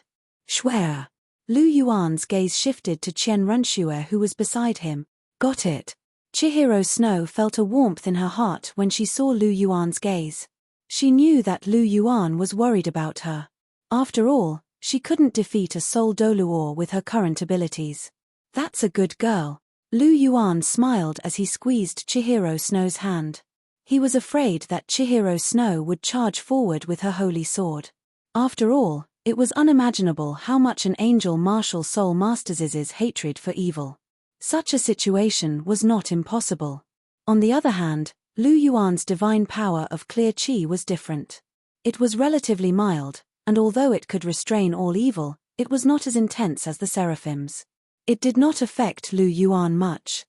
Shuai. Lu Yuan's gaze shifted to Qian Runxue who was beside him. Got it. Chihiro Snow felt a warmth in her heart when she saw Lu Yuan's gaze. She knew that Lu Yuan was worried about her. After all, she couldn't defeat a soul Douluo with her current abilities. That's a good girl. Lu Yuan smiled as he squeezed Chihiro Snow's hand. He was afraid that Chihiro Snow would charge forward with her holy sword. After all, it was unimaginable how much an angel martial soul masters' hatred for evil. Such a situation was not impossible. On the other hand, Lu Yuan's divine power of clear qi was different. It was relatively mild, and although it could restrain all evil, it was not as intense as the seraphims. It did not affect Lu Yuan much.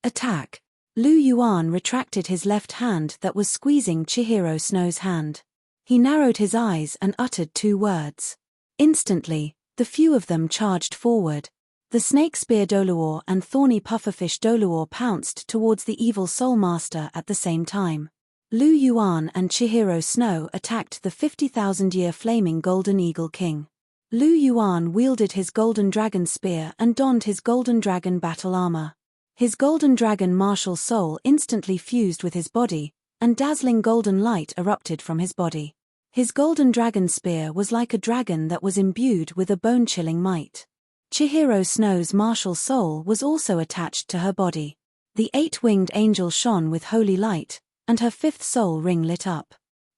Attack. Lu Yuan retracted his left hand that was squeezing Chihiro Snow's hand. He narrowed his eyes and uttered two words. Instantly, the few of them charged forward. The Snake Spear Douluo and Thorny Pufferfish Douluo pounced towards the evil soul master at the same time. Lu Yuan and Chihiro Snow attacked the 50,000-year Flaming Golden Eagle King. Lu Yuan wielded his Golden Dragon Spear and donned his Golden Dragon battle armor. His Golden Dragon martial soul instantly fused with his body, and dazzling golden light erupted from his body. His Golden Dragon Spear was like a dragon that was imbued with a bone-chilling might. Chihiro Snow's martial soul was also attached to her body. The eight-winged angel shone with holy light, and her fifth soul ring lit up.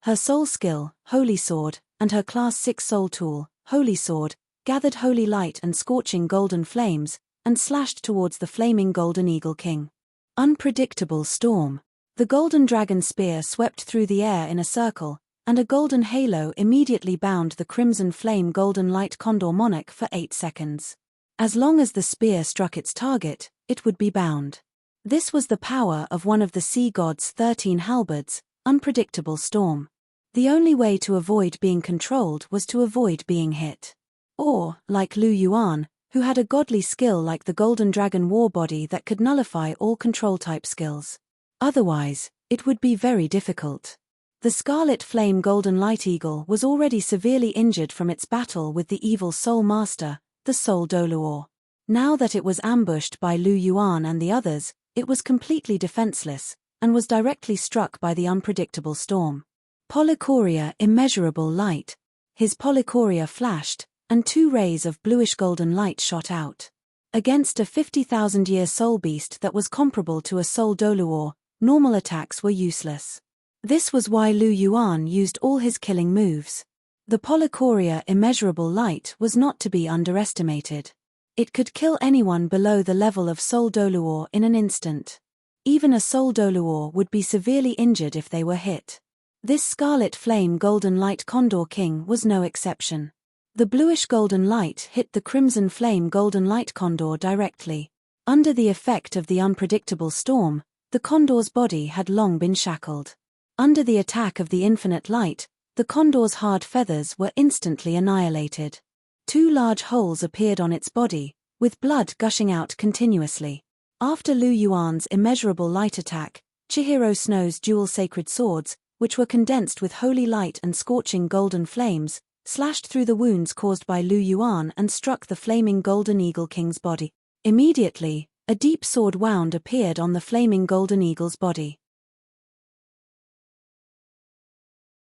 Her soul skill, Holy Sword, and her Class 6 soul tool, Holy Sword, gathered holy light and scorching golden flames, and slashed towards the flaming Golden Eagle King. Unpredictable storm. The Golden Dragon Spear swept through the air in a circle, and a golden halo immediately bound the Crimson Flame Golden Light Condor Monarch for 8 seconds. As long as the spear struck its target, it would be bound. This was the power of one of the sea god's 13 halberds, unpredictable storm. The only way to avoid being controlled was to avoid being hit. Or, like Lu Yuan, who had a godly skill like the Golden Dragon War Body that could nullify all control-type skills. Otherwise, it would be very difficult. The Scarlet Flame Golden Light Eagle was already severely injured from its battle with the evil Soul Master, the Soul Douluo. Now that it was ambushed by Lu Yuan and the others, it was completely defenseless, and was directly struck by the unpredictable storm. Polychoria Immeasurable Light. His Polychoria flashed, and 2 rays of bluish-golden light shot out. Against a 50,000-year soul beast that was comparable to a soul Douluo, normal attacks were useless. This was why Lu Yuan used all his killing moves. The Polychoria Immeasurable Light was not to be underestimated. It could kill anyone below the level of soul Douluo in an instant. Even a soul Douluo would be severely injured if they were hit. This Scarlet Flame Golden Light Condor King was no exception. The bluish golden light hit the Crimson Flame Golden Light Condor directly. Under the effect of the unpredictable storm, the condor's body had long been shackled. Under the attack of the infinite light, the condor's hard feathers were instantly annihilated. 2 large holes appeared on its body, with blood gushing out continuously. After Lu Yuan's immeasurable light attack, Chihiro Snow's dual sacred swords, which were condensed with holy light and scorching golden flames, slashed through the wounds caused by Lu Yuan and struck the flaming Golden Eagle King's body. Immediately, a deep sword wound appeared on the flaming Golden Eagle's body.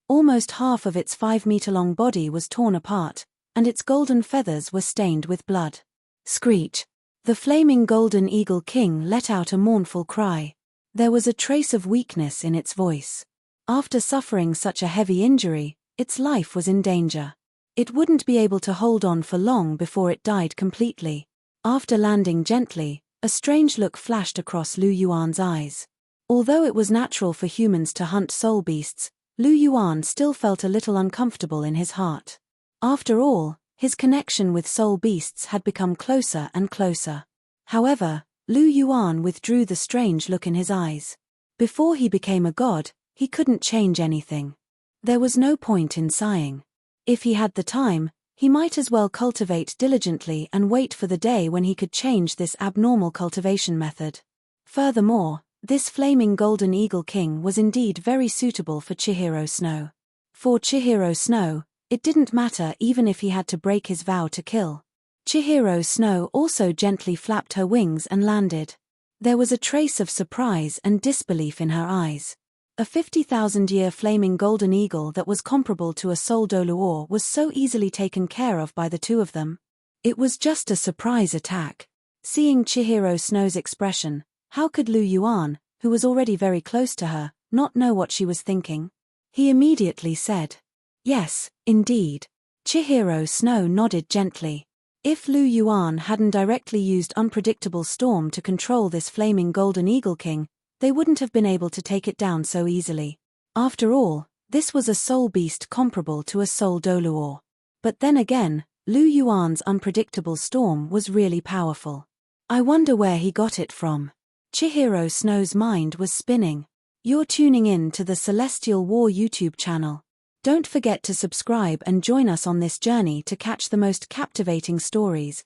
Almost half of its 5-meter-long body was torn apart, and its golden feathers were stained with blood. Screech! The flaming Golden Eagle King let out a mournful cry. There was a trace of weakness in its voice. After suffering such a heavy injury, its life was in danger. It wouldn't be able to hold on for long before it died completely. After landing gently, a strange look flashed across Lu Yuan's eyes. Although it was natural for humans to hunt soul beasts, Lu Yuan still felt a little uncomfortable in his heart. After all, his connection with soul beasts had become closer and closer. However, Lu Yuan withdrew the strange look in his eyes. Before he became a god, he couldn't change anything. There was no point in sighing. If he had the time, he might as well cultivate diligently and wait for the day when he could change this abnormal cultivation method. Furthermore, this flaming Golden Eagle King was indeed very suitable for Chihiro Snow. For Chihiro Snow, it didn't matter even if he had to break his vow to kill. Chihiro Snow also gently flapped her wings and landed. There was a trace of surprise and disbelief in her eyes. A 50,000-year flaming golden eagle that was comparable to a soul Douluo was so easily taken care of by the two of them. It was just a surprise attack. Seeing Chihiro Snow's expression, how could Lu Yuan, who was already very close to her, not know what she was thinking? He immediately said, "Yes, indeed." Chihiro Snow nodded gently. If Lu Yuan hadn't directly used unpredictable storm to control this flaming Golden Eagle King, they wouldn't have been able to take it down so easily. After all, this was a soul beast comparable to a soul Douluo. But then again, Lu Yuan's unpredictable storm was really powerful. I wonder where he got it from. Chihiro Snow's mind was spinning. You're tuning in to the Celestial War YouTube channel. Don't forget to subscribe and join us on this journey to catch the most captivating stories,